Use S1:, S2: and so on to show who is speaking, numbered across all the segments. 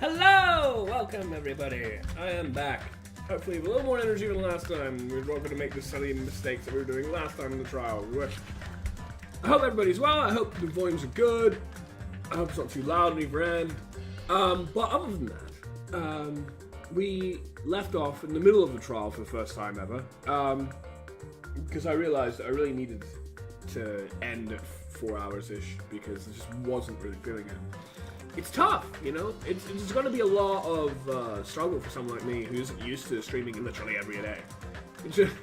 S1: Hello! Welcome, everybody. I am back. Hopefully with a little more energy than last time. We're not going to make the silly mistakes that we were doing last time in the trial. I hope everybody's well. I hope the volumes are good. I hope it's not too loud on either end. But other than that, we left off in the middle of the trial for the first time ever. Because I realized that I really needed to end at 4 hours-ish because I just wasn't really feeling it. It's tough, you know? It's going to be a lot of struggle for someone like me who isn't used to streaming literally every day. Just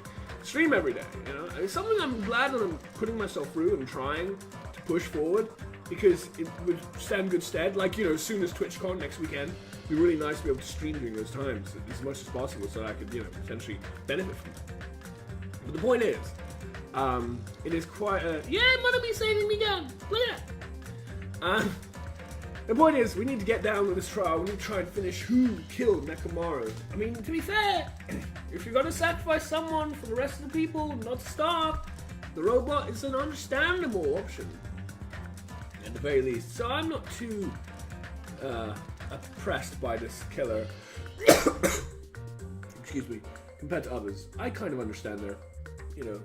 S1: stream every day, you know? It's something I'm glad that I'm putting myself through and trying to push forward because it would stand good stead. Like, you know, as soon as TwitchCon next weekend, it'd be really nice to be able to stream during those times as much as possible so that I could, you know, potentially benefit from it. But the point is, it is quite a... Yeah, Monami saving me gun! Look at that! The point is, we need to get down with this trial. We need to try and finish who killed Mechamaru. I mean, to be fair, if you're going to sacrifice someone for the rest of the people, not to starve, the robot is an understandable option. At the very least. So I'm not too oppressed by this killer. Excuse me. Compared to others. I kind of understand their, you know,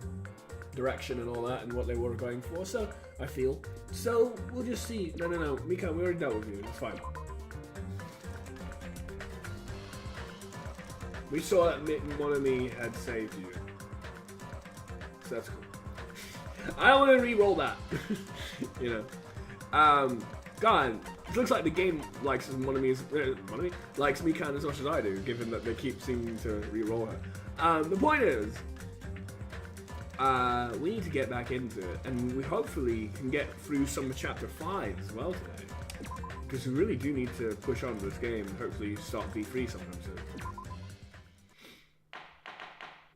S1: direction and all that and what they were going for, so I feel. So we'll just see. No, Mika, we already dealt with you. It's fine. We saw that Monami had saved you. So that's cool. I don't want to re-roll that. You know. God, it looks like the game likes Monami likes Mikan as much as I do, given that they keep seeming to re-roll her. The point is, we need to get back into it, and we hopefully can get through some of Chapter 5 as well today. Because we really do need to push on with this game and hopefully start V3 sometime soon.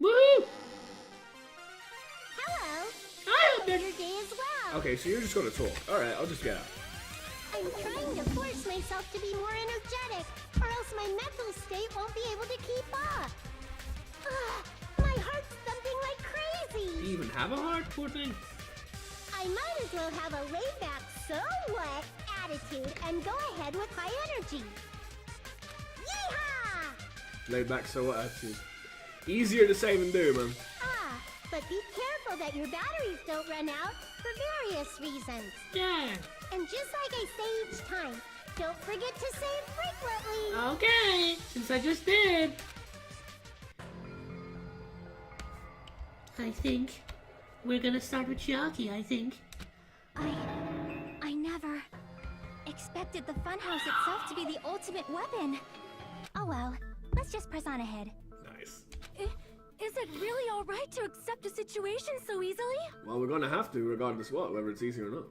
S1: Woohoo!
S2: Hello!
S1: Hi,
S2: Hope your day as well!
S1: Okay, so you're just gonna talk. Alright, I'll just get out.
S2: I'm trying to force myself to be more energetic, or else my mental state won't be able to keep up. My heart's thumping like crazy!
S1: Do you even have a heart, poor thing?
S2: I might as well have a laid-back, so what attitude and go ahead with high energy. Yeehaw!
S1: Laid back, so what attitude? Easier to say than do, man.
S2: But be careful that your batteries don't run out for various reasons.
S1: Yeah.
S2: And just like I say each time, don't forget to save frequently.
S1: Okay, since I just did.
S3: I think we're gonna start with Chiaki, I think.
S2: I never expected the funhouse itself to be the ultimate weapon. Oh well, let's just press on ahead.
S1: Nice.
S2: Is it really alright to accept a situation so easily?
S1: Well, we're gonna have to, regardless what, whether it's easy or not.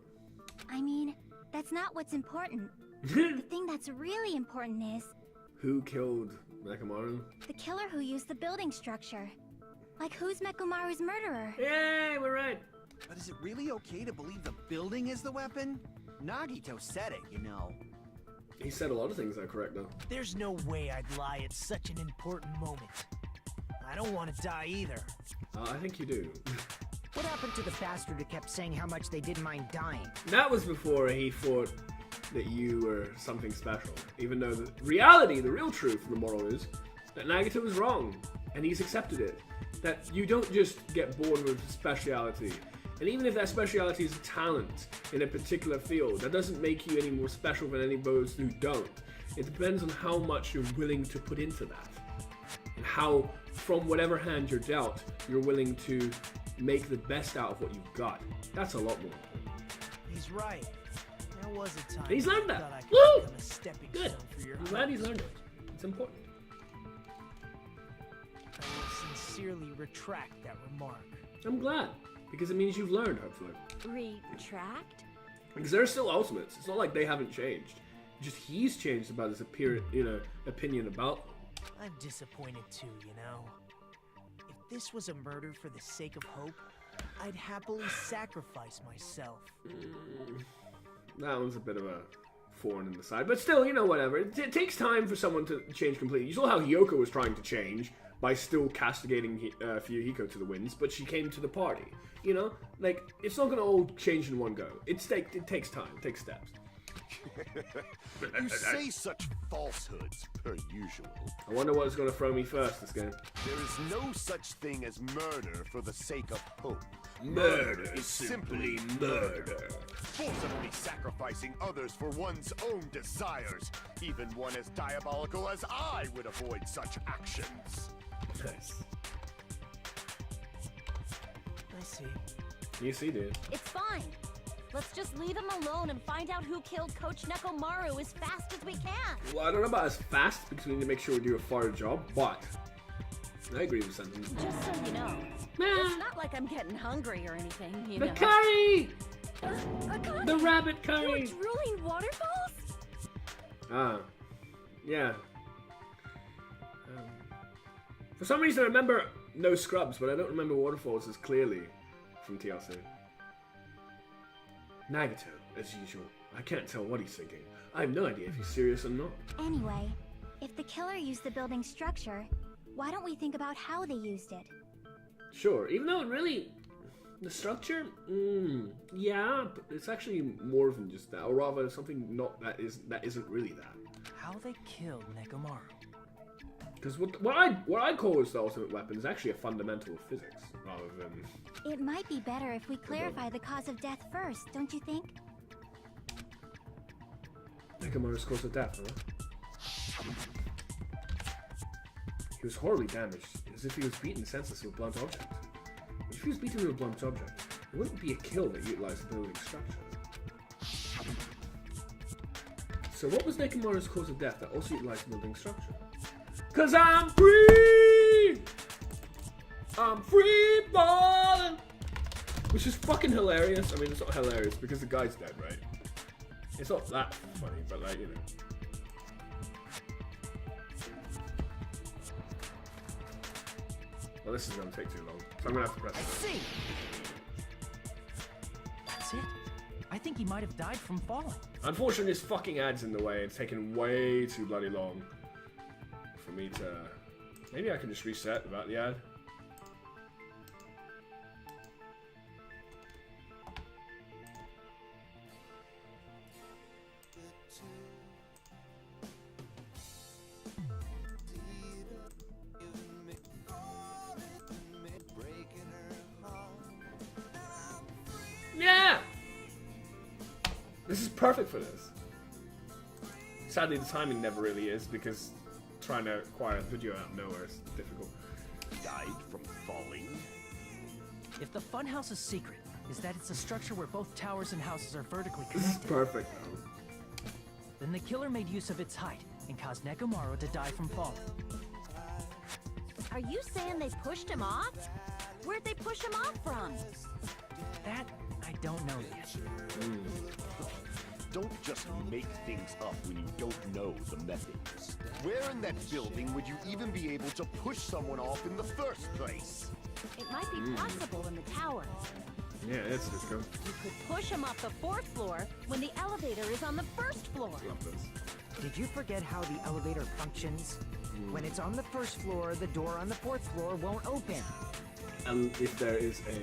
S2: I mean, that's not what's important. The thing that's really important is
S1: Who killed Mechamaru?
S2: the killer who used the building structure. Like, who's Mechamaru's murderer?
S1: Yay, we're right.
S4: But is it really okay to believe the building is the weapon? Nagito said it, you know.
S1: He said a lot of things that are correct, though.
S5: There's no way I'd lie at such an important moment. I don't want to die either.
S1: I think you do.
S6: What happened to the bastard who kept saying how much they didn't mind dying?
S1: That was before he thought that you were something special. Even though the reality, the real truth of the moral is that Nagito was wrong, and he's accepted it. That you don't just get born with a speciality. And even if that speciality is a talent in a particular field, that doesn't make you any more special than any of those who don't. It depends on how much you're willing to put into that. And how, from whatever hand you're dealt, you're willing to make the best out of what you've got. That's a lot more.
S5: He's right. There was a time
S1: He's learned
S5: I
S1: that.
S5: thought I could
S1: Woo!
S5: become a stepping
S1: Good.
S5: stone for your
S1: I'm glad he's
S5: hopes.
S1: learned it. It's important.
S5: I will sincerely retract that remark.
S1: I'm glad. Because it means you've learned, hopefully.
S2: Retract?
S1: Because they're still ultimates. It's not like they haven't changed. Just he's changed about his opinion about them.
S5: I'm disappointed too, you know. If this was a murder for the sake of hope, I'd happily sacrifice myself.
S1: That one's a bit of a thorn in the side. But still, you know, whatever. It takes time for someone to change completely. You saw how Hyoko was trying to change by still castigating Fuyuhiko to the winds, but she came to the party. You know? Like, it's not going to all change in one go. It takes time. It takes steps.
S7: You say such falsehoods, per usual.
S1: I wonder what's going to throw me first this game.
S7: There is no such thing as murder for the sake of hope.
S1: Murder is simply murder.
S7: Forcibly sacrificing others for one's own desires. Even one as diabolical as I would avoid such actions.
S1: Nice.
S5: I see.
S1: You see, dude.
S2: It's fine. Let's just leave him alone and find out who killed Coach Nekomaru as fast as we can.
S1: Well, I don't know about as fast because we need to make sure we do a thorough job, but I agree with something.
S2: Just so you know, it's not like I'm getting hungry or anything, you
S3: The
S2: know.
S3: curry!
S2: Akane,
S3: The rabbit
S2: you were
S3: curry!
S2: drooling waterfalls?
S1: Ah, yeah. For some reason, I remember no scrubs, but I don't remember waterfalls as clearly from TLC. Nagato, as usual. I can't tell what he's thinking. I have no idea if he's serious or not.
S2: Anyway, if the killer used the building's structure, why don't we think about how they used it?
S1: Sure, even though it really... The structure? Yeah, but it's actually more than just that. Or rather, something that isn't really that.
S5: How they killed Nekomaru.
S1: Because what I call as the ultimate weapon is actually a fundamental of physics, rather than...
S2: It might be better if we clarify the cause of death first, don't you think?
S1: Nekomaru's cause of death, huh? He was horribly damaged, as if he was beaten senseless with a blunt object. But if he was beaten with a blunt object, it wouldn't be a kill that utilized the building structure. So what was Nekomaru's cause of death that also utilized the building structure? 'Cause I'm free! I'm free falling! Which is fucking hilarious. I mean, it's not hilarious because the guy's dead, right? It's not that funny, but like, you know. Well, this is gonna take too long, so I'm gonna have to press
S5: I
S1: it.
S5: see! That's it. I think he might have died from falling.
S1: Unfortunately, this fucking ad's in the way. It's taken way too bloody long for me to... Maybe I can just reset without the ad. Yeah! This is perfect for this. Sadly, the timing never really is because trying to acquire a video out of nowhere is difficult.
S7: Died from falling?
S5: If the funhouse's secret is that it's a structure where both towers and houses are vertically
S1: This is
S5: connected,
S1: perfect, though.
S5: then the killer made use of its height and caused Nekomaru to die from falling.
S2: Are you saying they pushed him off? Where'd they push him off from?
S5: That I don't know yet.
S7: Don't just make things up when you don't know the methods. Where in that building would you even be able to push someone off in the first place?
S2: It might be possible in the tower.
S1: Yeah, it's just go.
S2: You could push him off the 4th floor when the elevator is on the 1st floor.
S1: Love this.
S6: Did you forget how the elevator functions? When it's on the 1st floor, the door on the 4th floor won't open.
S1: And if there is a...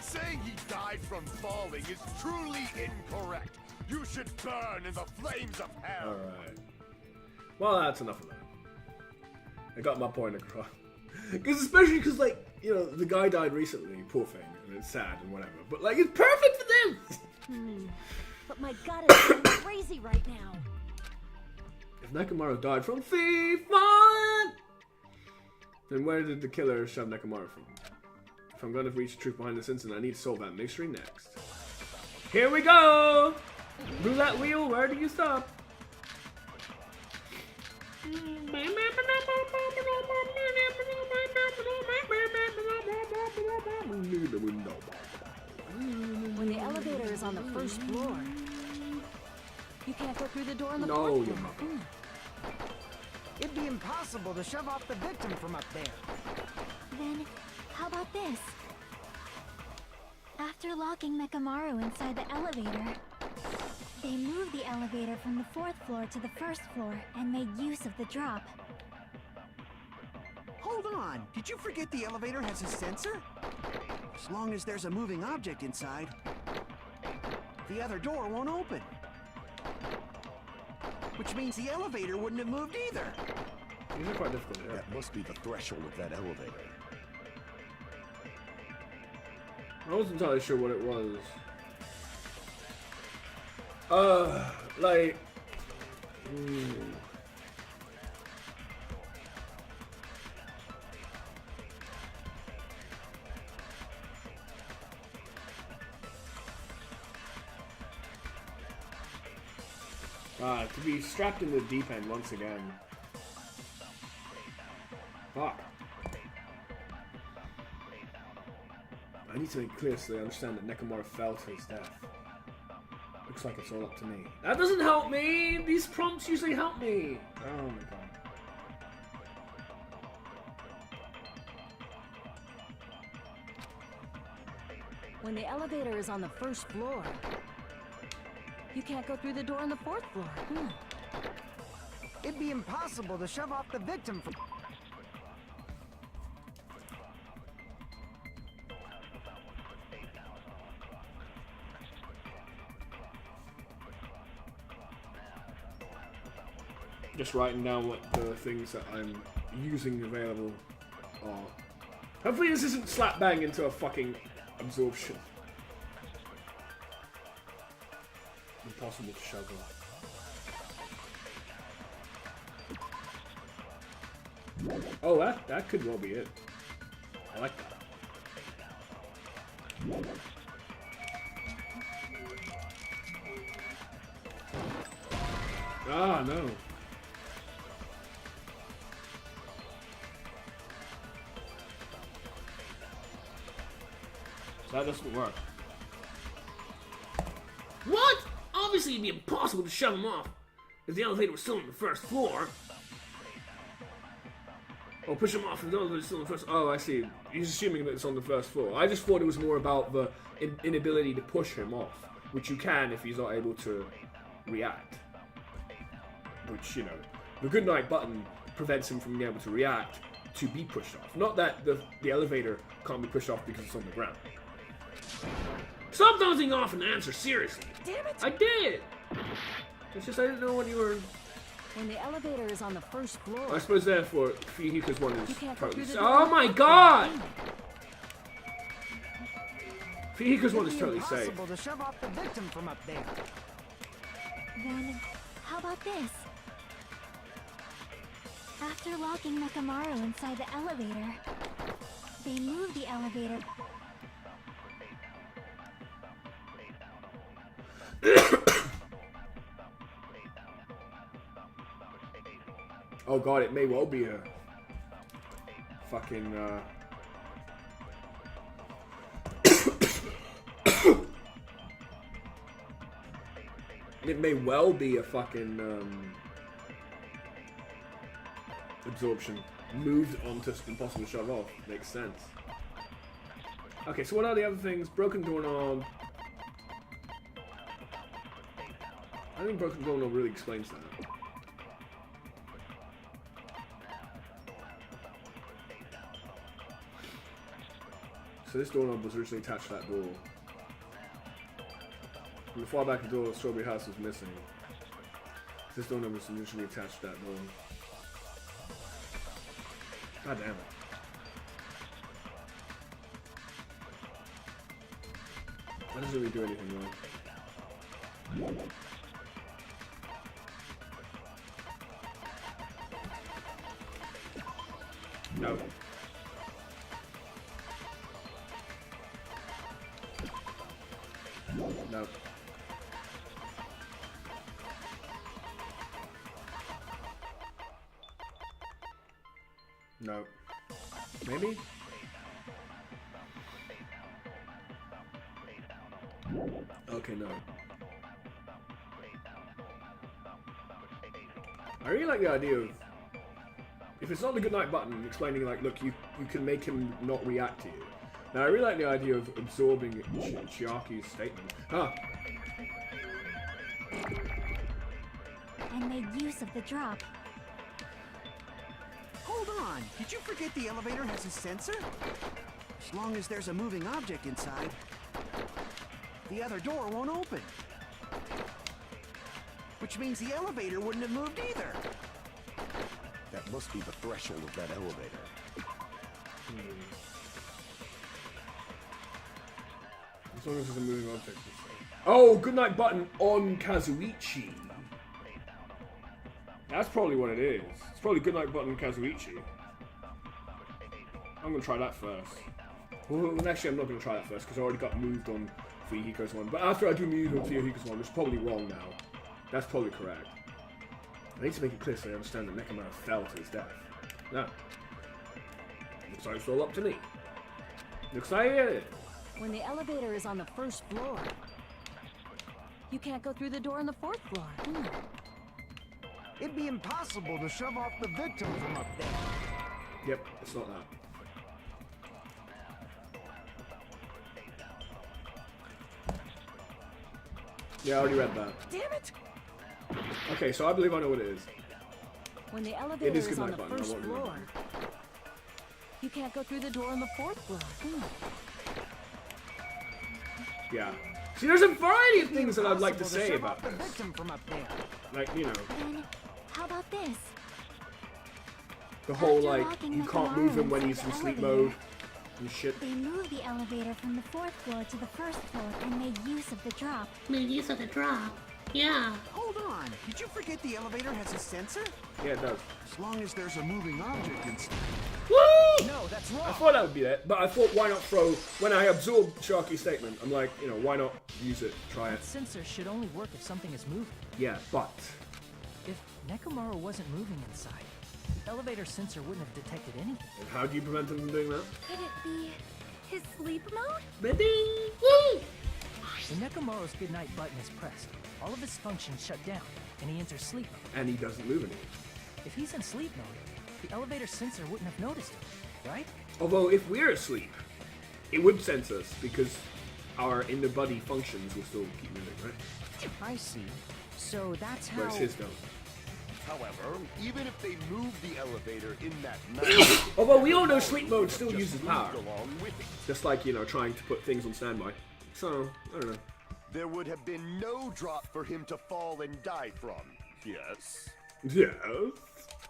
S7: Saying he died from falling is truly incorrect. You should burn in the flames of hell.
S1: Alright. Well, that's enough of that. I got my point across. Especially because, like, you know, the guy died recently, poor thing, and it's sad and whatever. But, like, it's perfect for them!
S2: But my gut is going crazy right now.
S1: If Nekomaru died from falling, then where did the killer shove Nekomaru from? If I'm going to reach the truth behind this incident, I need to solve that mystery next. Here we go! Roulette wheel, where do you stop?
S2: When the elevator is on the 1st floor, you can't go through the door on the 4th
S1: No,
S2: floor.
S1: you're not.
S6: It'd be impossible to shove off the victim from up there.
S2: Then, how about this? After locking Mechamaru inside the elevator, they moved the elevator from the 4th floor to the 1st floor and made use of the drop.
S4: Hold on. Did you forget the elevator has a sensor? As long as there's a moving object inside. the other door won't open. Which means the elevator wouldn't have moved either.
S1: These are quite difficult, yeah.
S7: That must be the threshold of that elevator.
S1: I wasn't entirely sure what it was. Like... to be strapped in the deep end once again. Fuck. I need to make clear so they understand that Mechamaru fell to his death. Looks like it's all up to me. That doesn't help me! These prompts usually help me! Oh my god.
S8: When the elevator is on the first floor, you can't go through the door on the fourth floor.
S6: It'd be impossible to shove off the victim from...
S1: Just writing down what the things that I'm using available are. Hopefully this isn't slap bang into a fucking absorption. Impossible to shove off. Oh, that could well be it. I like that. Ah, no. So that doesn't work. What? Obviously it'd be impossible to shove him off if the elevator was still on the first floor. Or push him off if the elevator was still on the first... Oh, I see. He's assuming that it's on the first floor. I just thought it was more about the inability to push him off, which you can if he's not able to react. Which, you know, the goodnight button prevents him from being able to react to be pushed off. Not that the elevator can't be pushed off because it's on the ground. Stop dozing off and answer seriously.
S8: Damn it!
S1: I did! It's just I didn't know what you were...
S8: When the elevator is on the first floor...
S1: I suppose therefore Fihika's one is
S8: You can't go
S1: totally...
S8: through the
S1: Oh
S8: door.
S1: my god! Fihika's one is
S6: It'd be
S1: totally safe.
S6: impossible to shove off the victim from up there.
S2: Then, how about this? After locking Mechamaru inside the elevator, they moved the elevator.
S1: Oh god, it may well be a fucking it may well be a fucking absorption moved onto impossible to shove off. Makes sense. Okay, so what are the other things? Broken doorknob. I think broken doorknob really explains that. So this doorknob was originally attached to that door. From the far back of the door, the strawberry house was missing. This doorknob was originally attached to that door. God damn it. That doesn't really do anything wrong. No. No. No. Maybe? Okay, no. I really like the idea of, if it's not the goodnight button, explaining like, look, you can make him not react to you. Now I really like the idea of absorbing Chiaki's statement. Ah!
S2: And made use of the drop.
S4: Hold on, did you forget the elevator has a sensor? As long as there's a moving object inside. the other door won't open. Which means the elevator wouldn't have moved either.
S7: That must be the threshold of that elevator.
S1: As long as there's a moving object. Oh, goodnight button on Kazuichi. That's probably what it is. It's probably goodnight button Kazuichi. I'm gonna try that first. Well, actually, I'm not gonna try that first because I already got moved on Fuyuhiko's one. But after I do move on Fuyuhiko's one, which is probably wrong now. That's probably correct. I need to make it clear so I understand that Mechamaru fell to his death. No. Looks like it's all up to me. Looks like it.
S8: When the elevator is on the first floor, you can't go through the door on the fourth floor.
S4: It'd be impossible to shove off the victim from up there.
S1: Yep, it's not that. Yeah, I already read that.
S6: Damn it!
S1: Okay, so I believe I know what it is.
S8: When the elevator
S1: is
S8: is on
S1: goodnight
S8: the
S1: button, I
S8: first
S1: won't remember.
S8: floor, you can't go through the door on the fourth floor.
S1: Yeah. See, there's a variety of things that I'd like to
S4: Impossible
S1: say
S4: shove
S1: about
S4: off the
S1: this.
S4: victim from up there.
S1: Like, you know,
S2: Then, how about this?
S1: the whole,
S2: After
S1: like,
S2: locking
S1: you
S2: up
S1: can't
S2: an
S1: move him
S2: arm
S1: when
S2: inside
S1: he's in
S2: the
S1: sleep
S2: elevator,
S1: mode and shit.
S2: They moved the elevator from the fourth floor to the first floor and made use of the drop.
S3: Made use of the drop. Yeah.
S4: Hold on. Did you forget the elevator has a sensor?
S1: Yeah, it does.
S4: As long as there's a moving object inside.
S1: Woo!
S4: No, that's
S1: I
S4: wrong.
S1: thought that would be it, but I thought, why not throw... When I absorbed Sharky's statement, I'm like, you know, why not use it, try it.
S5: That sensor should only work if something is moving.
S1: Yeah, but...
S5: If Mechamaru wasn't moving inside, the elevator sensor wouldn't have detected anything.
S1: And how do you prevent him from doing that?
S2: Could it be his sleep mode?
S1: Baby! Woo!
S5: When Mechamaru's goodnight button is pressed, all of his functions shut down, and he enters sleep mode.
S1: And he doesn't move any.
S5: If he's in sleep mode, the elevator sensor wouldn't have noticed him, right?
S1: Although, if we're asleep, it would sense us, because our in-the-body functions will still keep moving, right?
S6: I see. So that's how...
S1: Whereas his don't.
S7: However, even if they move the elevator in that manner,
S1: Although we all know sleep mode still
S7: just
S1: uses
S7: moved
S1: power.
S7: along with it.
S1: Just like, you know, trying to put things on standby. So, I don't know.
S7: There would have been no drop for him to fall and die from. Yes.
S1: Yes.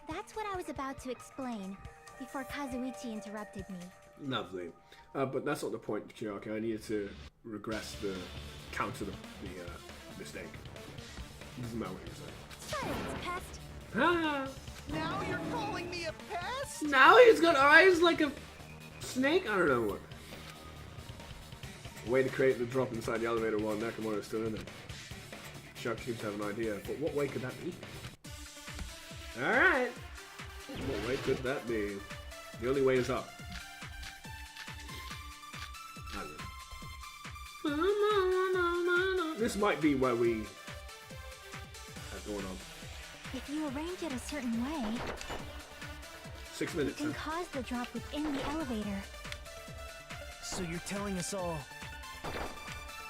S2: That's what I was about to explain before Kazuichi interrupted me.
S1: Lovely. But that's not the point, Kiyaki. I needed to regress the counter the mistake. Doesn't matter what you're saying.
S2: Silence, pest!
S1: Ah!
S4: Now you're calling me a pest?
S1: Now he's got eyes like a snake? I don't know what. Way to create the drop inside the elevator while Mechamaru is still in it. Shark seems to have an idea, but what way could that be? Alright! What way could that be? The only way is up. I don't know. This might be where we have going on.
S2: If you arrange it a certain way,
S1: 6
S2: you
S1: minutes,
S2: can
S1: huh?
S2: cause the drop within the elevator.
S5: So you're telling us all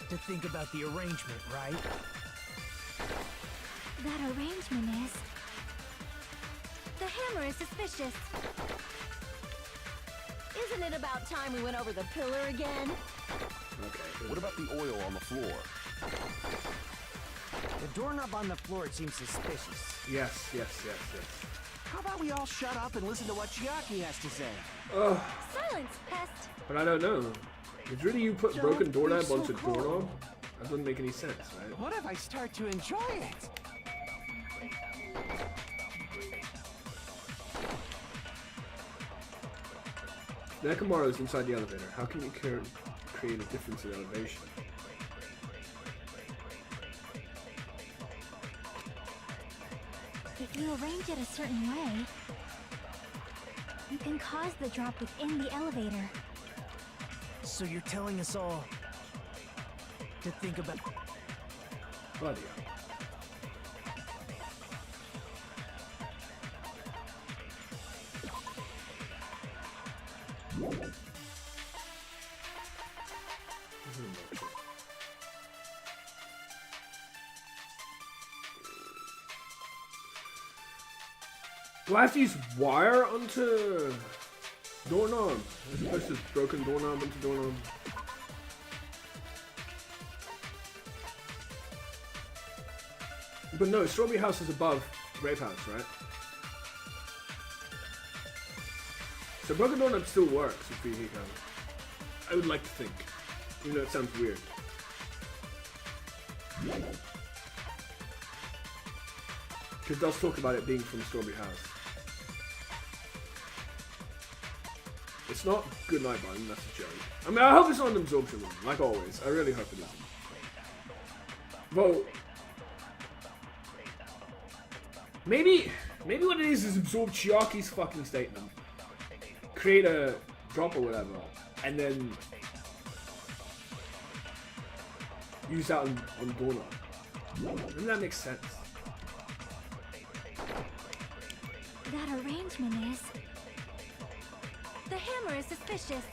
S5: to think about the arrangement, right?
S2: That arrangement is... The hammer is suspicious.
S8: Isn't it about time we went over the pillar again?
S1: Okay.
S7: What about the oil on the floor?
S6: The doorknob on the floor seems suspicious.
S1: Yes.
S4: How about we all shut up and listen to what Chiaki has to say?
S1: Ugh,
S2: Silence, pest!
S1: but I don't know. If really you put
S4: Don't
S1: broken
S4: be
S1: doorknob
S4: so
S1: onto
S4: cold.
S1: doorknob, that doesn't make any sense, right?
S4: What if I start to enjoy it?
S1: Mechamaru is inside the elevator. How can you create a difference in elevation?
S2: If you arrange it a certain way, you can cause the drop within the elevator.
S5: So you're telling us all to think about...
S1: Bloody hell. Do I have to use wire onto doorknob as opposed to broken doorknob into doorknob? But no, Strawberry House is above Grape House, right? So Broken Doorknob still works with Vehicle. I would like to think. Even though it sounds weird. Because it does talk about it being from Strawberry House. It's not Good Night Button, that's a joke. I mean, I hope it's not an absorption one, like always. I really hope it isn't. Well, maybe what it is absorb Chiaki's fucking statement, create a drop or whatever, and then use that on Doorknob. Doesn't that make sense?
S2: That arrangement is... The hammer is suspicious.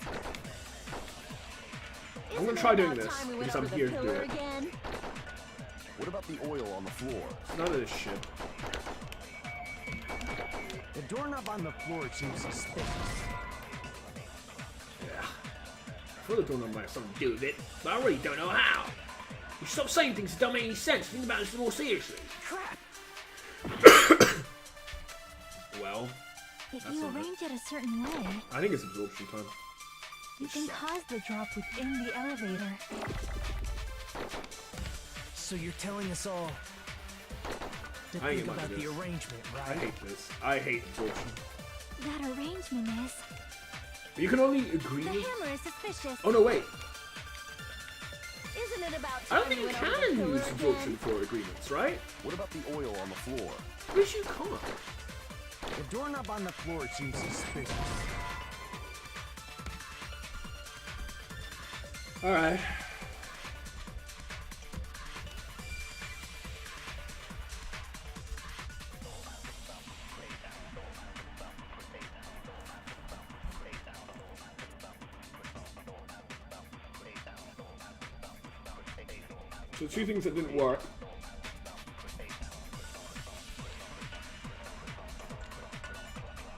S1: I'm gonna try doing this, because I'm here to do it.
S2: Again?
S7: What about the oil on the floor?
S1: None of this shit.
S6: The doorknob on the floor seems suspicious.
S1: Yeah. I feel the Doorknob might have something to do with it, but I really don't know how. You stop saying things that don't make any sense. Think about this more seriously.
S6: Crap!
S1: Well,
S2: If
S1: that's
S2: you
S1: not it.
S2: arrange it a certain way,
S1: I think it's absorption time.
S2: you can cause the drop within the elevator.
S5: So you're telling us all to
S1: I ain't
S5: think
S1: gonna
S5: about
S1: do
S5: the
S1: this.
S5: arrangement,
S1: I
S5: right?
S1: hate this. I hate absorption.
S2: That arrangement is...
S1: You can only agree
S2: The
S1: with...
S2: hammer is suspicious.
S1: Oh no, wait.
S2: Isn't it about
S1: I don't
S2: time
S1: think you
S2: we went over
S1: can
S2: the pillar
S1: use absorption
S2: again?
S1: for agreements, right?
S7: What about the oil on the floor?
S1: Yes, you can't.
S6: The doorknob on the floor seems suspicious.
S1: Alright. So two things that didn't work.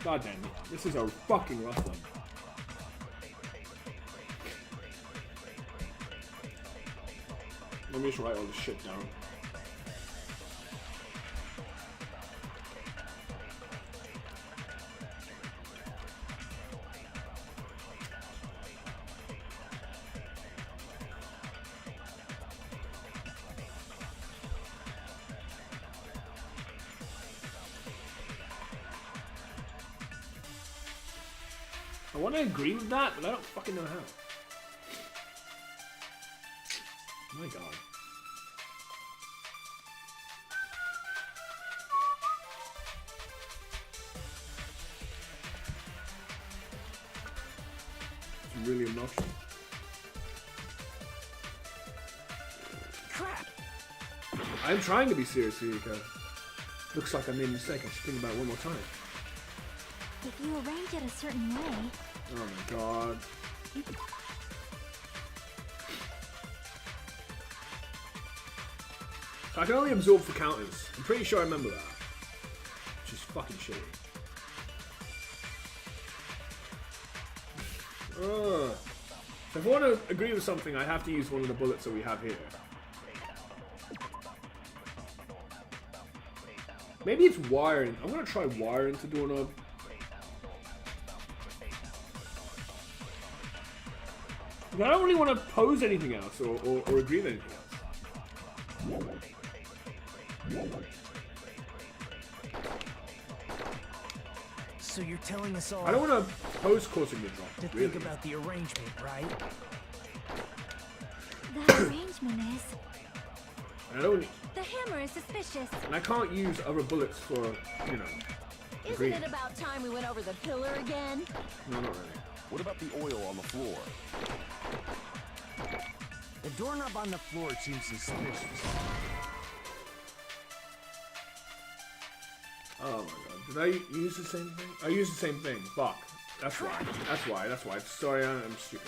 S1: God damn it. This is a fucking rough one. Let me just write all this shit down. I want to agree with that, but I don't fucking know how. My god. It's really obnoxious.
S5: Crap!
S1: I'm trying to be serious here, Yoko. Looks like I made a mistake. I should think about it one more time.
S2: If you arrange it a certain way,
S1: Oh my god. I can only absorb for counters. I'm pretty sure I remember that. Which is fucking shitty. So if I want to agree with something, I have to use one of the bullets that we have here. Maybe it's wiring. I'm gonna try wiring to doorknob. I don't really want to pose anything else or agree with anything else.
S5: So you're telling us all
S1: I don't want to pose causing the drop.
S5: to
S1: Really.
S5: think about the arrangement, right?
S2: that arrangement is...
S1: And I don't.
S2: The hammer is suspicious.
S1: And I can't use other bullets for, you know,
S2: Isn't
S1: agreement.
S2: it about time we went over the pillar again?
S1: No, not really.
S7: What about the oil on the floor?
S6: The doorknob on the floor seems suspicious.
S1: Oh my god. Did I use the same thing? I used the same thing. Fuck. That's why. That's why. Sorry, I'm stupid.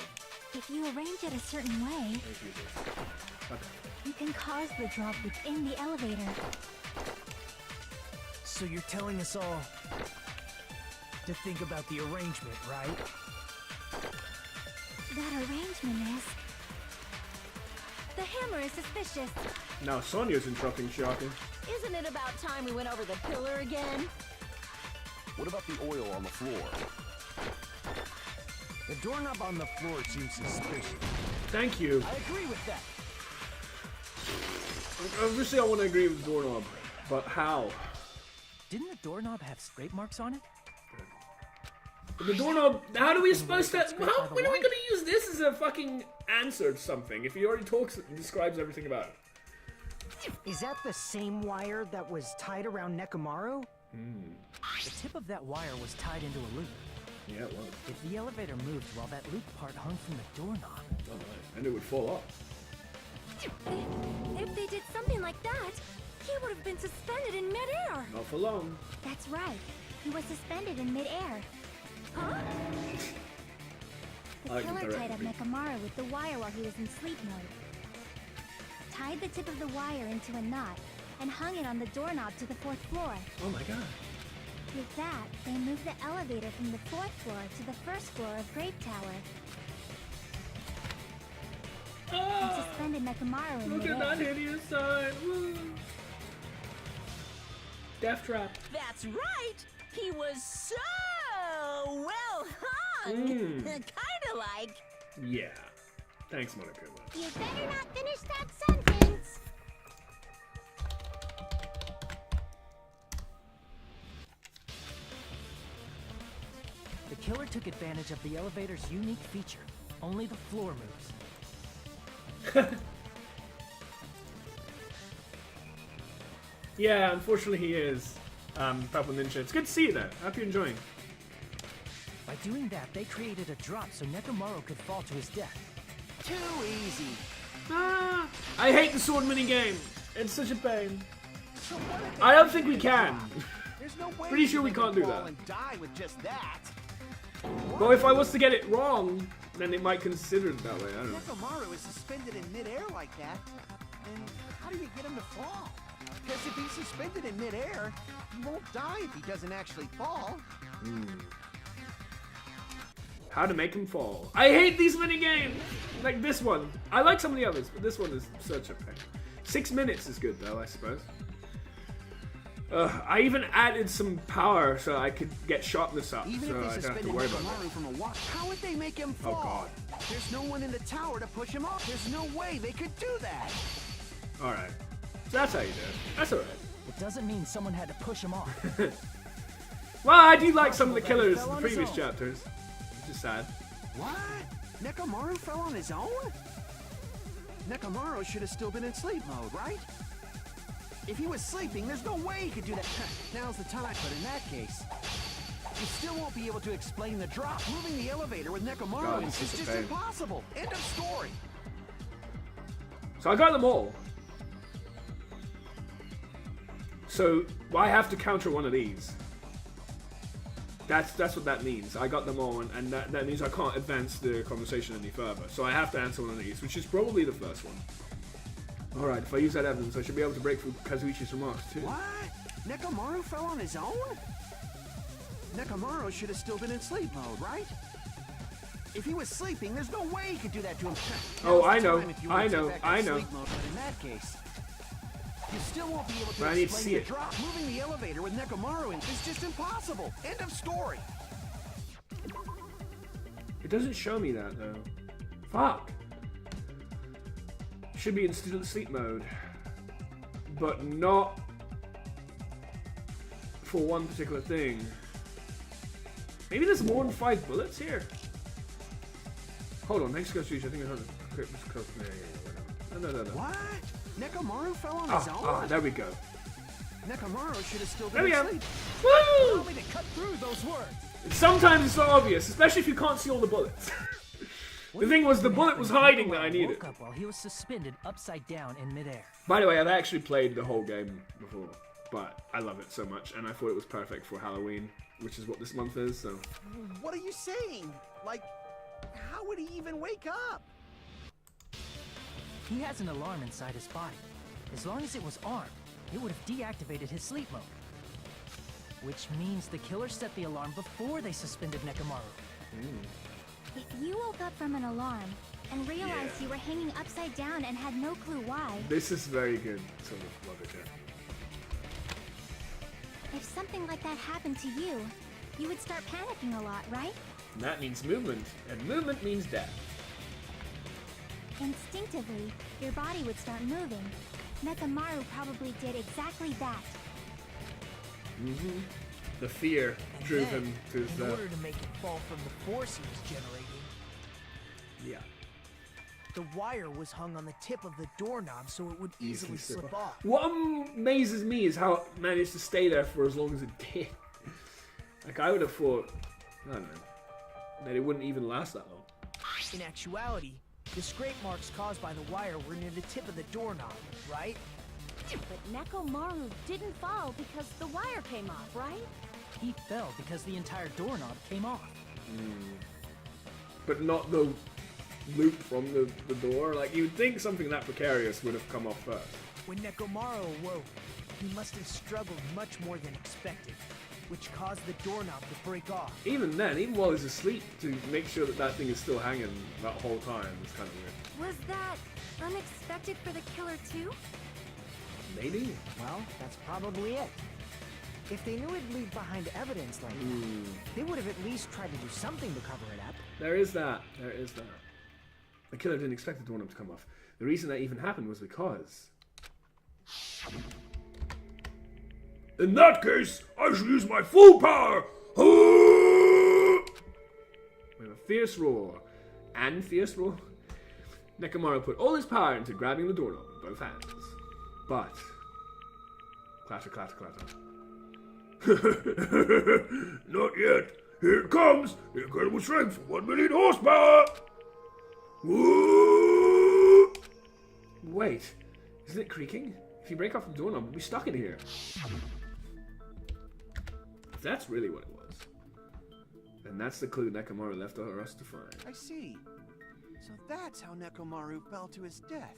S2: If you arrange it a certain way,
S1: I use this. God damn it.
S2: you can cause the drop within the elevator.
S5: So you're telling us all to think about the arrangement, right?
S2: That arrangement is... The hammer is suspicious.
S1: Now Sonya's interrupting Chiaki.
S8: Isn't it about time we went over the pillar again?
S7: What about the oil on the floor?
S4: The doorknob on the floor seems suspicious.
S1: Thank you.
S5: I agree with that.
S1: Obviously, I want to agree with the doorknob, but how?
S5: Didn't the doorknob have scrape marks on it?
S1: The doorknob. How are we supposed to? When are we going to use this as a fucking answer to something? If he already describes everything about it.
S6: Is that the same wire that was tied around Mechamaru?
S5: The tip of that wire was tied into a loop.
S1: Yeah, it was.
S5: If the elevator moved while that loop part hung from the doorknob,
S1: Oh, nice. And it would fall off.
S2: If they did something like that, he would have been suspended in midair.
S1: Not for long.
S2: That's right. He was suspended in midair. Huh?
S1: I
S2: The
S1: like the
S2: killer tied up
S1: direction.
S2: Mechamaru with the wire while he was in sleep mode. Tied the tip of the wire into a knot and hung it on the doorknob to the 4th floor.
S1: Oh my god.
S2: With that, they moved the elevator from the 4th floor to the 1st floor of Grape Tower and suspended Mechamaru in
S1: Look at
S2: midair.
S1: that hideous sign. Woo. Death trap.
S8: that's right! He was so well hung! Kinda like...
S1: Yeah. Thanks, Monica.
S2: You better not finish that sentence.
S5: the killer took advantage of the elevator's unique feature. Only the floor moves.
S1: Yeah, unfortunately he is. Purple Ninja. It's good to see you though. I hope you're enjoying.
S5: By doing that, they created a drop so Mechamaru could fall to his death.
S4: Too easy.
S1: I hate the sword mini game. It's such a pain.
S4: So what if they
S1: I don't
S4: made
S1: think we
S4: it a
S1: can.
S4: drop? There's no way
S1: Pretty sure we
S4: people
S1: can't
S4: can
S1: do
S4: fall
S1: that.
S4: and die with just that.
S1: Well, if I was to get it wrong, then it might consider it that way. I don't know.
S4: Mechamaru is suspended in midair like that, and how do you get him to fall? Because if he's suspended in midair, he won't die if he doesn't actually fall.
S1: How to make him fall. I hate these mini games. Like this one. I like some of the others, but this one is such a pain. 6 minutes is good though, I suppose. I even added some power so I could get sharpness up,
S4: Even
S1: so
S4: if
S1: I
S4: they
S1: don't have to
S4: suspended
S1: worry about
S4: Mechamaru
S1: that.
S4: from a wall, how would they make him fall?
S1: Oh god.
S4: There's no one in the tower to push him off. There's no way they could do that.
S1: Alright. So that's how you do it. That's alright.
S5: It doesn't mean someone had to push him off.
S1: Well, I do like some of the killers in the previous chapters. It's just sad.
S4: What? Mechamaru fell on his own? Mechamaru should have still been in sleep mode, right? If he was sleeping, there's no way he could do that. Now's the time, but in that case, you still won't be able to explain the drop. Moving the elevator with Mechamaru
S1: God,
S4: is
S1: this is a
S4: just
S1: pain.
S4: impossible. End of story.
S1: So I got them all. So I have to counter one of these. That's what that means. I got them all, and that means I can't advance the conversation any further. So I have to answer one of these, which is probably the first one. Alright, if I use that evidence, I should be able to break through Kazuichi's remarks too.
S4: What? Mechamaru fell on his own? Mechamaru should have still been in sleep mode, right? If he was sleeping, there's no way he could do that to him.
S1: Oh,
S4: Now's
S1: I
S4: the
S1: know,
S4: time if you
S1: I
S4: want to
S1: know,
S4: get back
S1: I
S4: in
S1: know.
S4: sleep mode, but in that case, you still won't be able to
S1: But I need to
S4: explain
S1: see
S4: the
S1: it.
S4: drop. Moving the elevator with Mechamaru is just impossible. End of story.
S1: It doesn't show me that though. Fuck. Should be in sleep mode, but not for one particular thing. Maybe there's more than 5 bullets here. Hold on, next Ghost Reach. I think I heard it. No.
S4: What? Mechamaru fell on his own?
S1: Ah, there we go.
S4: Mechamaru should have still
S1: There
S4: been
S1: we
S4: in
S1: go.
S4: sleep.
S1: Woo!
S5: Allow me to cut through those words.
S1: Sometimes it's not obvious, especially if you can't see all the bullets. The thing was, the bullet was hiding that I
S5: Mechamaru
S1: needed.
S5: woke up while he was suspended upside down in midair.
S1: By the way, I've actually played the whole game before, but I love it so much, and I thought it was perfect for Halloween, which is what this month is, so...
S4: What are you saying? Like, how would he even wake up?
S5: He has an alarm inside his body. As long as it was armed, it would have deactivated his sleep mode. Which means the killer set the alarm before they suspended Mechamaru.
S2: If you woke up from an alarm and realized
S1: Yeah.
S2: you were hanging upside down and had no clue why,
S1: This is very good sort of logic here.
S2: If something like that happened to you, you would start panicking a lot, right?
S1: And that means movement, and movement means death.
S2: Instinctively, your body would start moving. Mechamaru probably did exactly that.
S1: Mm-hmm. The fear
S6: And
S1: drove
S6: then,
S1: him to his
S6: in order to make it fall from the force he was generating,
S1: yeah.
S6: the wire was hung on the tip of the doorknob so it would easily slip off.
S1: What amazes me is how it managed to stay there for as long as it did. Like, I would have thought, I don't know, that it wouldn't even last that long.
S6: In actuality, the scrape marks caused by the wire were near the tip of the doorknob, right?
S8: But Nekomaru didn't fall because the wire came off, right?
S5: He fell because the entire doorknob came off.
S1: But not the loop from the door. Like, you'd think something that precarious would have come off first.
S6: When Nekomaru awoke, he must have struggled much more than expected, which caused the doorknob to break off.
S1: Even then, even while he's asleep, to make sure that that thing is still hanging that whole time is kind of weird.
S2: Was that unexpected for the killer too?
S1: Maybe?
S6: Well, that's probably it. If they knew it'd leave behind evidence like that, they would have at least tried to do something to cover it up.
S1: There is that. There is that. The killer didn't expect the doorknob to come off. The reason that even happened was because... In that case, I shall use my full power! With a fierce roar and fierce roar, Mechamaru put all his power into grabbing the doorknob with both hands. But... Clatter, clatter, clatter. Not yet. Here it comes. The incredible strength for 1 million horsepower. Woo! Wait, isn't it creaking? If you break off the doorknob, we'll be stuck in here. If that's really what it was, then that's the clue Nekomaru left for us to find.
S4: I see. So that's how Nekomaru fell to his death.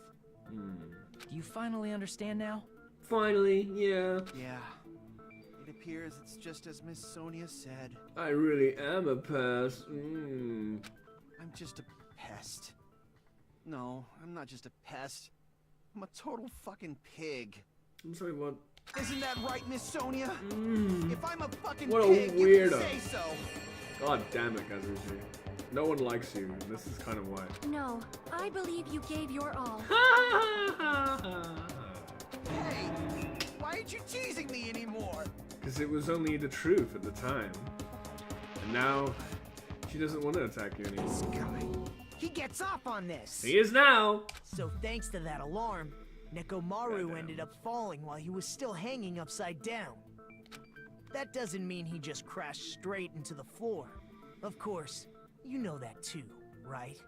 S5: Do you finally understand now?
S1: Finally, yeah.
S4: Yeah. It appears it's just as Miss Sonia said.
S1: I really am a pest. Mm.
S4: I'm just a pest. No, I'm not just a pest. I'm a total fucking pig.
S1: I'm sorry, what?
S4: Isn't that right, Miss Sonia? If I'm a fucking
S1: What a
S4: pig, you
S1: weirdo.
S4: can say so.
S1: God damn it, Kazushi. No one likes you. This is kind of why.
S2: No, I believe you gave your all.
S4: Hey, why aren't you teasing me anymore?
S1: Because it was only the truth at the time. And now, she doesn't want to attack you anymore.
S6: This guy, he gets off on this.
S1: He is now!
S6: So thanks to that alarm, Nekomaru ended up falling while he was still hanging upside down. That doesn't mean he just crashed straight into the floor. Of course, you know that too, right?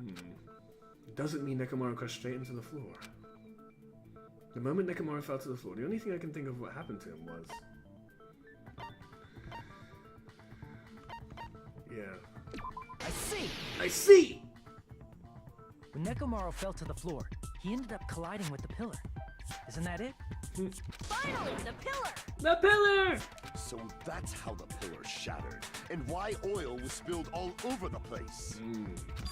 S1: It doesn't mean Nekomaru crashed straight into the floor. The moment Nekomaru fell to the floor, the only thing I can think of what happened to him was... Yeah.
S6: I see!
S1: I see!
S5: When Nekomaru fell to the floor, he ended up colliding with the pillar. Isn't that it?
S8: Finally, the pillar!
S1: The pillar!
S7: So that's how the pillar shattered, and why oil was spilled all over the place.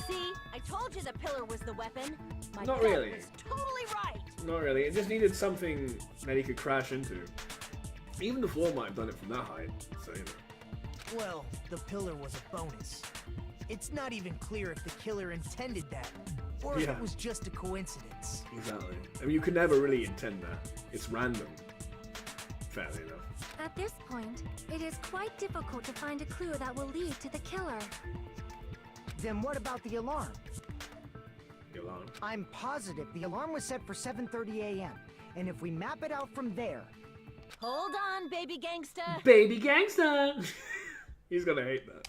S8: See, I told you the pillar was the weapon. My
S1: Not
S8: gut
S1: really.
S8: was totally right.
S1: Not really. It just needed something that he could crash into. Even the floor might have done it from that height, so you know.
S6: Well, the pillar was a bonus. It's not even clear if the killer intended that, or if
S1: Yeah.
S6: it was just a coincidence.
S1: Exactly. I mean, you could never really intend that. It's random. Fairly enough.
S2: At this point, it is quite difficult to find a clue that will lead to the killer.
S6: Then what about the alarm?
S1: The alarm.
S6: I'm positive the alarm was set for 7:30 a.m. And if we map it out from there...
S8: Hold on, baby gangsta.
S1: Baby gangsta! He's gonna hate that.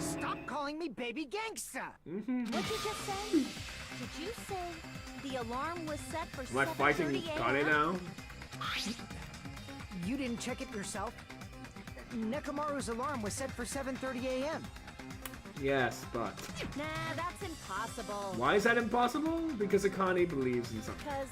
S6: Stop calling me Baby Gangsta!
S8: What'd you just say? Did you say the alarm was set for
S1: Am I fighting
S8: 7:30
S1: Kane
S8: a.m.?
S1: now?
S6: You didn't check it yourself? Nekomaru's alarm was set for 7:30 a.m.
S1: Yes, but...
S8: Nah, that's impossible.
S1: Why is that impossible? Because Akane believes in something.
S8: Because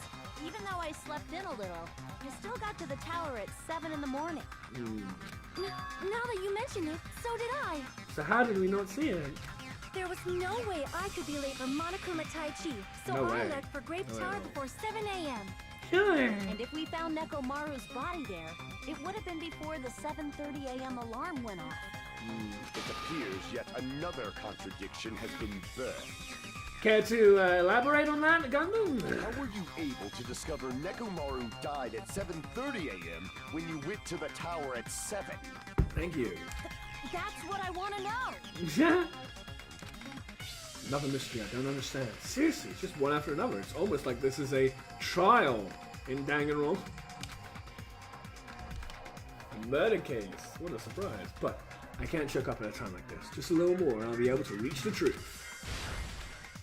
S8: even though I slept in a little, you still got to the tower at 7 in the morning.
S2: Now that you mention it, so did I.
S1: So how did we not see it?
S2: There was no way I could be late for Monokuma Tai Chi, so
S1: No
S2: I
S1: way.
S2: left for Grape
S1: No way,
S2: Tower
S1: no.
S2: before 7 a.m.
S3: Sure.
S8: And if we found Nekomaru's body there, it would have been before the 7:30 a.m. alarm went off.
S7: It appears yet another contradiction has been birthed.
S1: Care to elaborate on that, Gundam?
S7: How were you able to discover Nekomaru died at 7:30 a.m. when you went to the tower at 7?
S1: Thank you.
S8: That's what I want to know.
S1: Another mystery I don't understand. Seriously, it's just one after another. It's almost like this is a trial in Danganronpa. A murder case. What a surprise. But I can't choke up at a time like this. Just a little more and I'll be able to reach the truth.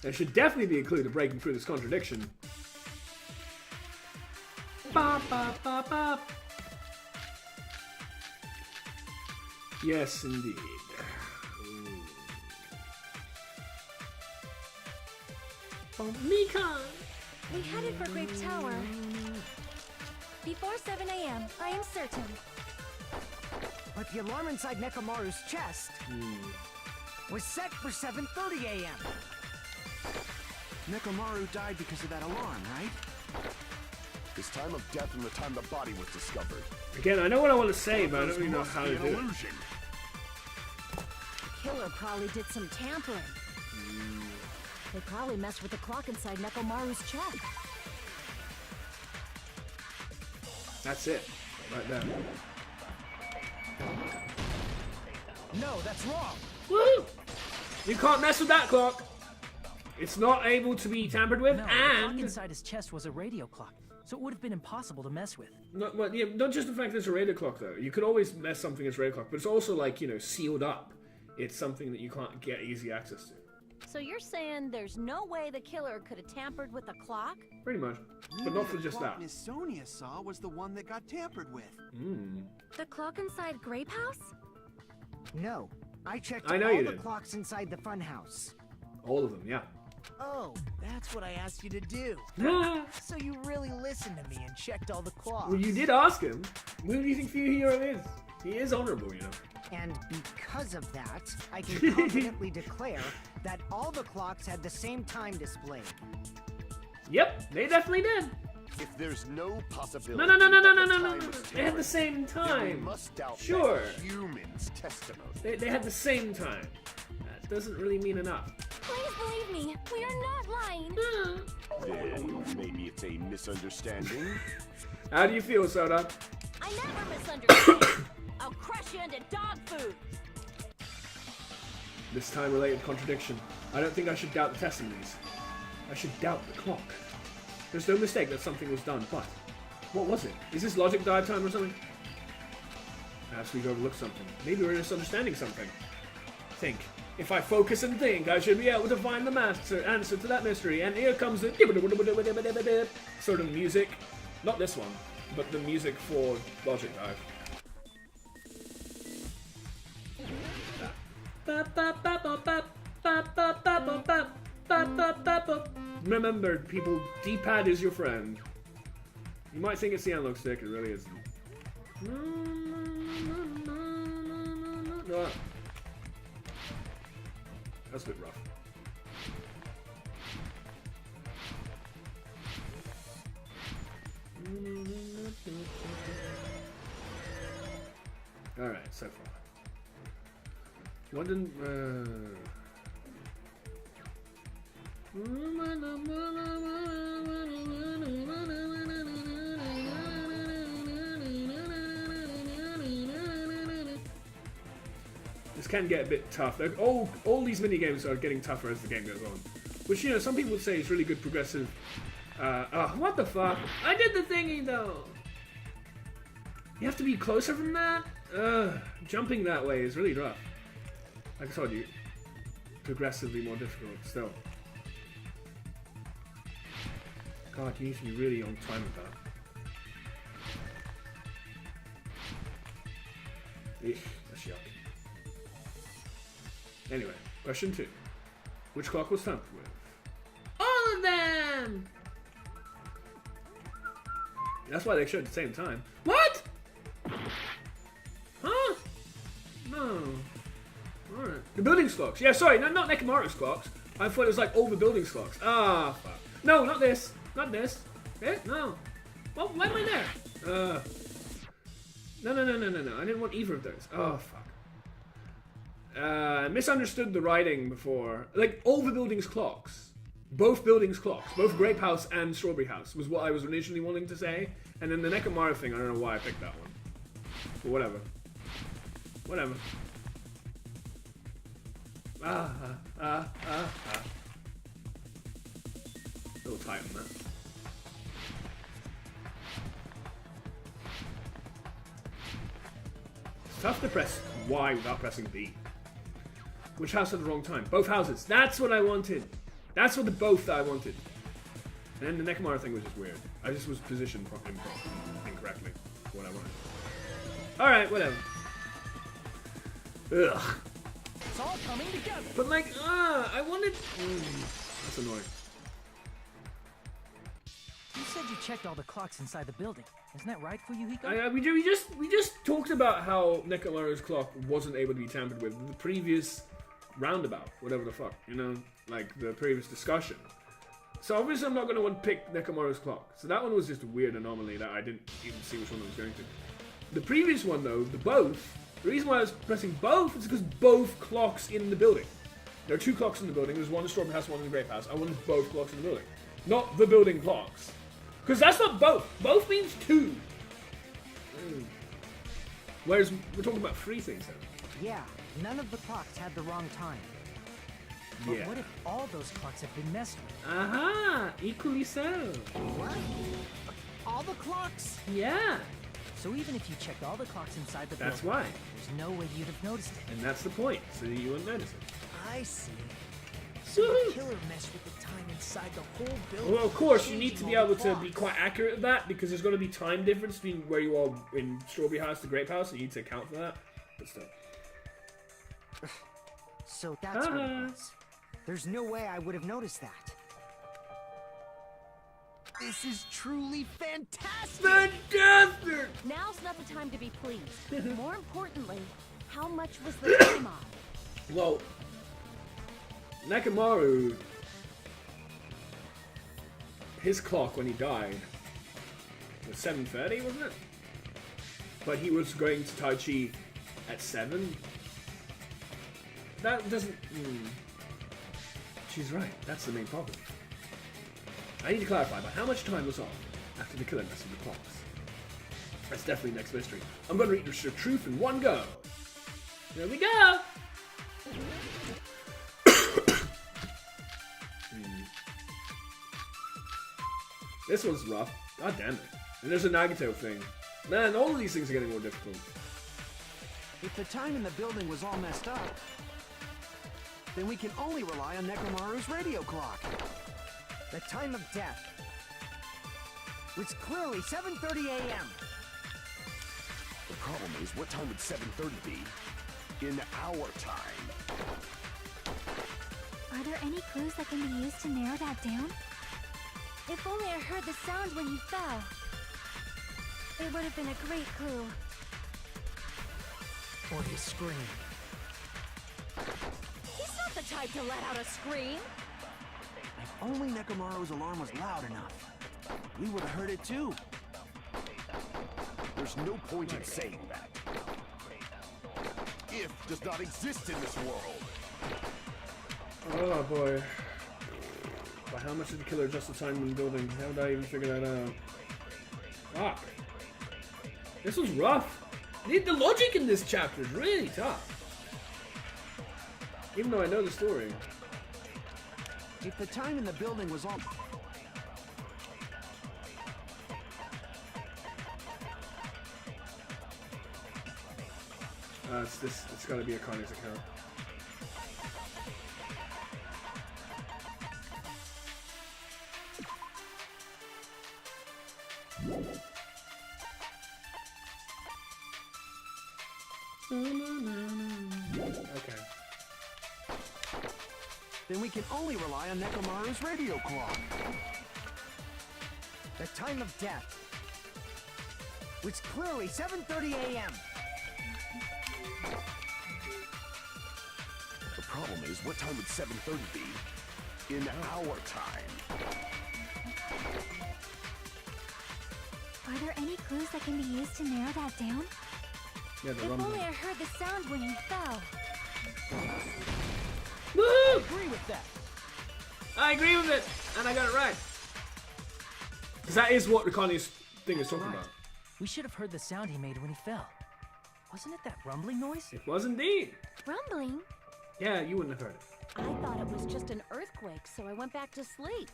S1: There should definitely be a clue to breaking through this contradiction. Ba, ba, ba, ba. Yes, indeed.
S3: Mika!
S2: We headed for Grape Tower. Before 7 a.m., I am certain.
S6: But the alarm inside Nekomaru's chest was set for 7:30 a.m.
S4: Nekomaru died because of that alarm, right?
S7: His time of death and the time the body was discovered.
S1: Again, I know what I want to say, but I don't really know
S7: Must
S1: how
S7: be
S1: to
S7: an
S1: do it.
S7: illusion.
S8: The killer probably did some tampering. They probably messed with the clock inside Nekomaru's chest.
S1: That's it. Right there.
S6: No, that's wrong.
S1: Woo! You can't mess with that clock. It's not able to be tampered with,
S5: No, the clock
S1: and
S5: inside his chest was a radio clock, so it would have been impossible to mess with.
S1: not, well, yeah, not just the fact that it's a radio clock though. You could always mess something as a radio clock, but it's also like, you know, sealed up. It's something that you can't get easy access to.
S8: So you're saying there's no way the killer could have tampered with the clock?
S1: Pretty much, but not for
S4: The
S1: just
S4: clock
S1: that.
S4: Miss Sonia saw was the one that got tampered with.
S2: The clock inside Grape House?
S6: No, I checked
S1: I know
S6: all
S1: you
S6: the
S1: did.
S6: clocks inside the funhouse.
S1: All of them, yeah.
S6: Oh, that's what I asked you to do.
S1: Well,
S6: So you really listened to me and checked all the clocks.
S1: you did ask him. Who do you think Hero is? He is honorable, you know.
S6: And because of that, I can confidently declare that all the clocks had the same time displayed.
S1: Yep, they definitely did.
S7: If there's no possibility
S1: No.
S7: that the
S1: They
S7: time was
S1: had the
S7: tampered,
S1: same
S7: then we
S1: time.
S7: must doubt
S1: Sure.
S7: that human's testimony.
S1: They had the same time. That doesn't really mean enough.
S2: Please believe me, we are not lying.
S7: Then maybe it's a misunderstanding.
S1: How do you feel, Soda?
S8: I never misunderstand. I'll crush you into dog food.
S1: This time related contradiction. I don't think I should doubt the testimonies. I should doubt the clock. There's no mistake that something was done, but what was it? Is this logic dive time or something? Perhaps we've overlooked something. Maybe we're misunderstanding something. Think. If I focus and think, I should be able to find the answer to that mystery. And here comes the sort of music. Not this one, but the music for logic dive. Remember, people, D-pad is your friend. You might think it's the analog stick, it really isn't. Ah. That's a bit rough. Alright, so far. What didn't... This can get a bit tough. All these mini games are getting tougher as the game goes on. Which, you know, some people would say is really good progressive... what the fuck? I did the thingy, though! You have to be closer from that? Jumping that way is really rough. Like I told you, progressively more difficult still. God, you need to be really on time with that. Eesh, that's yuck. Anyway, question 2. Which clock was tampered with? All of them! That's why they showed at the same time. What? Huh? No. Alright. The building's clocks. Yeah, sorry, not Nekomaru's clocks. I thought it was like all the building's clocks. Ah, fuck. No, not this. Not this. Eh? No. Well, why am I there? No. I didn't want either of those. Oh, fuck. Misunderstood the writing before. Like, all the buildings' clocks. Both buildings' clocks. Both Grape House and Strawberry House was what I was initially wanting to say. And then the Mechamaru thing, I don't know why I picked that one. But whatever. Whatever. A little tight on that. It's tough to press Y without pressing B. Which house at the wrong time? Both houses. That's what I wanted. That's what the both that I wanted. And then the Mechamaru thing was just weird. I just was positioned incorrectly for what I wanted. Alright, whatever. Ugh.
S5: It's all coming together.
S1: But like, I wanted... that's annoying.
S5: You said you checked all the clocks inside the building. Isn't that right for you, Hiko?
S1: We just talked about how Nekamaru's clock wasn't able to be tampered with in the previous roundabout, whatever the fuck, you know, like the previous discussion. So obviously I'm not going to want to pick Nekamaru's clock. So that one was just a weird anomaly that I didn't even see which one I was going to. The previous one though, the reason why I was pressing both is because both clocks in the building. There are two clocks in the building. There's one in the Strawberry House, one in the Grape House. I wanted both clocks in the building. Not the building clocks. Because that's not both. Both means two. Whereas we're talking about three things then.
S5: Yeah, none of the clocks had the wrong time. But
S1: Yeah.
S5: what if all those clocks have been messed with?
S1: Aha! Equally so.
S6: What? All the clocks?
S1: Yeah.
S5: So even if you checked all the clocks inside the
S1: That's
S5: building,
S1: why.
S5: there's no way you'd have noticed it.
S1: And that's the point. So you wouldn't notice it.
S6: I see. So the killer messed with the time inside the whole building.
S1: Well, of course, you need to be
S6: changing all
S1: able
S6: the
S1: to be
S6: clocks.
S1: quite accurate at that because there's going to be time difference between where you are in Strawberry House to Grape House, and you need to account for that. But still.
S9: So that's what it was. There's no way I would have noticed that.
S6: This is truly fantastic!
S1: Fantastic!
S8: Now's not the time to be pleased. More importantly, how much was the time off?
S1: Well, Mechamaru, his clock when he died was 7:30, wasn't it? But he was going to Tai Chi at 7. That doesn't... She's right, that's the main problem. I need to clarify, but how much time was off after the killer messed with the clocks? That's definitely next mystery. I'm going to read the truth in one go. There we go! This one's rough. God damn it. And there's a Nagato thing. Man, all of these things are getting more difficult.
S4: If the time in the building was all messed up, then we can only rely on Nekamaru's radio clock.
S9: The time of death was clearly 7:30 a.m.
S7: The problem is, what time would 7:30 be in our time?
S2: Are there any clues that can be used to narrow that down? If only I heard the sound when you fell. It would have been a great clue.
S5: Or his scream.
S8: He's not the type to let out a scream.
S4: If only Nekamaru's alarm was loud enough, we would have heard it too.
S7: There's no point in saying that. If does not exist in this world.
S1: Oh boy. But how much did the killer adjust the time in the building? How did I even figure that out? Fuck. This was rough. The logic in this chapter is really tough. Even though I know the story.
S4: If the time in the building was all...
S1: It's gotta be a Connie's account. Okay.
S4: Then we can only rely on Nekamaru's radio clock.
S9: The time of death was clearly 7:30 a.m.
S7: The problem is, what time would 7:30 be in our time?
S2: Are there any clues that can be used to narrow that down?
S1: Yeah, the
S2: If
S1: rumbling.
S2: only I heard the sound when you fell.
S1: Woohoo!
S5: Agree with that.
S1: I agree with it, and I got it right. Because that is what Connie's thing is talking
S5: Right.
S1: about.
S5: We should have heard the sound he made when he fell. Wasn't it that rumbling noise?
S1: It was indeed.
S2: Rumbling?
S1: Yeah, you wouldn't have heard it.
S8: I thought it was just an earthquake, so I went back to sleep.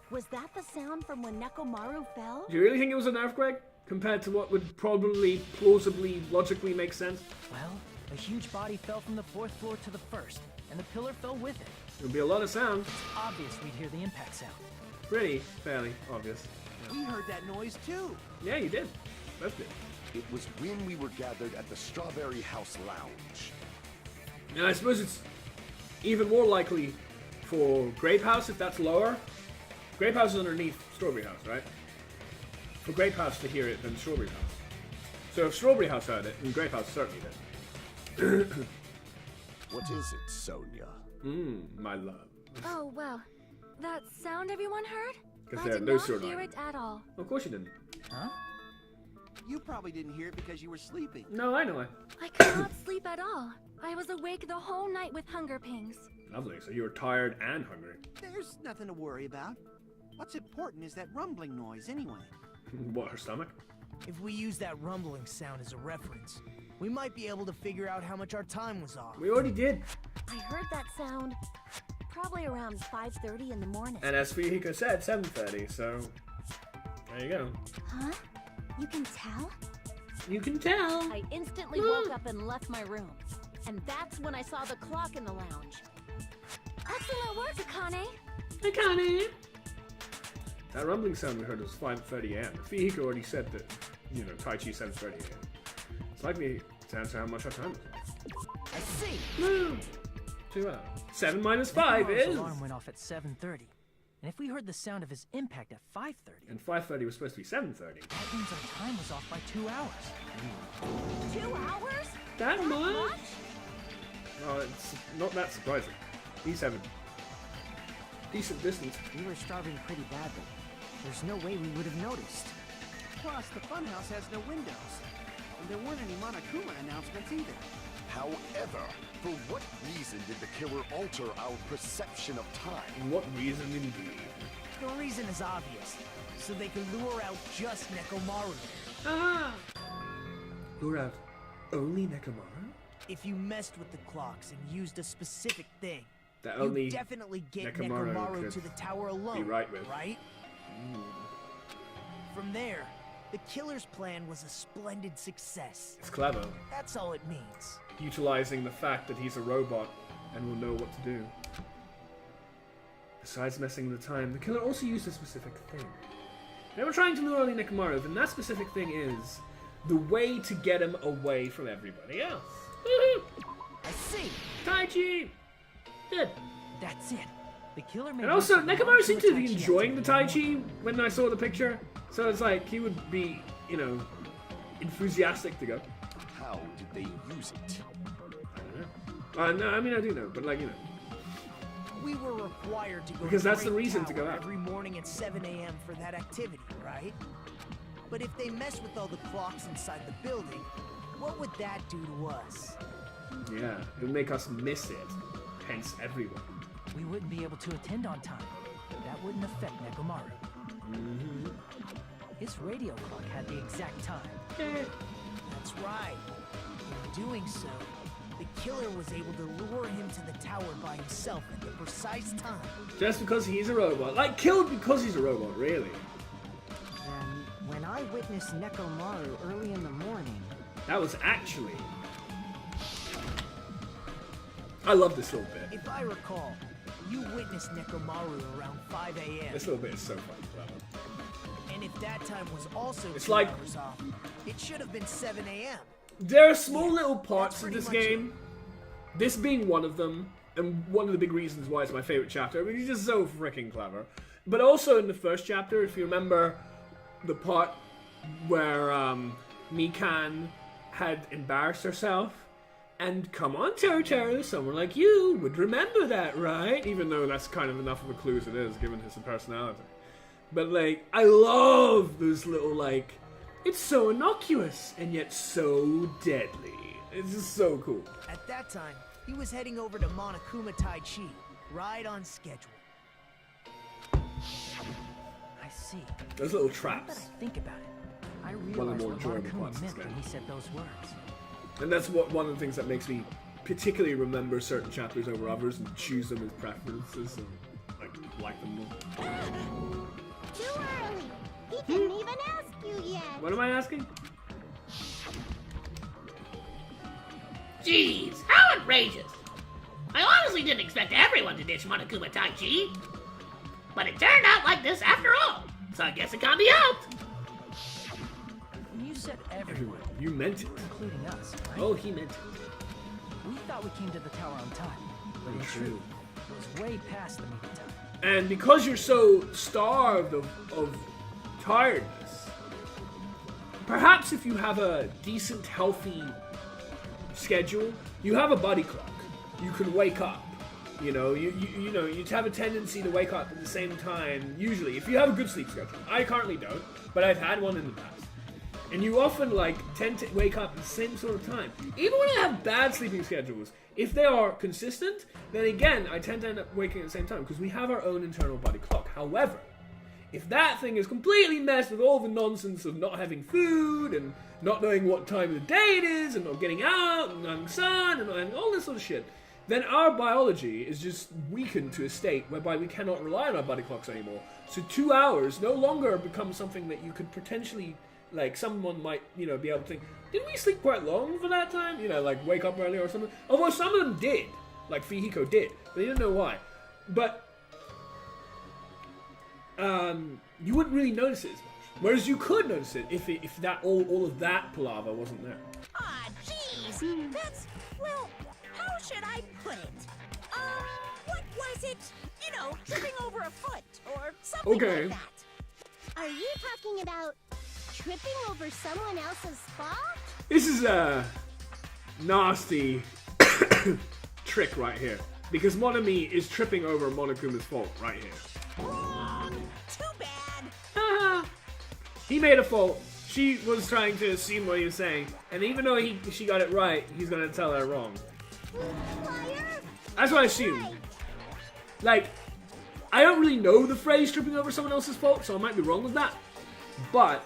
S8: Was that the sound from when Nekomaru fell?
S1: Do you really think it was an earthquake? Compared to what would probably, plausibly, logically make sense?
S5: Well, a huge body fell from the 4th floor to the 1st, and the pillar fell with it.
S1: It would be a lot of sound.
S5: Obvious we'd hear the impact sound.
S1: Pretty, fairly obvious.
S9: We heard that noise too.
S1: Yeah, you did. Both did.
S7: It was when we were gathered at the Strawberry House Lounge.
S1: And I suppose it's even more likely for Grape House if that's lower. Grape House is underneath Strawberry House, right? For Grape House to hear it than Strawberry House. So if Strawberry House heard it, then Grape House certainly did.
S7: What is it, Sonia?
S1: My love.
S2: Oh, well. That sound everyone heard?
S1: 'Cause
S2: I
S1: they're
S2: did
S1: no
S2: not
S1: sort of
S2: hear
S1: argument.
S2: it at all.
S1: Of course you didn't.
S5: Huh?
S9: You probably didn't hear it because you were sleeping.
S1: No, I know.
S2: I could not sleep at all. I was awake the whole night with hunger pangs.
S1: Lovely. So you were tired and hungry.
S9: There's nothing to worry about. What's important is that rumbling noise anyway.
S1: What, her stomach?
S6: If we use that rumbling sound as a reference, we might be able to figure out how much our time was off.
S1: We already did.
S8: I heard that sound probably around 5:30 in the morning.
S1: And as Fihiko said, 7:30, so there you go.
S2: Huh? You can tell?
S1: You can tell.
S8: I instantly woke up and left my room. And that's when I saw the clock in the lounge.
S2: Excellent work, Akane.
S1: Akane. That rumbling sound we heard was 5:30 a.m. Fihiko already said that, you know, Tai Chi 7:30 a.m. It's likely to answer how much our time is.
S6: I see.
S1: Woo! 2 hours. 7 minus 5
S5: Nekomaru's
S1: is...
S5: alarm went off at 7:30. And if we heard the sound of his impact at 5:30,
S1: And 5:30 was supposed to be 7:30.
S5: that means our time was off by 2 hours.
S8: 2 hours?
S1: That much? Oh, it's not that surprising. He's having decent distance.
S9: We were starving pretty badly. There's no way we would have noticed. Plus, the funhouse has no windows. And there weren't any Monokuma announcements either.
S7: However, for what reason did the killer alter our perception of time?
S1: What reason indeed?
S6: The reason is obvious. So they can lure out just Nekomaru.
S1: Ah! Lure out only Mechamaru?
S6: If you messed with the clocks and used a specific thing,
S1: That
S6: you
S1: only
S6: definitely get
S1: Mechamaru
S6: Nekomaru
S1: could
S6: to the tower alone,
S1: be right with.
S6: right? From there, the killer's plan was a splendid success.
S1: It's clever.
S6: That's all it means.
S1: Utilizing the fact that he's a robot and will know what to do. Besides messing with the time, the killer also used a specific thing. They were trying to lure only Mechamaru, and that specific thing is the way to get him away from everybody else. Woohoo!
S6: I see.
S1: Tai Chi! Good.
S5: That's it. The killer made
S1: And also,
S5: use of
S1: Mechamaru
S5: non-pure
S1: seemed to be
S5: Tai Chi
S1: enjoying the Tai
S5: activity
S1: Chi when I saw the picture. So it's like he would be, you know, enthusiastic to go.
S7: How did they use it?
S1: No, I mean, I do know, but like, you know.
S6: We were required to go
S1: Because
S6: to
S1: that's the
S6: Great
S1: reason to go
S6: Tower
S1: out.
S6: every morning at 7 a.m. for that activity, right? But if they mess with all the clocks inside the building, what would that do to us?
S1: Yeah, it would make us miss it. Hence, everyone.
S5: We wouldn't be able to attend on time. That wouldn't affect Nekomaru. His radio clock had the exact time.
S6: That's right. In doing so, the killer was able to lure him to the tower by himself at the precise time.
S1: Just because he's a robot. Like, killed because he's a robot, really.
S9: Then, when I witnessed Nekomaru early in the morning,
S1: That was actually... I love this little bit.
S6: If I recall, you witnessed Nekomaru around 5 a.m.
S1: This little bit is so funny.
S6: And if that time was also
S1: It's
S6: 2
S1: like-
S6: hours off, it should have been 7 a.m.
S1: There are small little parts of
S6: pretty
S1: this
S6: much
S1: game, this being one of them, and one of the big reasons why it's my favorite chapter. I mean, he's just so freaking clever. But also in the first chapter, if you remember the part where Mikan had embarrassed herself, and come on, Toto, someone like you would remember that, right? Even though that's kind of enough of a clue as it is, given his personality. But, like, I love those little, like, It's so innocuous and yet so deadly. It's just so cool.
S6: At that time, he was heading over to Monokuma Tai Chi, right on schedule.
S5: I see.
S1: Those little
S5: Now that
S1: traps.
S5: I think about it, I
S1: One of
S5: realized
S1: the more
S5: what
S1: enjoyable
S5: Monokuma
S1: parts of
S5: meant
S1: this
S5: when
S1: game.
S5: he said those words.
S1: And that's one of the things that makes me particularly remember certain chapters over others and choose them as preferences and like them more.
S2: Too early. He didn't even ask you yet.
S1: What am I asking?
S3: Jeez, how outrageous! I honestly didn't expect everyone to ditch Monokuma Tai Chi. But it turned out like this after all, so I guess it can't be helped.
S5: You said everyone,
S1: Everyone. You meant it.
S5: including us, right?
S1: Oh, he meant it.
S5: We thought we came to the tower on time, but in
S1: True.
S5: truth, it was way past the meeting time.
S1: And because you're so starved of tiredness, perhaps if you have a decent, healthy schedule, you have a body clock. You can wake up. You know, you have a tendency to wake up at the same time, usually, if you have a good sleep schedule. I currently don't, but I've had one in the past. And you often, tend to wake up at the same sort of time. Even when I have bad sleeping schedules, if they are consistent, then again, I tend to end up waking at the same time, because we have our own internal body clock. However, if that thing is completely messed with all the nonsense of not having food, and not knowing what time of the day it is, and not getting out, and not having sun, and not having all this sort of shit, then our biology is just weakened to a state whereby we cannot rely on our body clocks anymore. So 2 hours no longer becomes something that you could potentially, someone might, be able to think, did we sleep quite long for that time? Wake up early or something. Although some of them did, like Fihiko did, but they didn't know why. But you wouldn't really notice it as much. Whereas you could notice it if that all of that palaver wasn't there.
S10: Ah, jeez. That's, well, how should I put it? What was it? You know, tripping over a foot or something
S1: Okay.
S10: like that.
S2: Are you talking about tripping over someone else's fault?
S1: This is a nasty trick right here. Because Monami is tripping over Monokuma's fault right here.
S10: Wrong. Too bad.
S1: Haha. He made a fault. She was trying to assume what he was saying. And even though she got it right, he's gonna tell her wrong.
S2: Liar!
S1: That's what I assumed. I don't really know the phrase tripping over someone else's fault, so I might be wrong with that. But,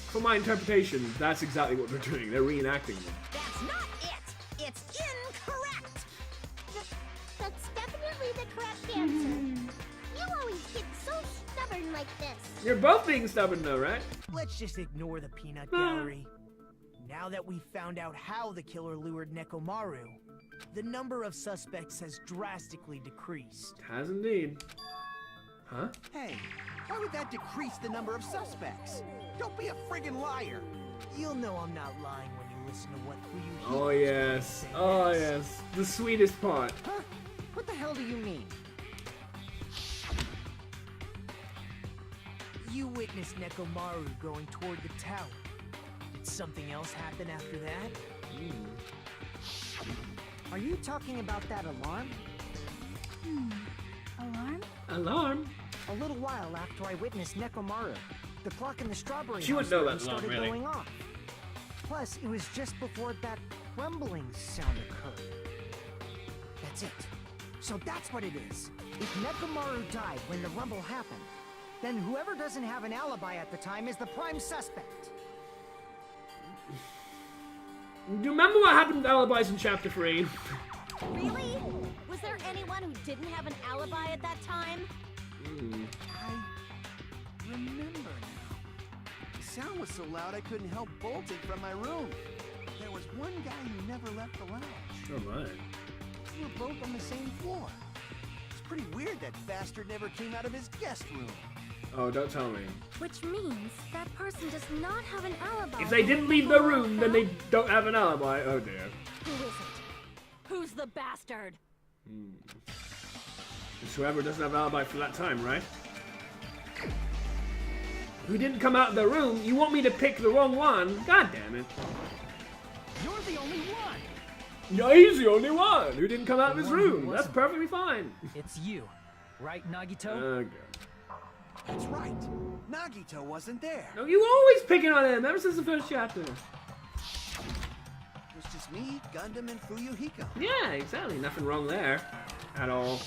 S1: for my interpretation, that's exactly what they're doing. They're reenacting them.
S10: That's not it. It's incorrect.
S2: That's definitely the correct answer. You always get so stubborn like this.
S1: You're both being stubborn though, right?
S6: Let's just ignore the peanut gallery. Now that we've found out how the killer lured Nekomaru, the number of suspects has drastically decreased.
S1: Has indeed. Huh?
S4: Hey, why would that decrease the number of suspects? Don't be a friggin' liar.
S6: You'll know I'm not lying when you listen to what Ryuhiko
S1: Oh yes. Oh yes. The sweetest part.
S4: Huh? What the hell do you mean?
S6: You witnessed Nekomaru going toward the tower. Did something else happen after that?
S9: Are you talking about that alarm?
S8: Alarm?
S1: Alarm?
S9: A little while after I witnessed Nekomaru, the clock in the strawberry
S1: She
S9: house
S1: wouldn't know
S9: garden
S1: that alarm,
S9: started
S1: really.
S9: going off. Plus, it was just before that rumbling sound occurred. That's it. So that's what it is. If Nekomaru died when the rumble happened, then whoever doesn't have an alibi at the time is the prime suspect.
S1: Do you remember what happened with alibis in chapter 3?
S8: Really? Was there anyone who didn't have an alibi at that time?
S4: I remember now. The sound was so loud I couldn't help bolting from my room. There was one guy who never left the lounge.
S1: Oh my.
S4: We were both on the same floor. It's pretty weird that bastard never came out of his guest room.
S1: Oh, don't tell me.
S8: Which means that person does not have an alibi.
S1: If they didn't leave the room, then they don't have an alibi. Oh dear.
S8: Who is it? Who's the bastard?
S1: It's whoever doesn't have an alibi for that time, right? Who didn't come out of the room? You want me to pick the wrong one? God damn it.
S4: You're the only one!
S1: No, he's the only one who didn't come out of his
S5: The one who
S1: room. That's
S5: wasn't.
S1: perfectly fine.
S5: It's you, right, Nagito?
S1: Okay.
S4: That's right. Nagito wasn't there.
S1: No, you always picking on him ever since the first chapter.
S4: It was just me, Gundam, and Fuyuhiko.
S1: Yeah, exactly. Nothing wrong there at all.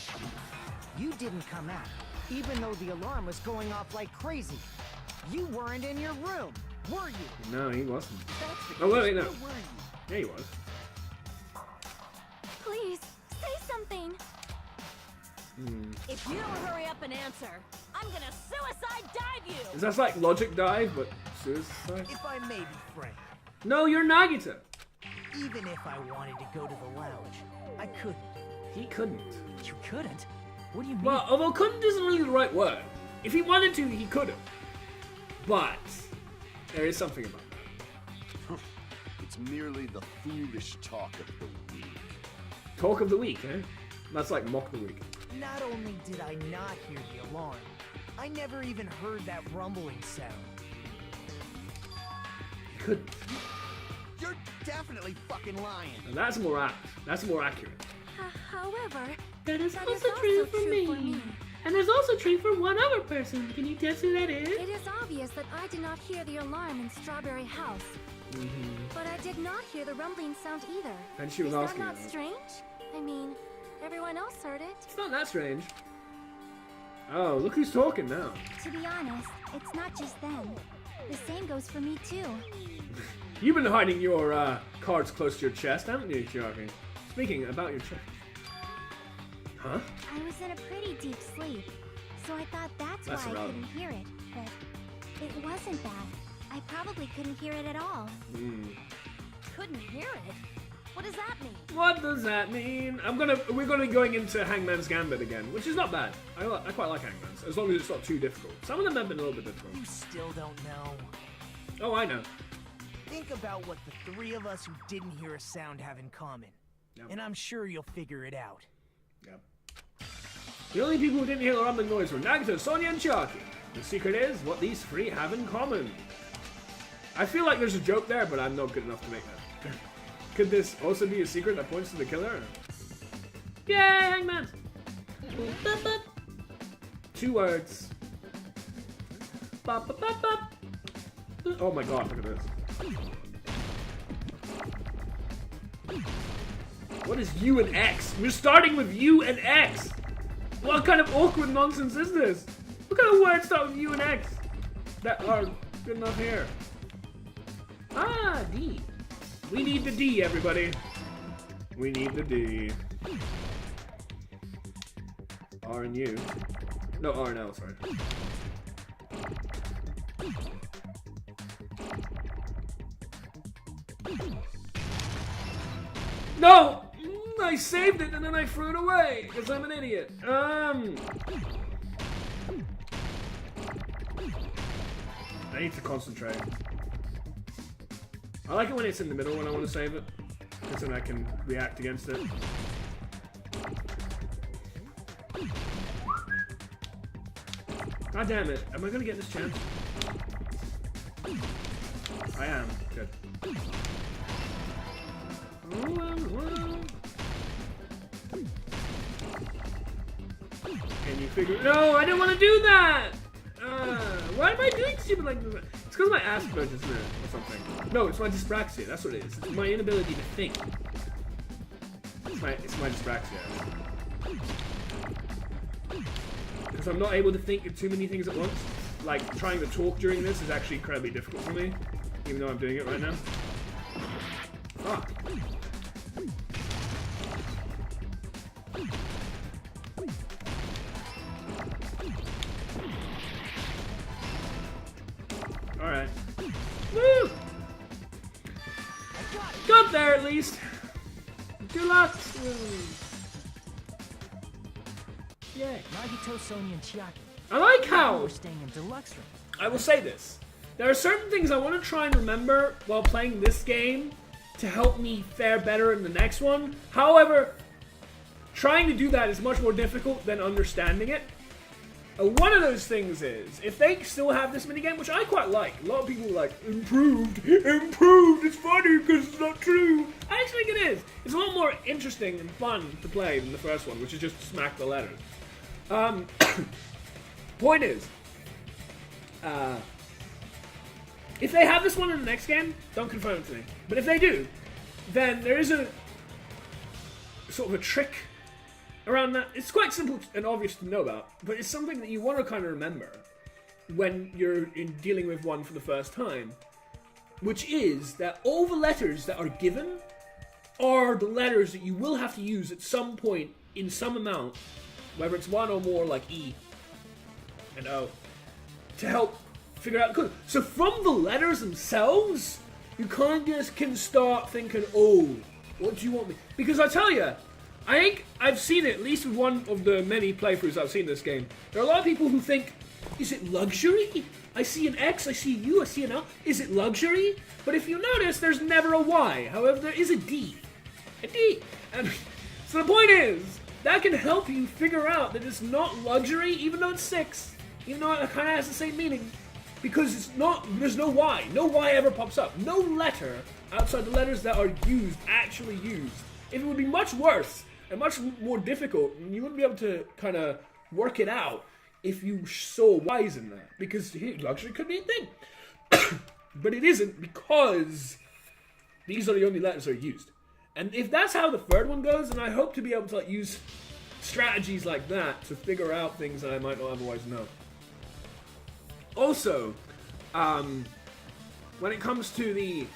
S9: You didn't come out, even though the alarm was going off like crazy. You weren't in your room, were you?
S1: No, he wasn't.
S9: That's the
S1: Oh, wait, no.
S9: Where were you?
S1: Yeah, he was.
S2: Please, say something.
S8: If you don't hurry up and answer, I'm gonna suicide dive you!
S1: Is that like Logic Dive, but suicide?
S6: If I may be frank,
S1: No, you're Nagito.
S6: even if I wanted to go to the lounge, I couldn't.
S1: He couldn't.
S5: You couldn't? What do you mean?
S1: Well, although couldn't isn't really the right word. If he wanted to, he could have. But there is something about that.
S7: It's merely the foolish talk of the weak.
S1: Talk of the week, eh? That's like mock the week.
S6: Not only did I not hear the alarm, I never even heard that rumbling sound.
S1: He couldn't.
S4: You're definitely fucking lying.
S1: And that's more apt. That's more accurate.
S2: However,
S1: That is
S2: that
S1: also
S2: is
S1: true
S2: also
S1: for
S2: true
S1: me.
S2: for me.
S1: And there's also true for one other person. Can you guess who that is?
S2: It is obvious that I did not hear the alarm in Strawberry House. But I did not hear the rumbling sound either.
S1: And she was
S2: is
S1: asking
S2: that not
S1: about it.
S2: strange? I mean, everyone else heard it.
S1: It's not that strange. Oh, look who's talking now.
S2: To be honest, it's not just them. The same goes for me too.
S1: You've been hiding your cards close to your chest, haven't you, Chiaki? Speaking about your chest. Huh?
S2: I was in a pretty deep sleep, so I thought that's
S1: That's
S2: why I
S1: irrelevant.
S2: couldn't hear it. But it wasn't that. I probably couldn't hear it at all.
S8: Couldn't hear it? What does that mean?
S1: What does that mean? We're gonna be going into Hangman's Gambit again, which is not bad. I quite like Hangman's, as long as it's not too difficult. Some of them have been a little bit difficult.
S6: You still don't know.
S1: Oh, I know.
S6: Think about what the three of us who didn't hear a sound have in common.
S1: Yep.
S6: And I'm sure you'll figure it out.
S1: Yep. The only people who didn't hear the rumbling noise were Nagito, Sonia, and Chiaki. The secret is what these three have in common. I feel like there's a joke there, but I'm not good enough to make that. Could this also be a secret that points to the killer? Yay, Hangman! 2 words. Oh my god, look at this. What is U and X? We're starting with U and X! What kind of awkward nonsense is this? What kind of words start with U and X that are good enough here? Ah, D. We need the D, everybody. We need the D. R and U. No, R and L, sorry. No! I saved it and then I threw it away because I'm an idiot. I need to concentrate. I like it when it's in the middle when I want to save it, because then I can react against it. God damn it. Am I going to get this chance? I am. Good. Can you figure... No, I didn't want to do that! Why am I doing stupid like this? It's because of my Asperger's, isn't it? Or something. No, it's my dyspraxia. That's what it is. It's my inability to think. It's my dyspraxia. Because I'm not able to think of too many things at once. Like, trying to talk during this is actually incredibly difficult for me. Even though I'm doing it right now. Fuck. Alright. Woo! Got there at least! Good luck! Yay.
S5: Nagito, Sonia, and Chiaki.
S1: I like how...
S5: We're staying in deluxe room.
S1: I will say this. There are certain things I want to try and remember while playing this game to help me fare better in the next one. However, trying to do that is much more difficult than understanding it. One of those things is, if they still have this minigame, which I quite like, a lot of people are like, improved, it's funny because it's not true. I actually think it is. It's a lot more interesting and fun to play than the first one, which is just smack the letters. Point is, If they have this one in the next game, don't confirm it to me. But if they do, then there is a sort of a trick around that. It's quite simple and obvious to know about, but it's something that you want to kind of remember when you're dealing with one for the first time, which is that all the letters that are given are the letters that you will have to use at some point in some amount, whether it's one or more, like E and O, to help figure out the code. So from the letters themselves, you kind of can start thinking, oh, what do you want me? Because I tell you, I think I've seen it, at least with one of the many playthroughs I've seen this game. There are a lot of people who think, is it luxury? I see an X, I see a U, I see an L. Is it luxury? But if you notice, there's never a Y. However, there is a D. A D. And so the point is, that can help you figure out that it's not luxury, even though it's 6. Even though it kind of has the same meaning. Because it's not, there's no Y. No Y ever pops up. No letter outside the letters that are used, actually used. It would be much worse and much more difficult, and you wouldn't be able to kind of work it out if you saw Y's in that. Because luxury could be a thing. But it isn't, because these are the only letters that are used. And if that's how the third one goes, then I hope to be able to like use strategies like that to figure out things that I might not otherwise know. Also, when it comes to the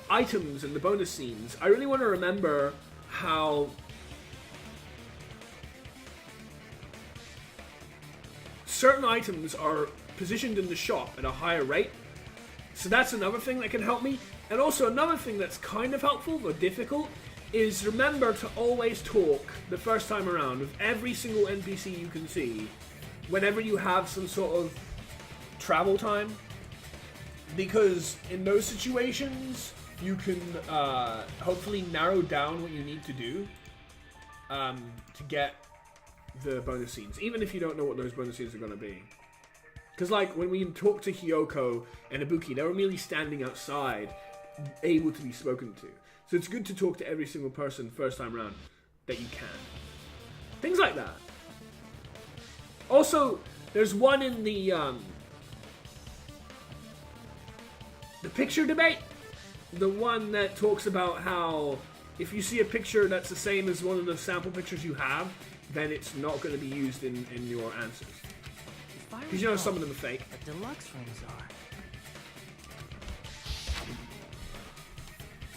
S1: items and the bonus scenes, I really want to remember how certain items are positioned in the shop at a higher rate. So that's another thing that can help me. And also another thing that's kind of helpful but difficult is remember to always talk the first time around with every single NPC you can see whenever you have some sort of travel time, because in those situations you can hopefully narrow down what you need to do to get the bonus scenes, even if you don't know what those bonus scenes are going to be. Because like when we talked to Hiyoko and Ibuki, they were merely standing outside able to be spoken to, so it's good to talk to every single person first time around that you can. Things like that. Also, there's one in the picture debate, the one that talks about how if you see a picture that's the same as one of the sample pictures you have, then it's not going to be used in your answers. Because you know some of them are fake.
S5: The deluxe rooms are.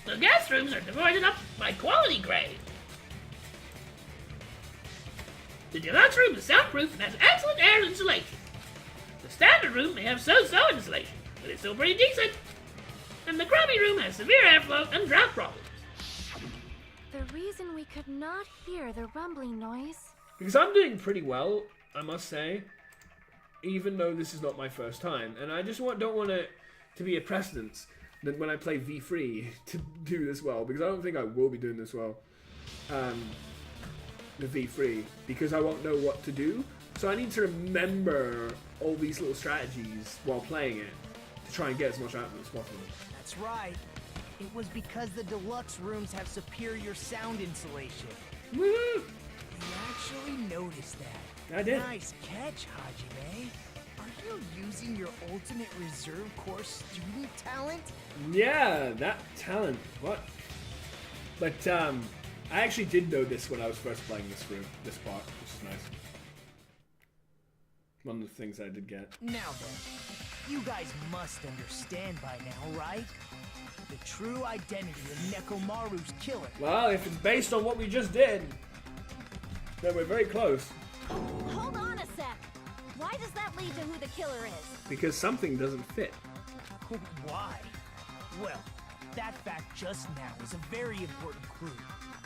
S3: The guest rooms are divided up by quality grade. The deluxe room is soundproof and has excellent air insulation. The standard room may have so-so insulation, but it's still pretty decent. And the grubby room has severe airflow and drought problems.
S8: The reason we could not hear the rumbling noise.
S1: Because I'm doing pretty well, I must say, even though this is not my first time. And I just don't want it to be a precedence that when I play V3 to do this well, because I don't think I will be doing this well, the V3, because I won't know what to do. So I need to remember all these little strategies while playing it to try and get as much out of it as possible.
S6: That's right. It was because the deluxe rooms have superior sound insulation.
S1: Woo!
S6: You actually noticed that.
S1: I did.
S6: Nice catch, Hajime. Are you using your ultimate reserve corps student talent?
S1: Yeah, that talent. What? But I actually did know this when I was first playing this part, which is nice. One of the things I did get.
S6: Now then, you guys must understand by now, right? The true identity of Nekomaru's killer.
S1: Well, if it's based on what we just did, then we're very close.
S8: Hold on a sec. Why does that lead to who the killer is?
S1: Because something doesn't fit.
S6: Why? Well, that fact just now is a very important clue,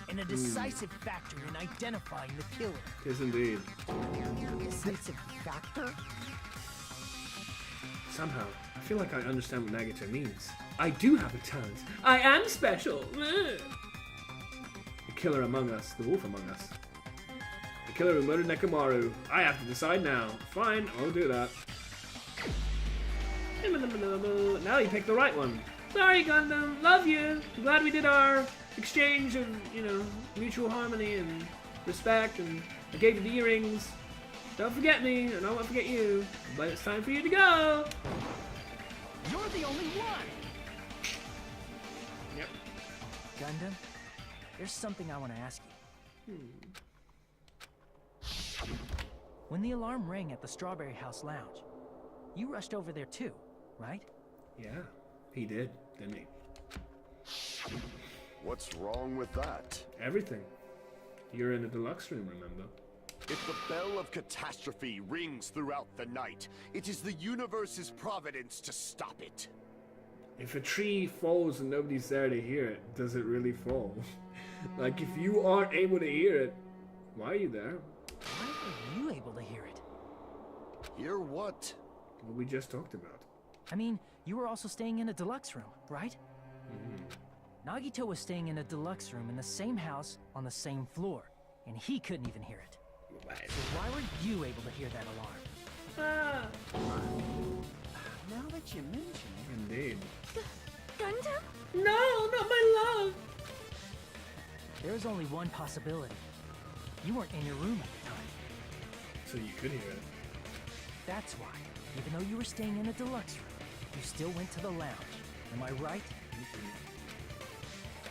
S6: and a decisive factor in identifying the killer.
S1: Yes, indeed.
S9: Decisive factor?
S1: Somehow, I feel like I understand what Nagito means. I do have a talent. I am special. The killer among us, the wolf among us. The killer who murdered Nekomaru. I have to decide now. Fine, I'll do that. Now you picked the right one. Sorry, Gundam. Love you. I'm glad we did our exchange of, mutual harmony and respect, and I gave you the earrings. Don't forget me, and I won't forget you. But it's time for you to go.
S5: You're the only one!
S1: Yep.
S5: Gundam, there's something I want to ask you. When the alarm rang at the Strawberry House Lounge, you rushed over there too, right?
S1: Yeah, he did, didn't he?
S7: What's wrong with that?
S1: Everything. You're in the deluxe room, remember?
S7: If the bell of catastrophe rings throughout the night, it is the universe's providence to stop it.
S1: If a tree falls and nobody's there to hear it, does it really fall? Like, if you aren't able to hear it, why are you there?
S5: Why were you able to hear it?
S7: Hear what?
S1: What we just talked about.
S5: I mean, you were also staying in a deluxe room, right? Nagito was staying in a deluxe room in the same house on the same floor, and he couldn't even hear it. So why were you able to hear that alarm?
S4: Now that you mention it.
S1: Indeed.
S2: Gundam?
S1: No, not my love!
S5: There is only one possibility. You weren't in your room at the time.
S1: So you could hear it.
S5: That's why, even though you were staying in a deluxe room, you still went to the lounge. Am I right?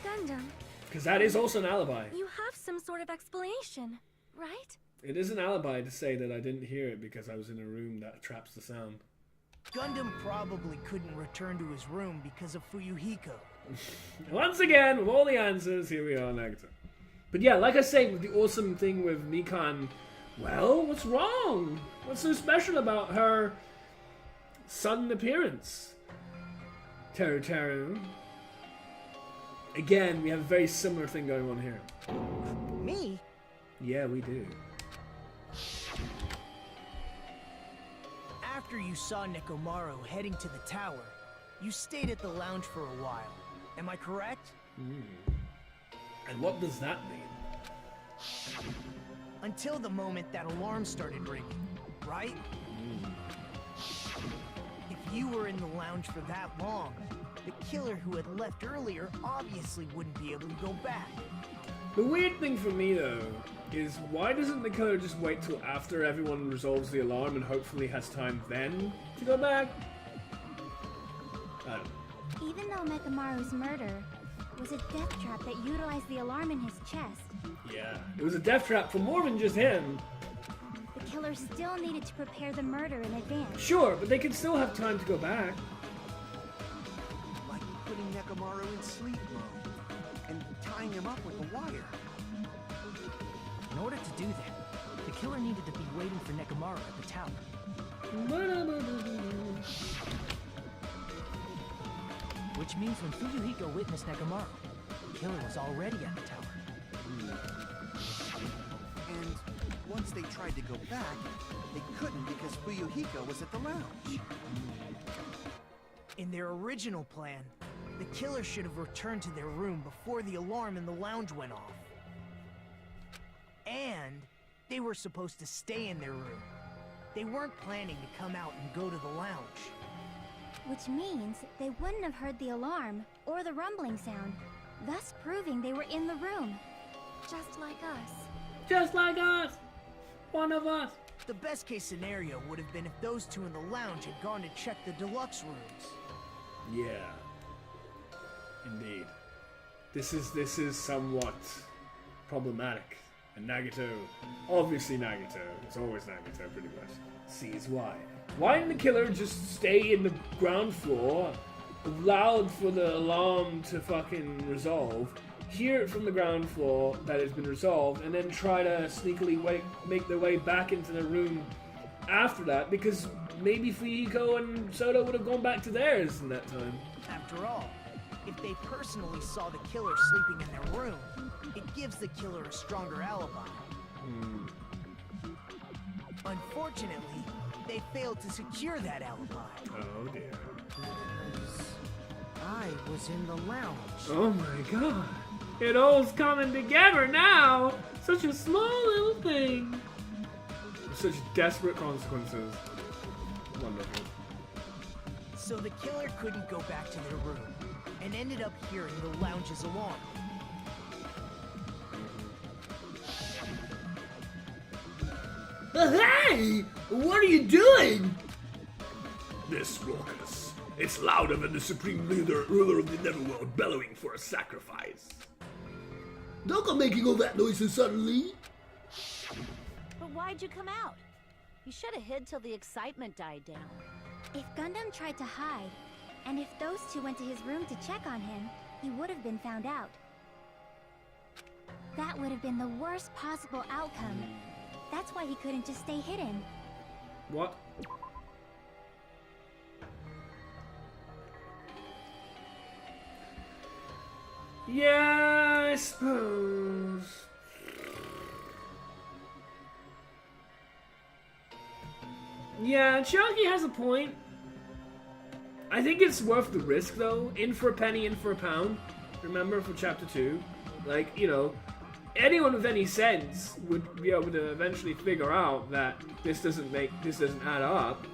S2: Gundam,
S1: Because that is also an alibi.
S2: you have some sort of explanation, right?
S1: It is an alibi to say that I didn't hear it because I was in a room that traps the sound.
S6: Gundam probably couldn't return to his room because of Fuyuhiko.
S1: Once again, with all the answers, here we are, Nagito. But yeah, like I say, with the awesome thing with Mikan, well, what's wrong? What's so special about her sudden appearance? Teru Teru. Again, we have a very similar thing going on here.
S6: Me?
S1: Yeah, we do.
S6: After you saw Nekomaru heading to the tower, you stayed at the lounge for a while. Am I correct?
S1: And what does that mean?
S6: Until the moment that alarm started ringing, right? If you were in the lounge for that long, the killer who had left earlier obviously wouldn't be able to go back.
S1: The weird thing for me, though, is why doesn't the killer just wait till after everyone resolves the alarm and hopefully has time then to go back? I don't know.
S2: Even though Mechamaru's murder was a death trap that utilized the alarm in his chest,
S1: Yeah, it was a death trap for more than just him.
S2: the killer still needed to prepare the murder in advance.
S1: Sure, but they can still have time to go back.
S4: Like putting Nekomaru in sleep mode and tying him up with a wire.
S5: In order to do that, the killer needed to be waiting for Nekomaru at the tower. Which means when Fuyuhiko witnessed Nekomaru, the killer was already at the tower.
S4: And once they tried to go back, they couldn't because Fuyuhiko was at the lounge.
S6: In their original plan, the killer should have returned to their room before the alarm in the lounge went off. And they were supposed to stay in their room. They weren't planning to come out and go to the lounge.
S2: Which means they wouldn't have heard the alarm or the rumbling sound, thus proving they were in the room. Just like us.
S1: Just like us! One of us!
S6: The best case scenario would have been if those two in the lounge had gone to check the deluxe rooms.
S1: Yeah. Indeed. This is somewhat problematic. And Nagito, obviously Nagito, it's always Nagito pretty much, sees why. Why didn't the killer just stay in the ground floor, allowed for the alarm to fucking resolve, hear it from the ground floor that it's been resolved, and then try to sneakily make their way back into the room after that? Because maybe Fuyuhiko and Soda would have gone back to theirs in that time.
S6: After all, if they personally saw the killer sleeping in their room, it gives the killer a stronger alibi. Unfortunately, they failed to secure that alibi.
S1: Oh dear.
S9: I was in the lounge.
S1: Oh my god. It all's coming together now! Such a small little thing. Such desperate consequences. Wonderful.
S6: So the killer couldn't go back to their room, and ended up hearing the lounge's alarm.
S1: Hey! What are you doing? This raucous. It's louder than the supreme ruler of the Neverworld bellowing for a sacrifice. Don't go making all that noise so suddenly.
S8: But why'd you come out? You should have hid till the excitement died down.
S2: If Gundam tried to hide, and if those two went to his room to check on him, he would have been found out. That would have been the worst possible outcome. That's why he couldn't just stay hidden.
S1: What? Yeah, I suppose. Yeah, Chucky has a point. I think it's worth the risk, though. In for a penny, in for a pound. Remember, for Chapter 2. Like, you know, anyone with any sense would be able to eventually figure out that this doesn't add up.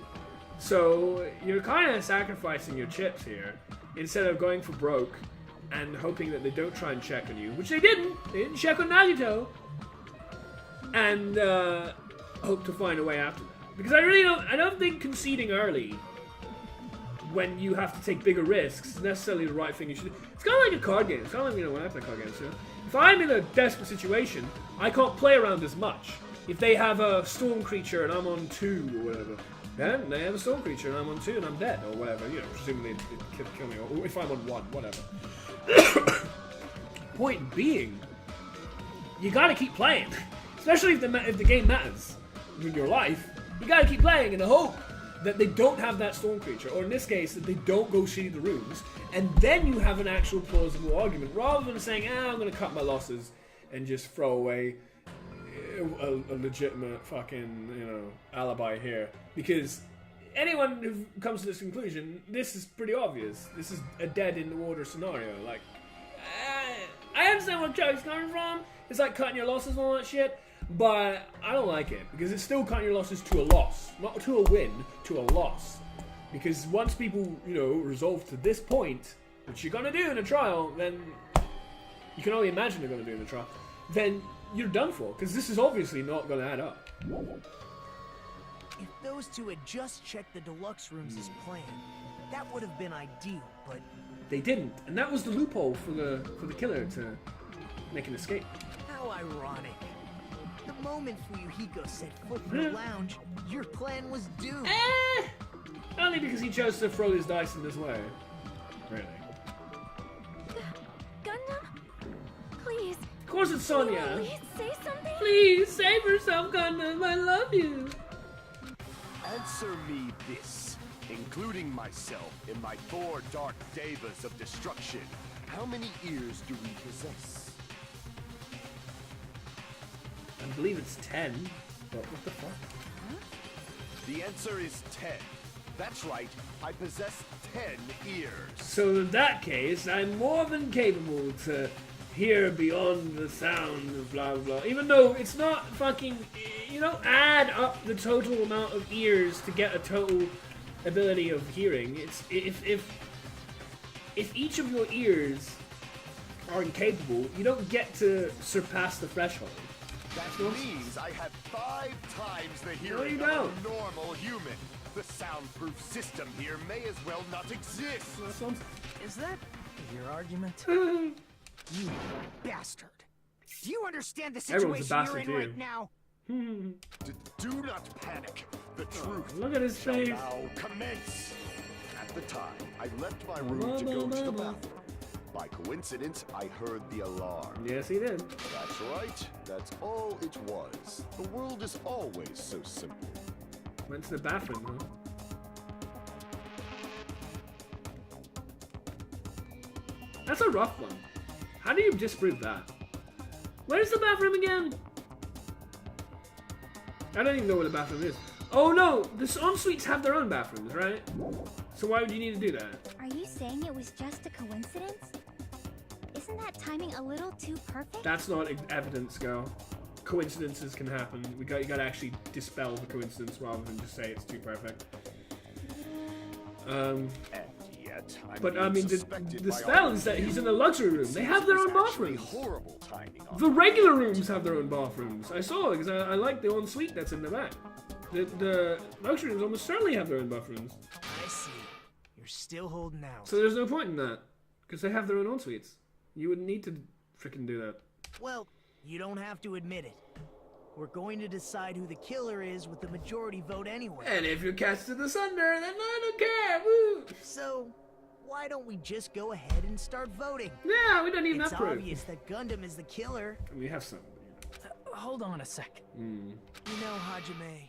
S1: So, you're kind of sacrificing your chips here. Instead of going for broke and hoping that they don't try and check on you, which they didn't. They didn't check on Nagito. And, hope to find a way after that. Because I don't think conceding early when you have to take bigger risks is necessarily the right thing you should do. It's kind of like a card game. It's kind of like, when I play card games, if I'm in a desperate situation, I can't play around as much. If they have a storm creature and I'm on 2 or whatever, then they have a storm creature and I'm on 2 and I'm dead or whatever, you know, presumably it kill me, or if I'm on 1, whatever. Point being, you gotta keep playing. Especially if the game matters in your life. You gotta keep playing in the hope that they don't have that storm creature, or in this case, that they don't go see the rooms, and then you have an actual plausible argument, rather than saying, I'm gonna cut my losses and just throw away a legitimate fucking, you know, alibi here. Because anyone who comes to this conclusion, this is pretty obvious. This is a dead in the water scenario. Like, I understand where Joe's coming from. It's like cutting your losses and all that shit. But I don't like it, because it's still cutting your losses to a loss. Not to a win, to a loss. Because once people, you know, resolve to this point, which you're going to do in a trial, then you can only imagine they're going to do in a trial, then you're done for, because this is obviously not going to add up.
S6: If those two had just checked the deluxe rooms as planned, that would have been ideal, but...
S1: They didn't, and that was the loophole for the killer to make an escape.
S6: How ironic. The moment Fuyuhiko set foot in the lounge, your plan was doomed.
S1: Only because he chose to throw his dice in this way. Really.
S2: Gundam? Please.
S1: Of course it's Sonya.
S2: Please say something.
S1: Please save yourself, Gundam. I love you.
S7: Answer me this, including myself in my 4 dark devas of destruction. How many ears do we possess?
S1: I believe it's 10, but what the fuck?
S7: Huh? The answer is 10. That's right, I possess 10 ears.
S1: So in that case, I'm more than capable to hear beyond the sound of blah blah blah. Even though it's not fucking, you know, add up the total amount of ears to get a total ability of hearing. It's if each of your ears are incapable, you don't get to surpass the threshold.
S7: That means I have 5 times the hearing
S1: No,
S7: of a normal human. The soundproof system here may as well not exist.
S6: Is that your argument?
S9: You bastard. Do you understand the
S1: Everyone's a
S9: situation
S1: bastard
S9: you're in
S1: too.
S9: right now?
S7: Do not panic. The truth
S1: Look at his
S7: shall
S1: face.
S7: now commence. At the time, I left my room to go to the bathroom. By coincidence, I heard the alarm.
S1: Yes, he did.
S7: That's right. That's all it was. The world is always so simple.
S1: Went to the bathroom, huh? That's a rough one. How do you disprove that? Where's the bathroom again? I don't even know where the bathroom is. Oh no, the en-suites have their own bathrooms, right? So why would you need to do that?
S2: Are you saying it was just a coincidence? Isn't that timing a little too perfect?
S1: That's not evidence, girl. Coincidences can happen. You gotta actually dispel the coincidence rather than just say it's too perfect.
S7: And yet,
S1: But I mean, the spell is that he's in the luxury room. They have their own bathrooms.
S7: Horrible timing. finding on
S1: The regular rooms have their own bathrooms. I saw because I like the ensuite that's in the back. The luxury rooms almost certainly have their own bathrooms.
S6: I see. You're still holding out.
S1: So there's no point in that because they have their own ensuites. You wouldn't need to freaking do that.
S6: Well, you don't have to admit it. We're going to decide who the killer is with the majority vote anyway.
S1: And if you're casted asunder, then I don't care. Woo!
S6: So, why don't we just go ahead and start voting?
S1: Yeah, we don't even
S6: It's
S1: have proof.
S6: obvious that Gundam is the killer.
S1: We have some.
S5: Hold on a sec.
S6: You know, Hajime.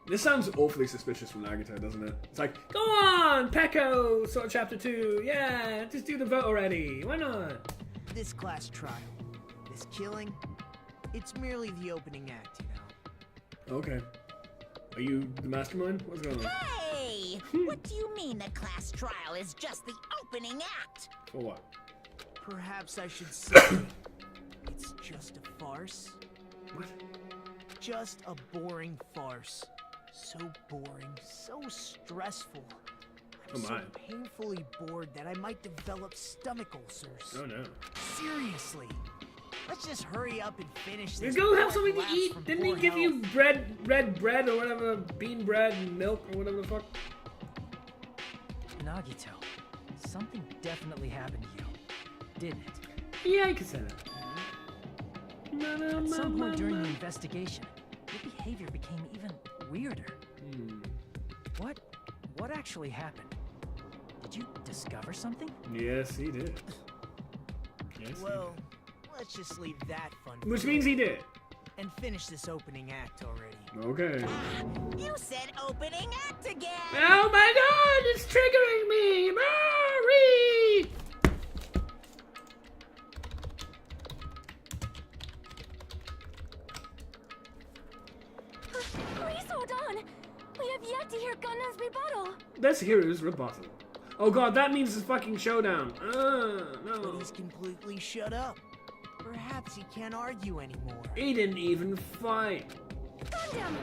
S1: This sounds awfully suspicious from Nagito, doesn't it? It's like, go on, Pecco, sort of chapter 2. Yeah, just do the vote already. Why not?
S6: This class trial, this killing, it's merely the opening act, you know.
S1: Okay. Are you the mastermind? What's going on?
S10: Hey! What do you mean the class trial is just the opening act?
S1: For what?
S6: Perhaps I should say it's just a farce.
S1: What?
S6: Just a boring farce. So boring, so stressful. I'm
S1: Oh
S6: so
S1: my.
S6: painfully bored that I might develop stomach ulcers.
S1: Oh no.
S6: Seriously. Let's just hurry up and finish
S1: You
S6: this.
S1: go have
S6: before
S1: something
S6: it
S1: to
S6: lasts
S1: eat.
S6: from
S1: Didn't he
S6: poor
S1: give you
S6: health.
S1: red bread or whatever, bean bread and milk or whatever the fuck?
S5: Nagito, something definitely happened to you, didn't it?
S1: Yeah, you can say that.
S5: At some point during the investigation, your behavior became even weirder. What actually happened? Did you discover something?
S1: Yes, he did. Yes,
S6: Well, let's just leave that fun.
S1: Which
S6: for
S1: means
S6: later
S1: he did.
S6: And finish this opening act already.
S1: Okay.
S10: You said opening act again!
S1: Oh my god, it's triggering me! Mary!
S2: Please hold on. We have yet to hear Gundam's rebuttal.
S1: Let's hear his rebuttal. Oh god, that means it's fucking showdown.
S6: But
S1: No.
S6: he's completely shut up. Perhaps he can't argue anymore.
S1: He didn't even fight.
S2: Gundam!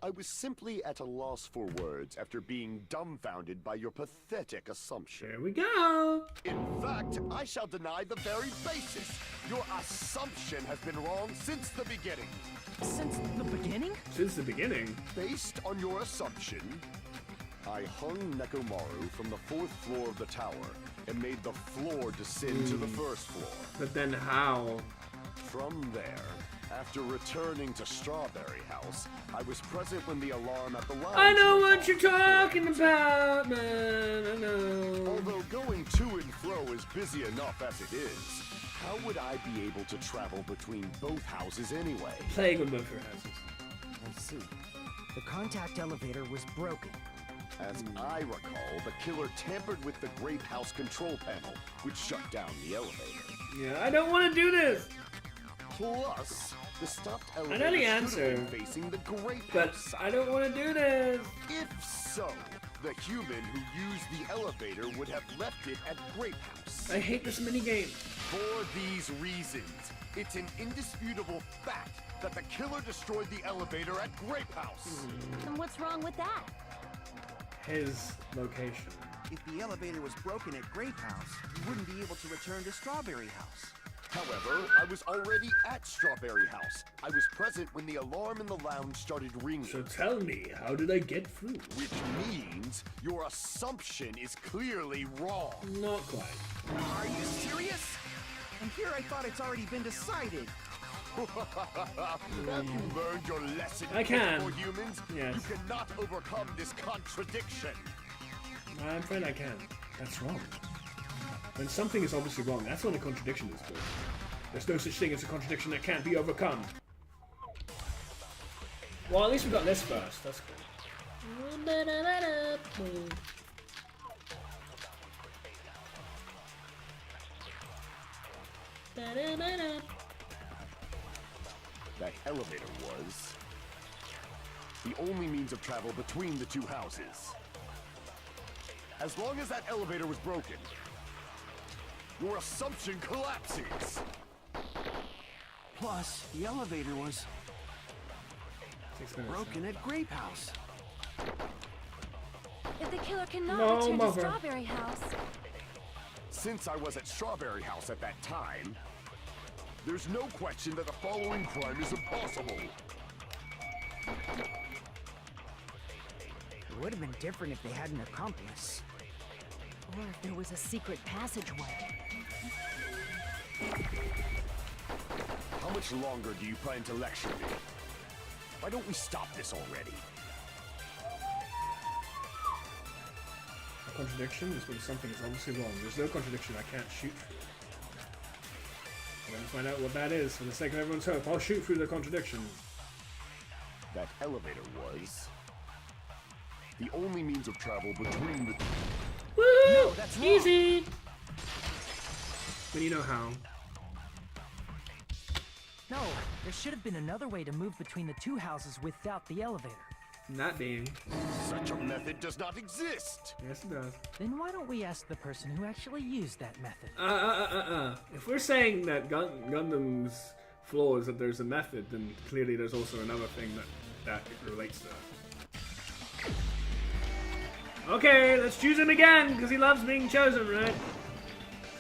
S7: I was simply at a loss for words after being dumbfounded by your pathetic assumption.
S1: There we go.
S7: In fact, I shall deny the very basis. Your assumption has been wrong since the beginning.
S5: Since the beginning?
S1: Since the beginning.
S7: Based on your assumption, I hung Nekomaru from the 4th floor of the tower and made the floor descend to the 1st floor.
S1: But then how?
S7: From there, after returning to Strawberry House, I was present when the alarm at the lounge
S1: I know
S7: went
S1: what
S7: off.
S1: you're talking about, man. I know.
S7: Although going to and fro is busy enough as it is, how would I be able to travel between both houses anyway?
S1: Playing with both your houses.
S9: I see. The contact elevator was broken.
S7: As I recall, the killer tampered with the Grape House control panel, which shut down the elevator.
S1: Yeah, I don't want to do this.
S7: Plus, the stopped
S1: know
S7: elevator
S1: the
S7: should
S1: answer,
S7: have been facing the Grape
S1: But
S7: House side.
S1: I don't want to do this.
S7: If so, the human who used the elevator would have left it at Grape House.
S1: I hate this minigame.
S7: For these reasons, it's an indisputable fact that the killer destroyed the elevator at Grape House.
S8: And what's wrong with that?
S1: His location.
S4: If the elevator was broken at Grape House, you wouldn't be able to return to Strawberry House.
S7: However, I was already at Strawberry House. I was present when the alarm in the lounge started ringing.
S1: So tell me, how did I get through?
S7: Which means your assumption is clearly wrong.
S1: Not quite.
S4: Are you serious? And here I thought it's already been decided.
S7: Have you learned your lesson,
S1: I can.
S7: for humans?
S1: Yes.
S7: You cannot overcome this contradiction.
S1: I'm afraid I can. That's wrong. When something is obviously wrong, that's when a contradiction is good. There's no such thing as a contradiction that can't be overcome. Well, at least we got this first. That's cool.
S7: That elevator was the only means of travel between the two houses. As long as that elevator was broken, your assumption collapses.
S4: Plus, the elevator was
S1: 6 minutes.
S4: broken at Grape House.
S2: If the killer cannot
S1: No,
S2: return
S1: mother.
S2: to Strawberry House,
S7: since I was at Strawberry House at that time, there's no question that the following crime is impossible.
S9: It would have been different if they had an accomplice.
S8: Or if there was a secret passageway.
S7: How much longer do you plan to lecture me? Why don't we stop this already?
S1: A contradiction is when something is obviously wrong. There's no contradiction. I can't shoot. I'm going to find out what that is for the sake of everyone's hope. I'll shoot through the contradiction.
S7: That elevator was the only means of travel between the...
S3: Woohoo!
S9: No, that's wrong.
S3: Easy!
S1: But you know how.
S5: No, there should have been another way to move between the two houses without the elevator.
S1: That being.
S7: Such a method does not exist!
S1: Yes, it does.
S5: Then why don't we ask the person who actually used that method?
S1: If we're saying that Gundam's flaw is that there's a method, then clearly there's also another thing that it relates to. Okay, let's choose him again, because he loves being chosen, right?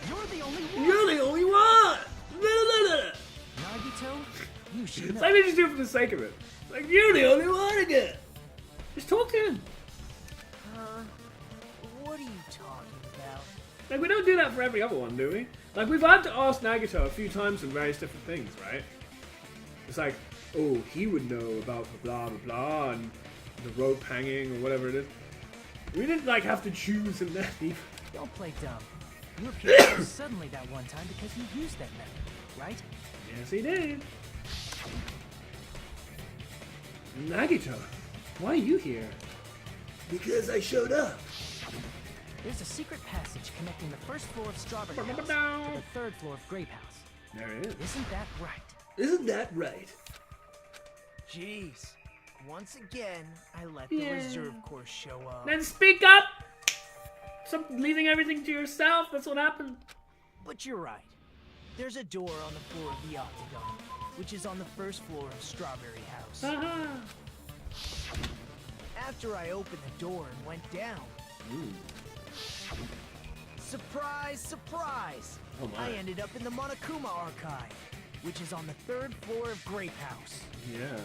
S5: You're the only one!
S1: You're the only one!
S5: Nagito, you should
S1: It's
S5: know.
S1: like they just do it for the sake of it. Like, you're the only one again! Just talk to him.
S6: What are you talking about?
S1: Like, we don't do that for every other one, do we? Like, we've had to ask Nagito a few times in various different things, right? It's like, oh, he would know about the blah blah blah and the rope hanging or whatever it is. We didn't, like, have to choose him that deep.
S5: Don't play dumb. You appeared so suddenly that one time because you used that method, right?
S1: Yes, he did. Nagito, why are you here? Because I showed up.
S5: There's a secret passage connecting the first floor of Strawberry House to the third floor of Grape House.
S1: There it is.
S5: Isn't that right?
S1: Isn't that right?
S6: Jeez. Once again, I let the reserve course show up.
S3: Then speak up! Stop leaving everything to yourself, that's what happened.
S6: But you're right. There's a door on the floor of the Octagon, which is on the first floor of Strawberry House.
S3: Haha.
S6: After I opened the door and went down, surprise, surprise!
S1: Oh my.
S6: I ended up in the Monokuma Archive, which is on the third floor of Grape House.
S1: Yeah.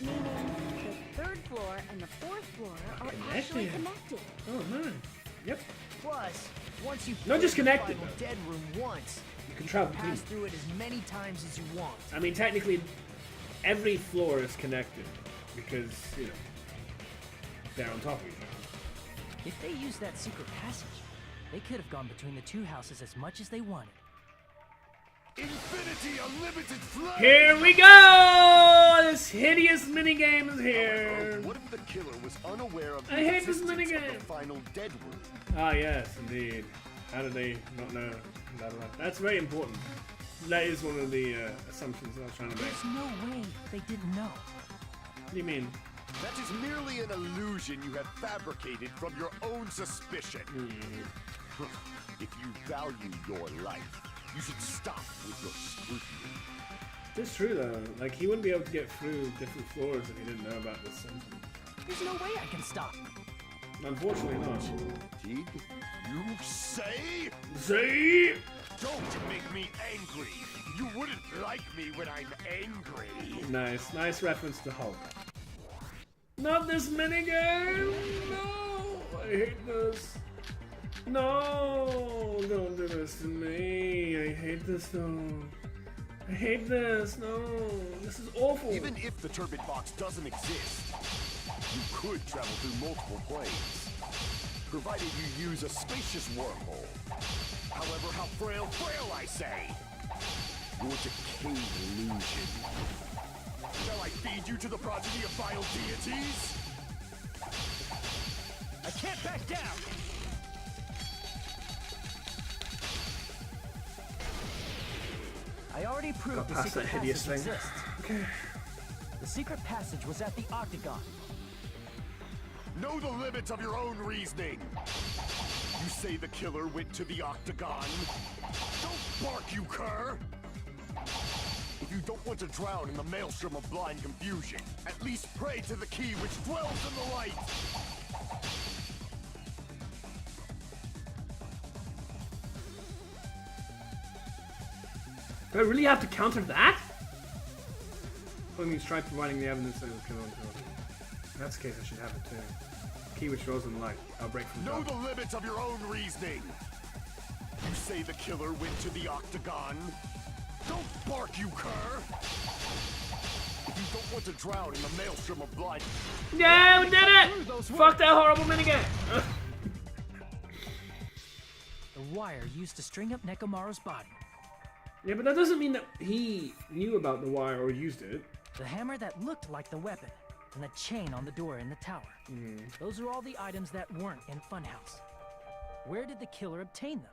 S8: Meaning the third floor and the fourth floor are actually connected.
S1: Oh, nice. Yep.
S6: Plus, once you
S1: Not just
S6: play the
S1: connected,
S6: final
S1: though.
S6: dead room once,
S1: You can travel between.
S6: pass through it as many times as you want.
S1: I mean, technically, every floor is connected because, you know, they're on top of each other.
S5: If they used that secret passage, they could have gone between the two houses as much as they wanted.
S7: Infinity Unlimited Flame!
S1: Here we go! This hideous minigame is here.
S7: What if the killer was unaware of the
S1: I hate this
S7: existence of
S1: minigame.
S7: the final dead room?
S1: Ah, yes, indeed. How did they not know? That's very important. That is one of the assumptions I was trying to make.
S5: There's no way they didn't know.
S1: What do you mean?
S7: That is merely an illusion you have fabricated from your own suspicion. If you value your life, you should stop with your scrutiny.
S1: It's true though. Like, he wouldn't be able to get through different floors if he didn't know about this sentence.
S5: There's no way I can stop.
S1: Unfortunately not.
S7: Teague, you say?
S1: See?
S7: Don't make me angry. You wouldn't like me when I'm angry.
S1: Nice reference to Hulk. Not this minigame! No! I hate this. No! Don't do this to me. I hate this though. I hate this. No. This is awful.
S7: Even if the turbid box doesn't exist, you could travel through multiple planes, provided you use a spacious wormhole. However, how frail I say! Your decayed illusion. Shall I feed you to the progeny of vile deities?
S6: I can't back down!
S5: I already proved the
S1: past
S5: secret
S1: that hideous
S5: passage
S1: thing.
S5: exists.
S1: Okay.
S5: The secret passage was at the Octagon.
S7: Know the limits of your own reasoning. You say the killer went to the Octagon? Don't bark, you cur! If you don't want to drown in the maelstrom of blind confusion, at least pray to the key which dwells in the light!
S1: Do I really have to counter that? Please try providing the evidence that it was killed. If that's the case, I should have it too. Key which rose in light. I'll break from the
S7: Know
S1: top.
S7: the limits of your own reasoning. You say the killer went to the octagon? Don't bark, you cur! If you don't want to drown in the maelstrom of blood...
S1: Yeah, we did it! Fuck that horrible minigame!
S5: The wire used to string up Nekomaru's body.
S1: Yeah, but that doesn't mean that he knew about the wire or used it.
S5: The hammer that looked like the weapon, and the chain on the door in the tower. Those are all the items that weren't in Funhouse. Where did the killer obtain them?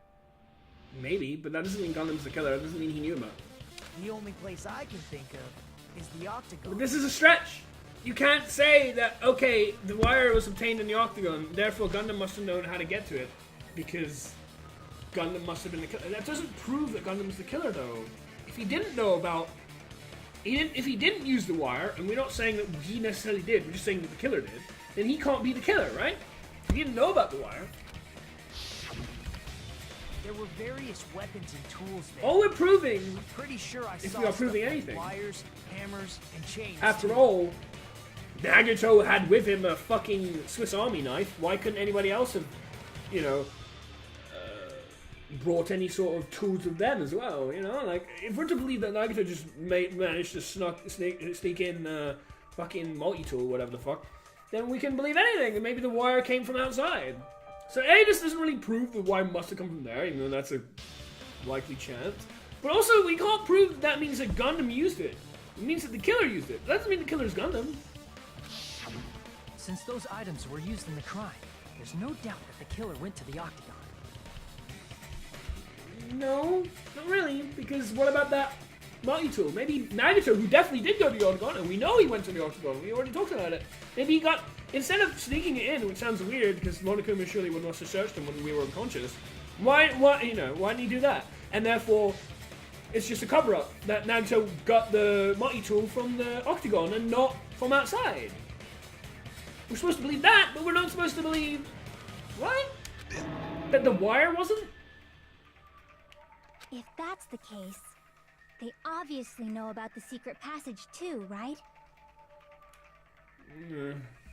S1: Maybe, but that doesn't mean Gundam's the killer. That doesn't mean he knew about it.
S6: The only place I can think of is the octagon.
S1: But this is a stretch. You can't say that, okay, the wire was obtained in the octagon, therefore Gundam must have known how to get to it, because Gundam must have been the killer. That doesn't prove that Gundam was the killer, though. If he didn't know about... If he didn't use the wire, and we're not saying that he necessarily did, we're just saying that the killer did, then he can't be the killer, right? If he didn't know about the wire.
S6: There were various weapons and tools there.
S1: All we're proving,
S6: I'm pretty sure I
S1: if
S6: saw
S1: we are proving
S6: stuff like
S1: anything,
S6: wires, hammers, and chains.
S1: after
S6: too.
S1: all, Nagato had with him a fucking Swiss Army knife. Why couldn't anybody else have, you know, brought any sort of tools with them as well? You know, like, if we're to believe that Nagato just managed to sneak in fucking multi-tool, whatever the fuck, then we can believe anything, and maybe the wire came from outside. So A, this doesn't really prove the wire must have come from there, even though that's a likely chance. But also, we can't prove that means that Gundam used it. It means that the killer used it. That doesn't mean the killer's Gundam.
S5: Since those items were used in the crime, there's no doubt that the killer went to the octagon.
S1: No, not really, because what about that multi-tool? Maybe Nagato, who definitely did go to the octagon, and we know he went to the octagon, we already talked about it. Maybe he got, instead of sneaking it in, which sounds weird, because Monokuma surely would not have searched him when we were unconscious, why didn't he do that? And therefore, it's just a cover-up, that Nagato got the multi-tool from the octagon and not from outside. We're supposed to believe that, but we're not supposed to believe... What? That the wire wasn't?
S2: If that's the case, they obviously know about the secret passage too, right?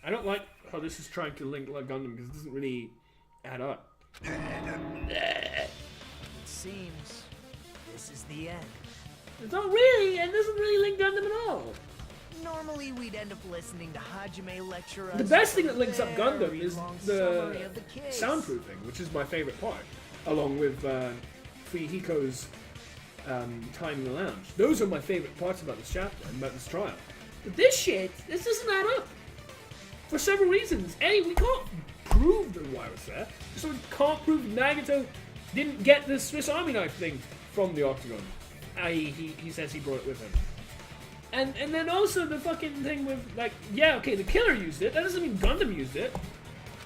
S1: I don't like how this is trying to link like Gundam because it doesn't really add up.
S6: It seems this is the end.
S1: It's not really, and it doesn't really link Gundam at all.
S6: Normally, we'd end up listening to Hajime lecture us.
S1: The best thing that links up Gundam
S6: very
S1: is
S6: long
S1: the
S6: summary of the case.
S1: soundproofing, which is my favorite part, along with Fuyuhiko's time in the lounge. Those are my favorite parts about this chapter and about this trial. But this shit, this doesn't add up. For several reasons. A, we can't prove the wire was there. So we can't prove Nagato didn't get the Swiss Army knife thing from the octagon. I.e., he says he brought it with him. And then also the fucking thing with, like, yeah, okay, the killer used it. That doesn't mean Gundam used it.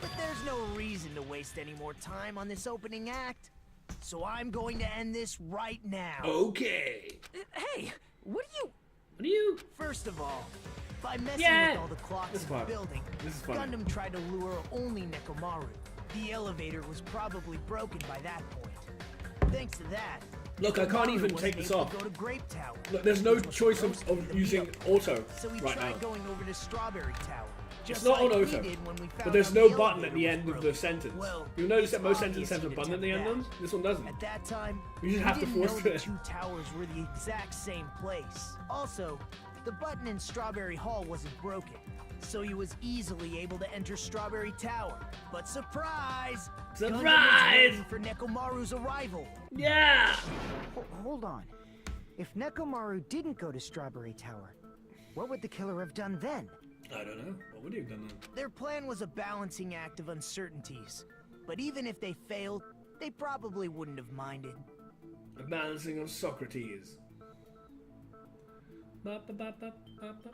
S6: But there's no reason to waste any more time on this opening act. So I'm going to end this right now.
S1: Okay.
S5: Hey, what are
S1: you...
S6: First of all, by messing
S1: Yeah.
S6: with all the clocks
S1: This
S6: in
S1: is
S6: the
S1: fun.
S6: building,
S1: This is fun.
S6: Gundam tried to lure only Nekomaru. The elevator was probably broken by that point. Thanks to that,
S1: Look, I can't
S6: Nekomaru
S1: even
S6: wasn't
S1: take this
S6: able
S1: off.
S6: to go to Grape Tower.
S1: Look, there's no
S6: which was
S1: choice
S6: supposed to be
S1: of
S6: the
S1: using
S6: vehicle.
S1: auto
S6: So we
S1: right
S6: tried
S1: now.
S6: going over to Strawberry Tower.
S1: It's
S6: Just
S1: not
S6: like
S1: on
S6: we
S1: auto,
S6: did when we found
S1: but there's
S6: out
S1: no
S6: the
S1: button at the
S6: elevator
S1: end
S6: was
S1: of the
S6: broken.
S1: sentence.
S6: Well,
S1: You'll notice
S6: it's
S1: that most
S6: obvious
S1: sentences have a
S6: you
S1: button at the end of
S6: detected
S1: them. This one doesn't.
S6: At that time,
S1: You just have to
S6: didn't
S1: force
S6: know
S1: it.
S6: the two towers were the exact same place. Also, the button in Strawberry Hall wasn't broken, so he was easily able to enter Strawberry Tower. But surprise! Gundam was
S1: Surprise!
S6: waiting for Nekomaru's arrival.
S1: Yeah!
S9: Hold on. If Nekomaru didn't go to Strawberry Tower, what would the killer have done then?
S1: I don't know. What would he have done then?
S6: Their plan was a balancing act of uncertainties. But even if they failed, they probably wouldn't have minded.
S1: The balancing of Socrates.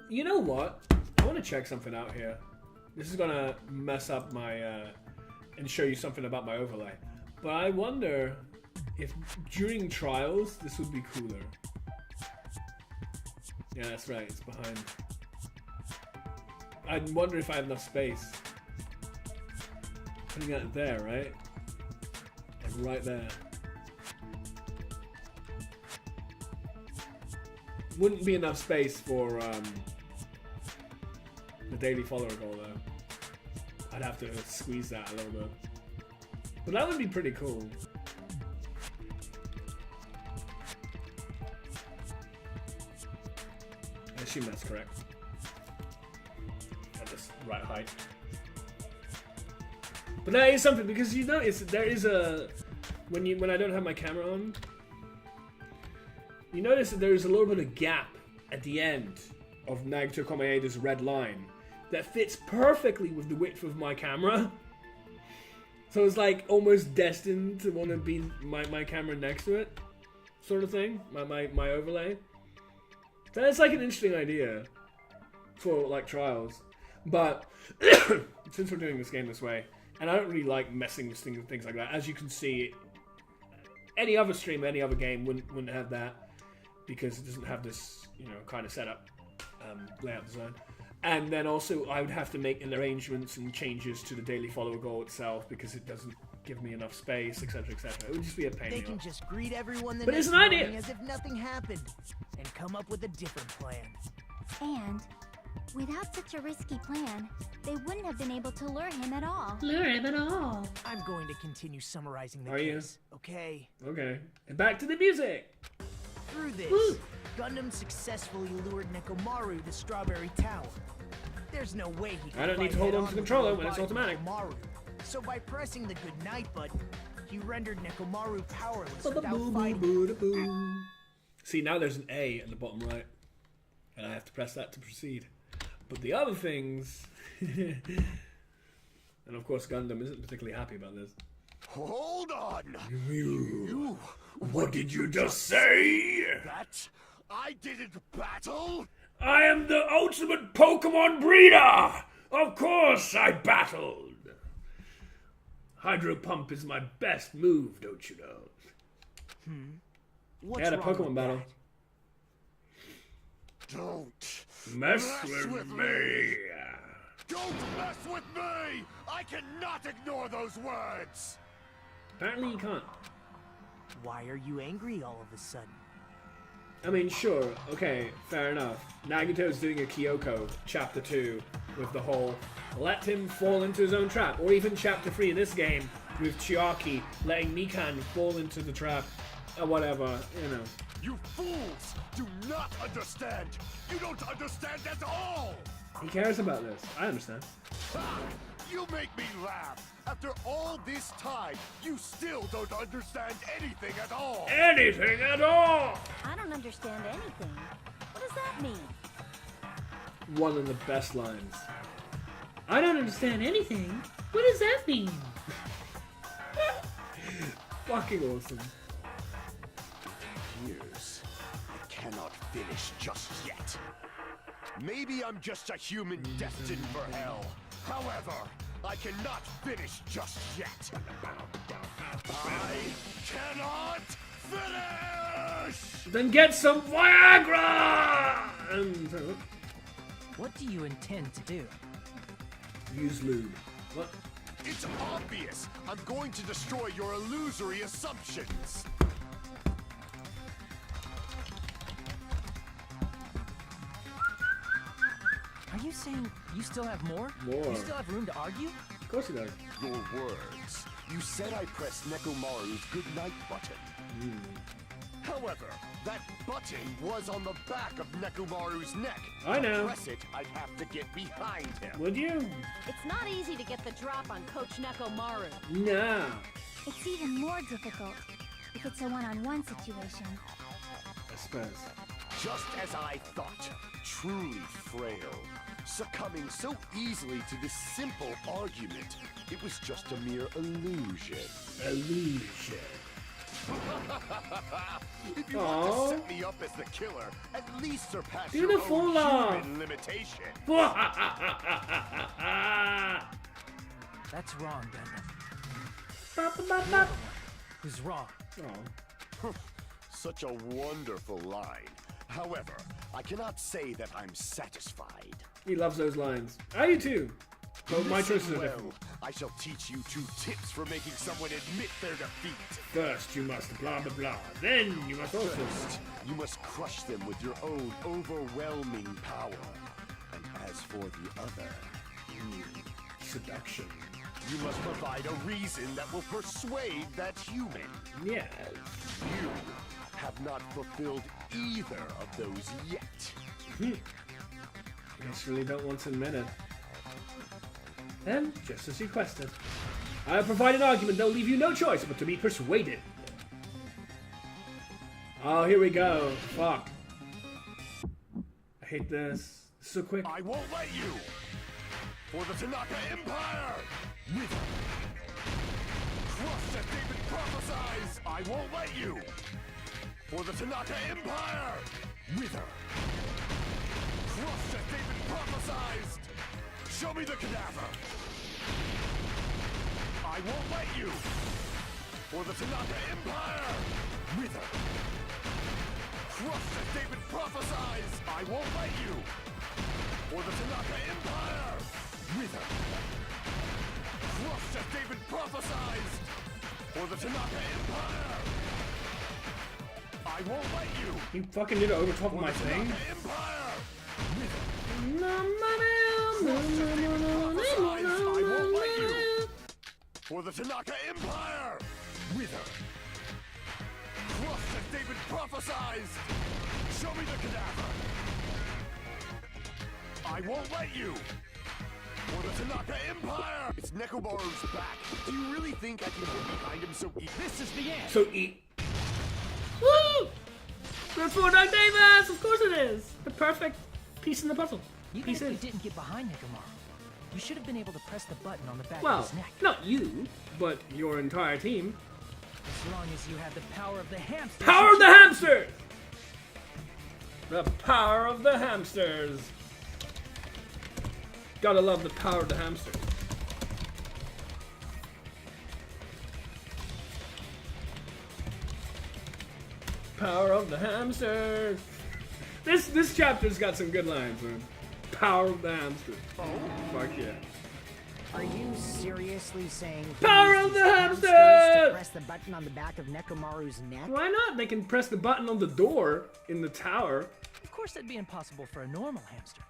S1: You know what? I want to check something out here. This is gonna mess up my and show you something about my overlay. But I wonder if during trials this would be cooler. Yeah, that's right. It's behind. I wonder if I have enough space. Putting that there, right? Like right there. Wouldn't be enough space for the daily follower goal though. I'd have to squeeze that a little bit. But that would be pretty cool. I assume that's correct. At this right height. But that is something, because you notice there is a when I don't have my camera on, you notice that there is a little bit of gap at the end of Nagito Komaeda's red line that fits perfectly with the width of my camera. So it's like almost destined to want to be my camera next to it, sort of thing. My overlay. That's like an interesting idea for like trials. But since we're doing this game this way, and I don't really like messing with things like that. As you can see, any other stream, any other game wouldn't have that, because it doesn't have this, you know, kind of setup, layout design. And then also I would have to make arrangements and changes to the daily follower goal itself because it doesn't give me enough space, etc., etc. It would just be a pain.
S6: They can just greet everyone the
S1: but
S6: next
S1: it's an idea
S6: morning as if nothing happened and come up with a different plan.
S2: And without such a risky plan, they wouldn't have been able to lure him at all.
S3: Lure him at all.
S6: I'm going to continue summarizing the
S1: Are you?
S6: case, okay?
S1: Okay. And back to the music.
S6: Through this,
S3: Woo.
S6: Gundam successfully lured Nekomaru to Strawberry Tower. There's no way he could
S1: I don't need
S6: fight
S1: to hold
S6: head
S1: on to the
S6: with
S1: controller
S6: the
S1: when it's
S6: robotic
S1: automatic.
S6: Nekomaru. So by pressing the goodnight button, he rendered Nekomaru powerless without fighting.
S1: See, now there's an A at the bottom right, and I have to press that to proceed. But the other things, and of course Gundam isn't particularly happy about this.
S7: Hold on!
S1: You, what did you just say?
S7: That? I didn't battle?
S1: I am the ultimate Pokemon breeder! Of course I battled! Hydro Pump is my best move, don't you know?
S6: What's
S1: They had a
S6: wrong
S1: Pokemon
S6: with
S1: battle.
S6: that?
S7: Don't
S1: Mess with me!
S7: Don't mess with me! I cannot ignore those words!
S1: Apparently you can't.
S6: Why are you angry all of a sudden?
S1: I mean, sure, okay, fair enough. Nagito's doing a Kyoko, Chapter 2, with the whole let him fall into his own trap. Or even Chapter 3 in this game, with Chiaki letting Mikan fall into the trap, or whatever, you know.
S7: You fools do not understand! You don't understand at all!
S1: He cares about this. I understand.
S7: Ha! You make me laugh! After all this time, you still don't understand anything at all!
S1: Anything at all!
S8: I don't understand anything. What does that mean?
S1: One of the best lines.
S3: I don't understand anything. What does that mean?
S1: Fucking awesome.
S7: Years. I cannot finish just yet. Maybe I'm just a human destined for hell. However, I cannot finish just yet. I cannot finish!
S1: Then get some Viagra! And
S5: What do you intend to do?
S1: use lube. What?
S7: It's obvious. I'm going to destroy your illusory assumptions.
S5: Are you saying you still have more?
S1: More.
S5: You still have room to argue?
S1: Of course he does.
S7: Your words. You said I pressed Nekomaru's goodnight button. However, that button was on the back of Nekomaru's neck.
S1: I know.
S7: To press it, I'd have to get behind him.
S1: Would you?
S8: It's not easy to get the drop on Coach Nekomaru.
S1: No.
S2: It's even more difficult if it's a one-on-one situation.
S1: I suppose.
S7: Just as I thought. Truly frail. Succumbing so easily to this simple argument. It was just a mere illusion.
S1: Illusion.
S7: If you want to set me up as the killer, at least surpass
S1: Do
S7: your
S1: the
S7: own
S1: full laugh.
S7: human limitation.
S5: That's wrong, Gundam. Who's wrong?
S1: Oh.
S7: Such a wonderful line. However, I cannot say that I'm satisfied.
S1: He loves those lines. I do too. But my
S7: Listen
S1: choices are
S7: well.
S1: different.
S7: I shall teach you 2 tips for making someone admit their defeat.
S1: First, you must blah blah blah. Then you must also.
S7: First, you must crush them with your own overwhelming power. And as for the other,
S1: Seduction.
S7: you must provide a reason that will persuade that human.
S1: Yes.
S7: You have not fulfilled either of those yet.
S1: I just really don't want to admit it. Then, just as requested, I'll provide an argument that'll leave you no choice but to be persuaded. Oh, here we go. Fuck. I hate this. So quick.
S7: I won't let you! For the Tanaka Empire! Wither! Crushed as David prophesies! I won't let you! For the Tanaka Empire! Wither! Crushed as David prophesied! Show me the cadaver! I won't let you! For the Tanaka Empire! Wither! Crushed as David prophesies! I won't let you! For the Tanaka Empire! Wither! Crushed as David prophesied! For the Tanaka Empire! I won't let you!
S1: You fucking did it over top of my thing.
S7: Tanaka Empire! Wither!
S1: No,
S7: Crushed as David prophesied! I won't let you! For the Tanaka Empire! Wither! Crushed as David prophesied! Show me the cadaver! I won't let you! For the Tanaka Empire! It's Nekomaru's back. Do you really think I can get behind him so easily? This is the end!
S1: So eat.
S3: Woo! Good for Doug Davis! Of course it is! The perfect piece in the puzzle.
S5: Even if you
S3: Pieces.
S5: didn't get behind Mechamaru, you should have been able to press the button on the back of
S1: Well,
S5: his neck.
S1: not you, but your entire team.
S5: As long as you have the power of the hamster.
S1: Power of the hamster! The power of the hamsters. Gotta love the power of the hamsters. Power of the hamsters. This chapter's got some good lines, man. Power of the hamsters. Oh, fuck yeah.
S9: Are you seriously saying
S1: Power
S9: use
S1: of
S9: these
S1: the
S9: hamsters
S1: hamster!
S9: to press the button on the back of Nekomaru's neck?
S1: Why not? They can press the button on the door in the tower.
S5: Of course, that'd be impossible for a normal hamster,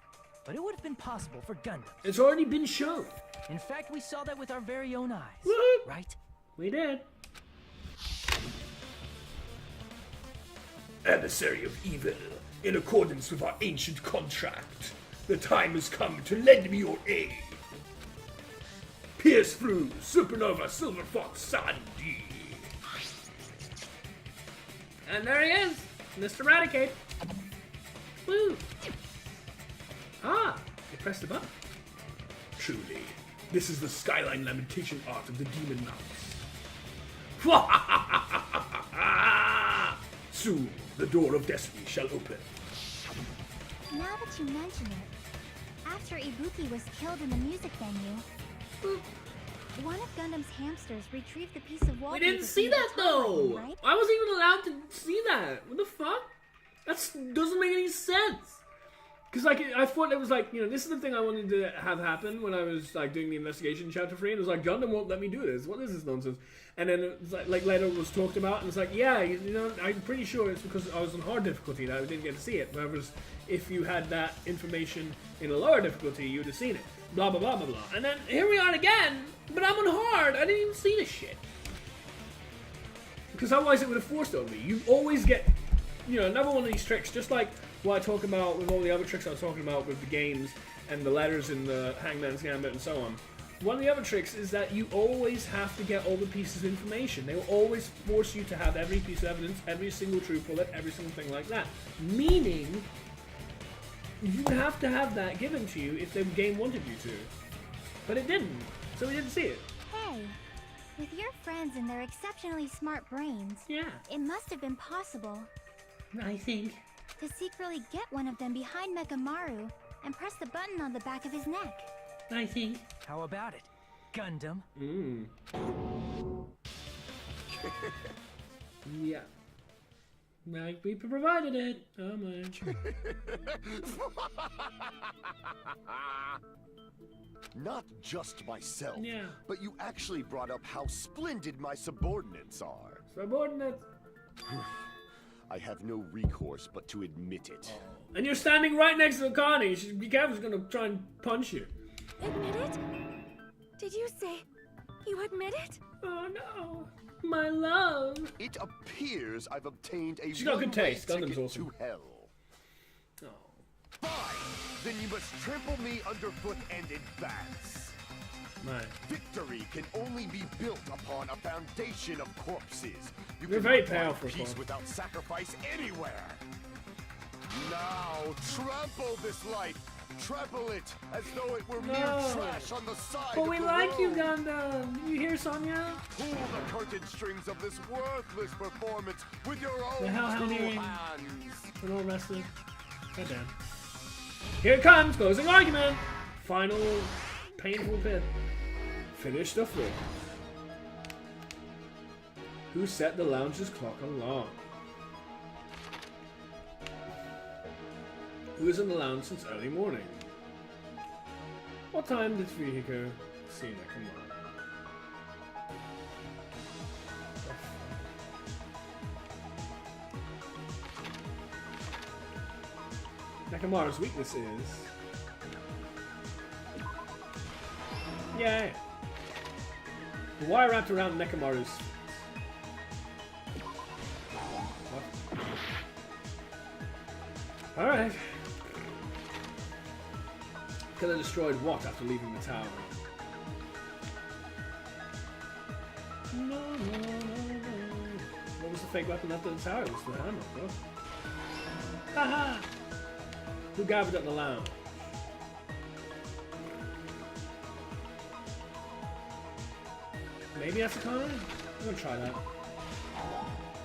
S5: but it would have been possible for Gundam.
S1: It's already been shown.
S5: In fact, we saw that with our very own eyes,
S1: Woohoo!
S5: right?
S1: We did. Emissary of evil, in accordance with our ancient contract, the time has come to lend me your aid. Pierce through Supernova Silver Fox Sandy.
S3: And there he is, Mr. Eradicate. Woo!
S1: Ah, you pressed the button. Truly, this is the Skyline Lamentation art of the Demon Mouse. Soon, the door of destiny shall open.
S2: Now that you mention it, after Ibuki was killed in the music venue, one of Gundam's hamsters retrieved the piece of
S3: We
S2: wallpaper.
S3: didn't see
S2: from the
S3: that
S2: tower
S3: though!
S2: room, right?
S3: I wasn't even allowed to see that. What the fuck? That doesn't make any sense.
S1: Because, like, I thought it was like, you know, this is the thing I wanted to have happen when I was, like, doing the investigation in Chapter 3, and it was like, Gundam won't let me do this. What is this nonsense? And then, it was like later it was talked about, and it's like, yeah, you know, I'm pretty sure it's because I was on hard difficulty that I didn't get to see it. Whereas, if you had that information in a lower difficulty, you would have seen it. Blah, blah, blah, blah, blah.
S3: And then here we are again, but I'm on hard. I didn't even see this shit.
S1: Because otherwise it would have forced on me. You always get, you know, another one of these tricks, just like what I talk about with all the other tricks I was talking about with the games and the letters in the Hangman's Gambit and so on. One of the other tricks is that you always have to get all the pieces of information. They will always force you to have every piece of evidence, every single truth bullet, every single thing like that. Meaning, you have to have that given to you if the game wanted you to. But it didn't, so we didn't see it.
S2: Hey, with your friends and their exceptionally smart brains,
S3: Yeah,
S2: it must have been possible
S3: I think.
S2: to secretly get one of them behind Mechamaru and press the button on the back of his neck.
S3: I think.
S5: How about it, Gundam?
S1: Yeah. Like, we provided it. Oh my.
S7: Not just myself,
S1: Yeah.
S7: but you actually brought up how splendid my subordinates are.
S1: Subordinate.
S7: I have no recourse but to admit it.
S1: And you're standing right next to Connie. Be careful, she's gonna try and punch you.
S8: Admit it? Did you say you admit it?
S1: Oh no. My love.
S7: It appears I've obtained a
S1: She's got good
S7: one-way
S1: taste. Gundam's
S7: ticket
S1: awesome.
S7: to hell.
S1: Oh.
S7: Fine! Then you must trample me underfoot and advance.
S1: My.
S7: Victory can only be built upon a foundation of corpses. You
S1: You're
S7: cannot
S1: very
S7: find
S1: powerful,
S7: peace
S1: Swan.
S7: without sacrifice anywhere. Now, trample this life. Trample it as though it were mere
S1: No.
S7: trash on the side
S1: But
S7: of
S1: we
S7: the
S1: like you,
S7: road.
S1: Gundam. You hear, Sonya?
S7: Pull the curtain strings of this worthless performance with your own
S1: The hell,
S7: two
S1: Henry?
S7: hands.
S1: We're all rested. Goddamn. Here it comes. Closing argument. Final painful bit. Finish the floor. Who set the lounge's clock alarm? Who was in the lounge since early morning? What time did Fihiko see Mechamaru? Mechamaru's weakness is... Yay! The wire wrapped around Mechamaru's feet. What? Alright. Killer destroyed what after leaving the tower? No, no, no, no. What was the fake weapon left at the tower? It was the hammer, bro. Haha! Who gathered at the lounge? Maybe Asakana? I'm gonna try that.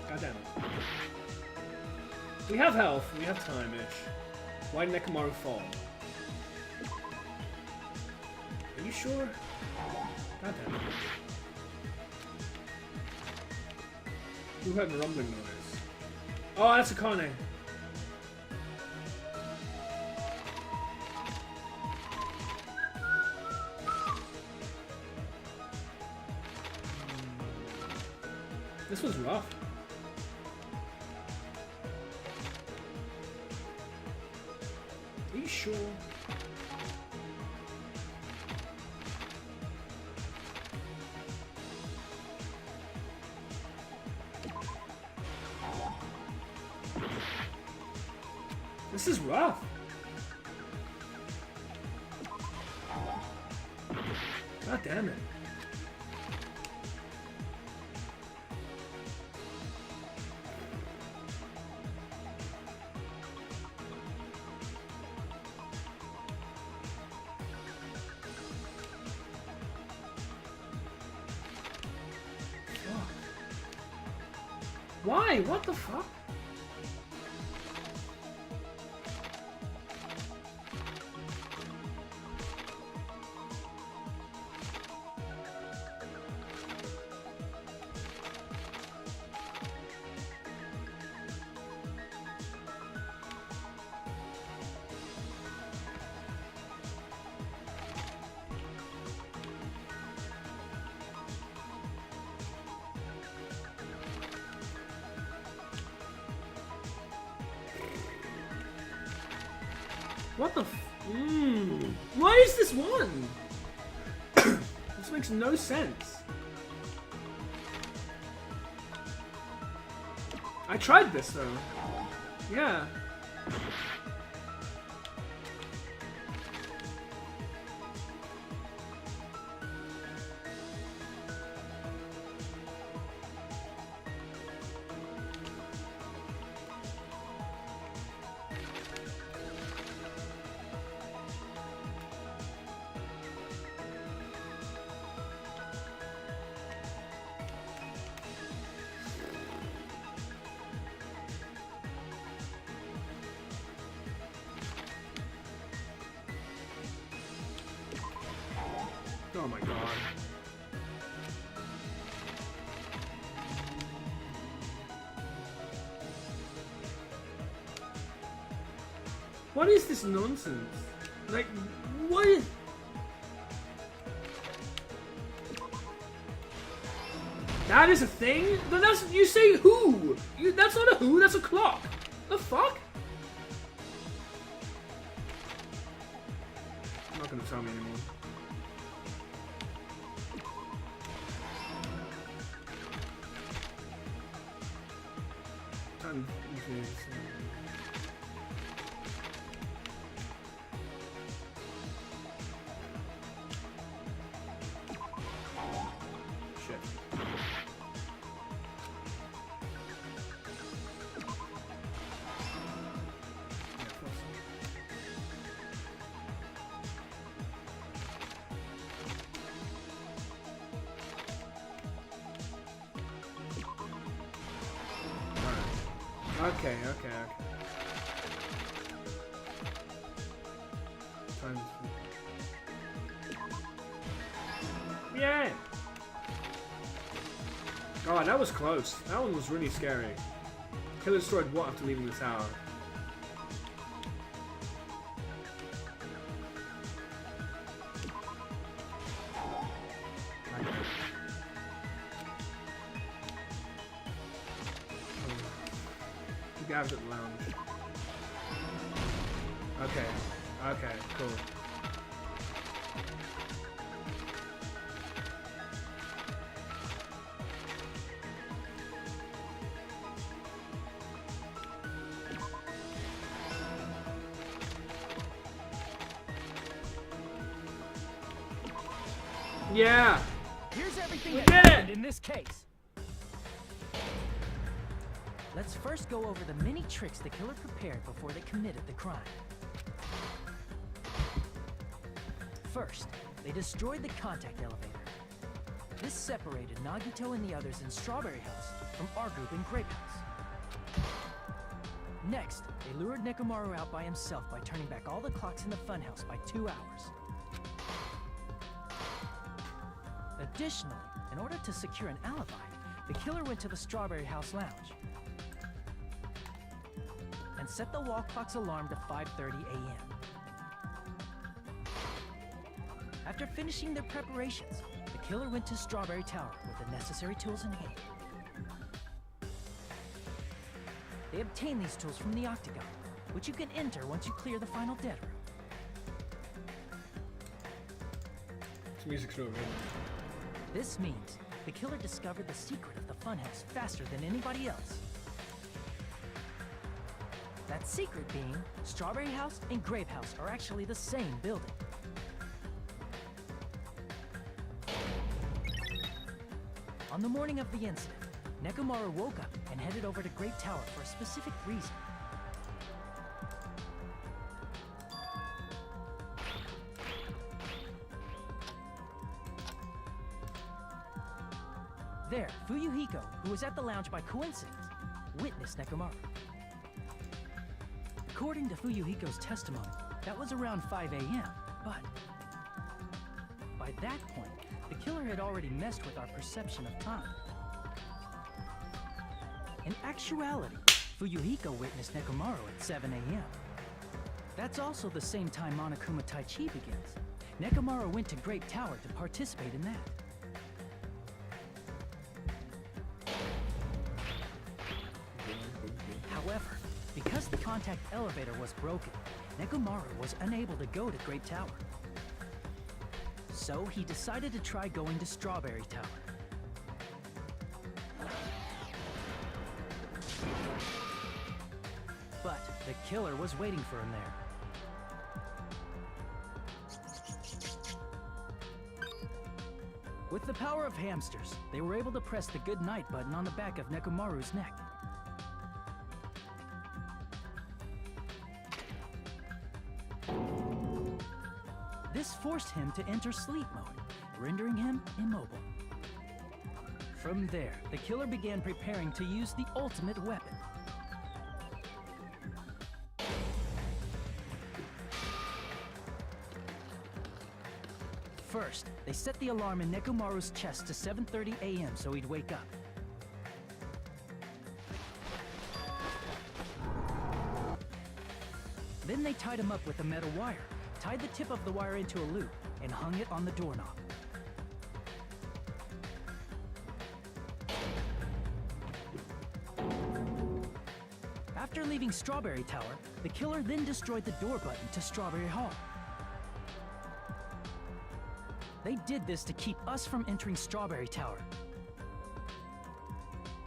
S1: God damn it. We have health, we have time-ish. Why did Mechamaru fall? Are you sure? God damn it. Who heard the rumbling noise? Oh, that's Akane. This was rough. Are you sure? This is rough. God damn it. Why? What the fuck? What the Why is this one? This makes no sense. I tried this though. Yeah. Oh my god. What is this nonsense? Like, what is... That is a thing? That's, you say who? That's not a who, that's a clock. The fuck? You're not gonna tell me anymore. Time is... Shit. Okay. Time. Yeah. God, that was close. That one was really scary. Killer destroyed what after leaving the tower? Gav's at the lounge. Okay, cool. Yeah!
S5: Here's everything
S1: We
S5: that
S1: did it!
S5: happened in this case. Let's first go over the many tricks the killer prepared before they committed the crime. First, they destroyed the contact elevator. This separated Nagito and the others in Strawberry House from our group in Grape House. Next, they lured Mechamaru out by himself by turning back all the clocks in the funhouse by 2 hours. Additionally, in order to secure an alibi, the killer went to the Strawberry House lounge and set the wall clock's alarm to 5:30 a.m. After finishing their preparations, the killer went to Strawberry Tower with the necessary tools in hand. They obtained these tools from the octagon, which you can enter once you clear the final dead room.
S1: This music's really good.
S5: This means the killer discovered the secret of the funhouse faster than anybody else. That secret being, Strawberry House and Grape House are actually the same building. On the morning of the incident, Mechamaru woke up and headed over to Grape Tower for a specific reason. There, Fuyuhiko, who was at the lounge by coincidence, witnessed Mechamaru. According to Fuyuhiko's testimony, that was around 5 a.m., but by that point, the killer had already messed with our perception of time. In actuality, Fuyuhiko witnessed Mechamaru at 7 a.m. That's also the same time Monokuma Tai Chi begins. Mechamaru went to Grape Tower to participate in that. However, because the contact elevator was broken, Mechamaru was unable to go to Grape Tower. So he decided to try going to Strawberry Tower. But the killer was waiting for him there. With the power of hamsters, they were able to press the good night button on the back of Mechamaru's neck. This forced him to enter sleep mode, rendering him immobile. From there, the killer began preparing to use the ultimate weapon. First, they set the alarm in Mechamaru's chest to 7:30 a.m. so he'd wake up. Then they tied him up with a metal wire, tied the tip of the wire into a loop, and hung it on the doorknob. After leaving Strawberry Tower, the killer then destroyed the door button to Strawberry Hall. They did this to keep us from entering Strawberry Tower,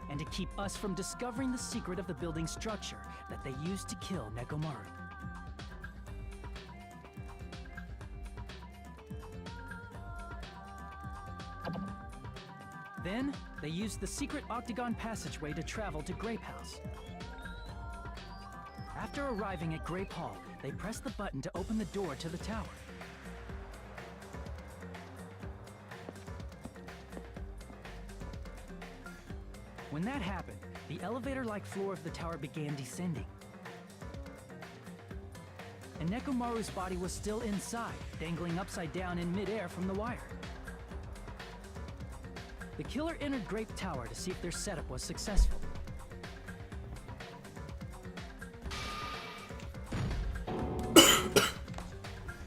S5: and to keep us from discovering the secret of the building structure that they used to kill Nekomaru. Then, they used the secret octagon passageway to travel to Grape House. After arriving at Grape Hall, they pressed the button to open the door to the tower. When that happened, the elevator-like floor of the tower began descending. And Nekomaru's body was still inside, dangling upside down in midair from the wire. The killer entered Grape Tower to see if their setup was successful.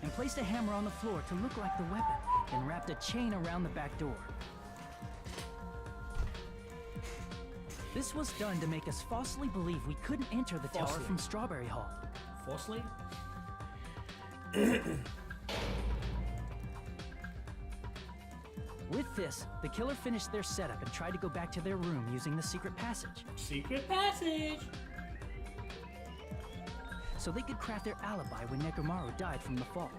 S5: And placed a hammer on the floor to look like the weapon, then wrapped a chain around the back door. This was done to make us falsely believe we couldn't enter the tower from Strawberry Hall.
S1: Falsely?
S5: With this, the killer finished their setup and tried to go back to their room using the secret passage.
S3: Secret passage!
S5: So they could craft their alibi when Nekomaru died from the fall.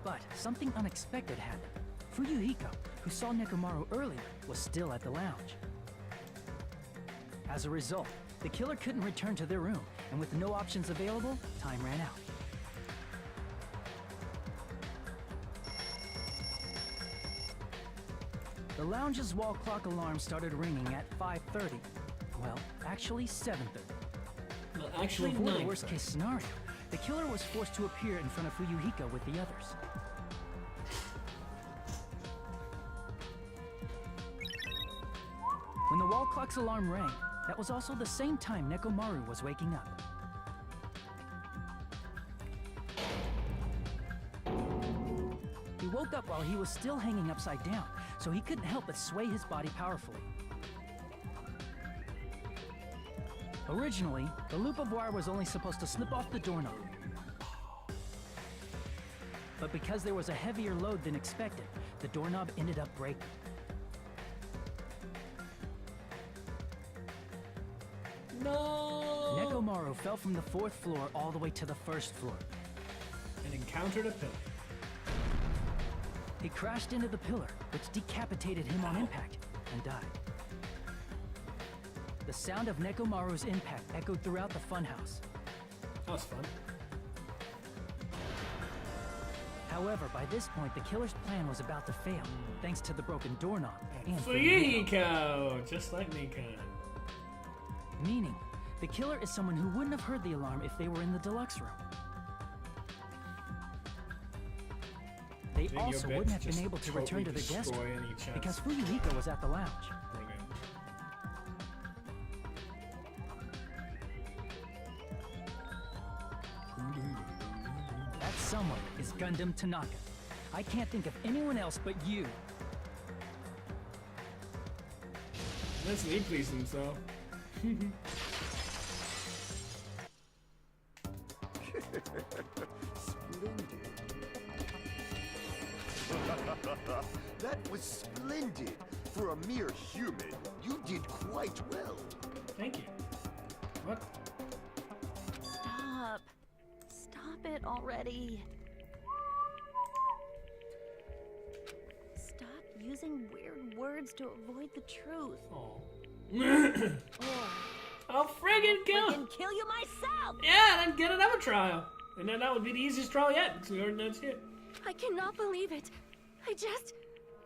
S5: But something unexpected happened. Fuyuhiko, who saw Nekomaru earlier, was still at the lounge. As a result, the killer couldn't return to their room, and with no options available, time ran out. The lounge's wall clock alarm started ringing at 5:30. Well, actually 7:30.
S3: Well, actually
S5: to avoid the
S3: 9:30.
S5: worst-case scenario, the killer was forced to appear in front of Fuyuhiko with the others. When the wall clock's alarm rang, that was also the same time Nekomaru was waking up. He woke up while he was still hanging upside down, so he couldn't help but sway his body powerfully. Originally, the loop of wire was only supposed to slip off the doorknob. But because there was a heavier load than expected, the doorknob ended up breaking.
S1: No!
S5: Nekomaru fell from the 4th floor all the way to the 1st floor.
S1: And encountered a pillar.
S5: He crashed into the pillar, which decapitated him on impact, and died. The sound of Nekomaru's impact echoed throughout the funhouse.
S1: That was fun.
S5: However, by this point, the killer's plan was about to fail, thanks to the broken doorknob and
S1: Fuyuhiko! Just like Nikan.
S5: Meaning, the killer is someone who wouldn't have heard the alarm if they were in the deluxe room. They
S1: Doing your
S5: also
S1: bit
S5: wouldn't have
S1: to
S5: been
S1: just
S5: able to
S1: totally
S5: return to their guest
S1: destroy
S5: room
S1: any chance.
S5: because Fuyuhiko was at the lounge.
S1: Brilliant.
S5: That someone is Gundam Tanaka. I can't think of anyone else but you.
S1: Let's me please himself.
S7: Splendid. That was splendid. For a mere human, you did quite well.
S1: Thank you. What?
S8: Stop. Stop it already. Stop using weird words to avoid the truth.
S1: Oh.
S8: Or
S3: I'll friggin' kill him!
S8: freaking kill you myself!
S3: Yeah, then get another trial. And then that would be the easiest trial yet, because we already know it's here.
S8: I cannot believe it. I just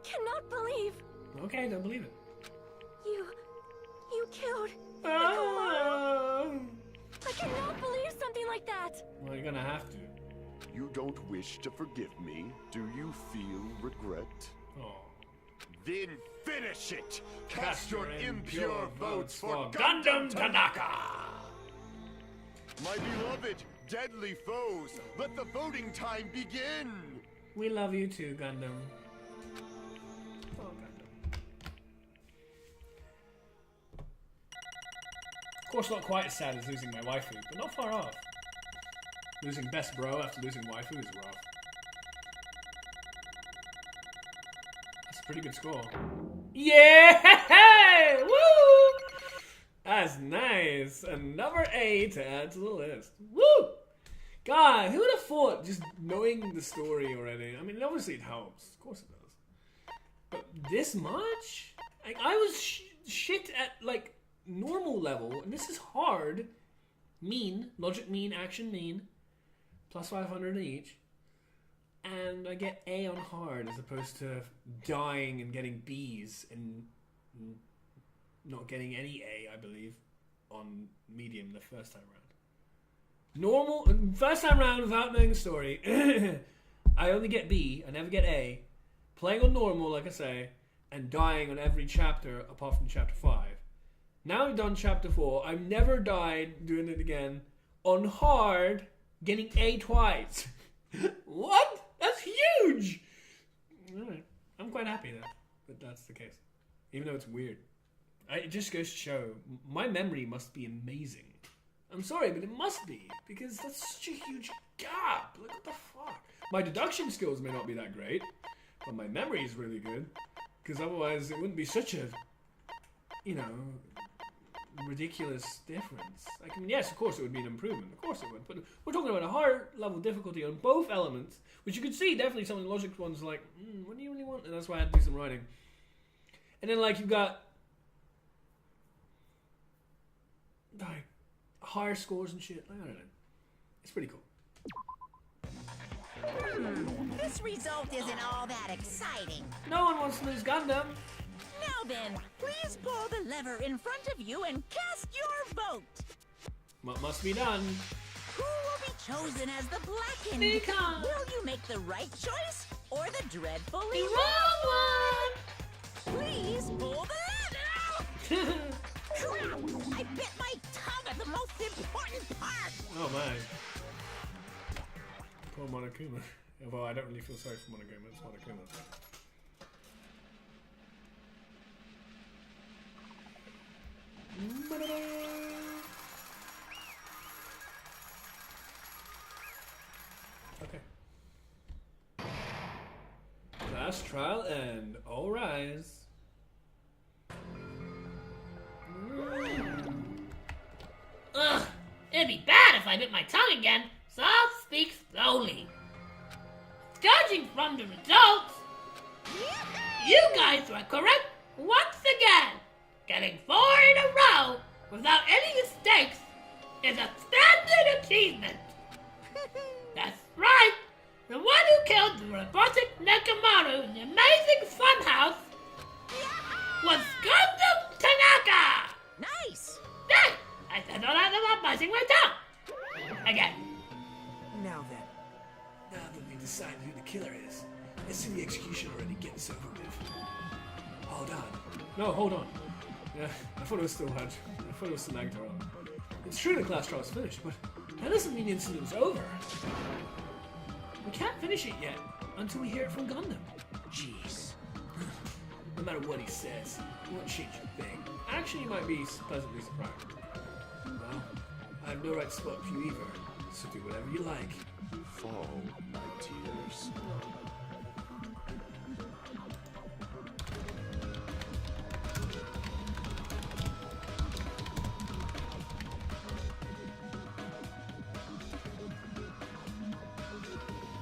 S8: cannot believe
S1: Okay, don't believe it.
S8: you killed
S1: Oh.
S8: I cannot believe something like that.
S1: Well, you're gonna have to.
S7: You don't wish to forgive me? Do you feel regret?
S1: Oh.
S7: Then Finish it! Cast your impure votes for
S1: Gundam Tanaka!
S7: My beloved, deadly foes, let the voting time begin!
S1: We love you too, Gundam. Oh, Gundam. Of course, not quite as sad as losing my waifu, but not far off. Losing best bro after losing waifu is rough. That's a pretty good score. Yeah! Woo! That's nice. Another A to add to the list. Woo! God, who would have thought just knowing the story already? I mean, obviously it helps. Of course it does. But this much? Like, I was shit at, like, normal level, and this is hard. Mean. Logic mean, action mean. Plus 500 each. And I get A on hard as opposed to dying and getting B's and not getting any A, I believe, on medium the first time round. Normal, first time round without knowing the story, I only get B, I never get A. Playing on normal, like I say, and dying on every chapter apart from chapter 5. Now I've done chapter 4, I've never died doing it again. On hard, getting A twice. What? That's huge! Alright, I'm quite happy that that's the case. Even though it's weird. It just goes to show, my memory must be amazing. I'm sorry, but it must be, because that's such a huge gap. Like, what the fuck? My deduction skills may not be that great, but my memory is really good, because otherwise it wouldn't be such a, you know, ridiculous difference. Like, I mean, yes, of course it would be an improvement, of course it would, but we're talking about a hard level difficulty on both elements, which you could see definitely some of the logic ones like, what do you really want? And that's why I had to do some writing. And then, like, you've got, like, higher scores and shit. I don't know. It's pretty cool.
S10: This result isn't all that exciting.
S1: No one wants to lose Gundam.
S10: Now then, please pull the lever in front of you and cast your vote.
S1: What must be done?
S10: Who will be chosen as the blackened?
S1: Because
S10: will you make the right choice or the dreadfully
S3: Wrong one!
S10: Please pull the lever! Crap! I bit my tongue at the most important part!
S1: Oh my. Poor Monokuma. Although I don't really feel sorry for Monokuma, it's Monokuma. Okay. Last trial end. All rise.
S3: Ugh, it'd be bad if I bit my tongue again, so I'll speak slowly. Judging from the results, you guys were correct once again. Getting 4 in a row without any mistakes is a standard achievement. That's right. The one who killed the robotic Mechamaru in the amazing funhouse was Gundam Tanaka.
S10: Nice.
S3: Hey, I said all that about biting my tongue. Again.
S6: Now then.
S1: Now that we decided who the killer is, let's see the execution already get this over with. Hold on. No, hold on. Yeah, I thought it was still Nagito on. It's true the class trial is finished, but that doesn't mean the incident's over. We can't finish it yet until we hear it from Gundam. Jeez. No matter what he says, it won't change a thing. Actually, you might be pleasantly surprised. Well, I have no right to spot you either, so do whatever you like.
S7: Fall, my tears.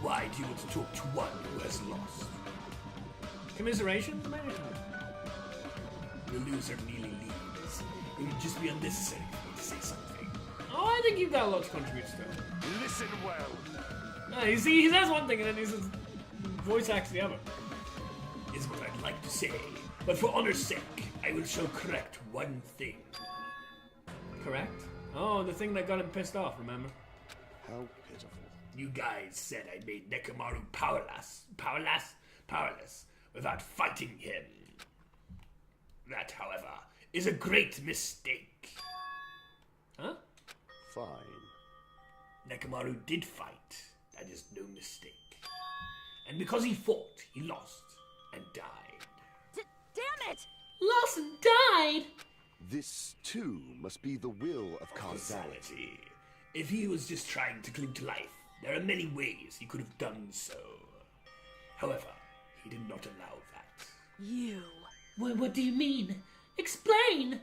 S1: Why do you want to talk to one who has lost? Commiserations, management. The loser merely leaves. It would just be unnecessary for me to say something. Oh, I think you've got a lot to contribute still.
S7: Listen well.
S1: You see, he says one thing and then his voice acts the other. Is what I'd like to say, but for honor's sake, I will show correct one thing. Correct? Oh, the thing that got him pissed off, remember?
S7: How pitiful.
S1: You guys said I made Mechamaru powerless without fighting him. That, however, is a great mistake. Huh?
S7: Fine.
S1: Mechamaru did fight. That is no mistake. And because he fought, he lost and died.
S8: Damn it!
S3: Lost and died?
S7: This, too, must be the will of causality.
S1: If he was just trying to cling to life, there are many ways he could have done so. However, he did not allow that.
S8: You.
S3: What do you mean? Explain!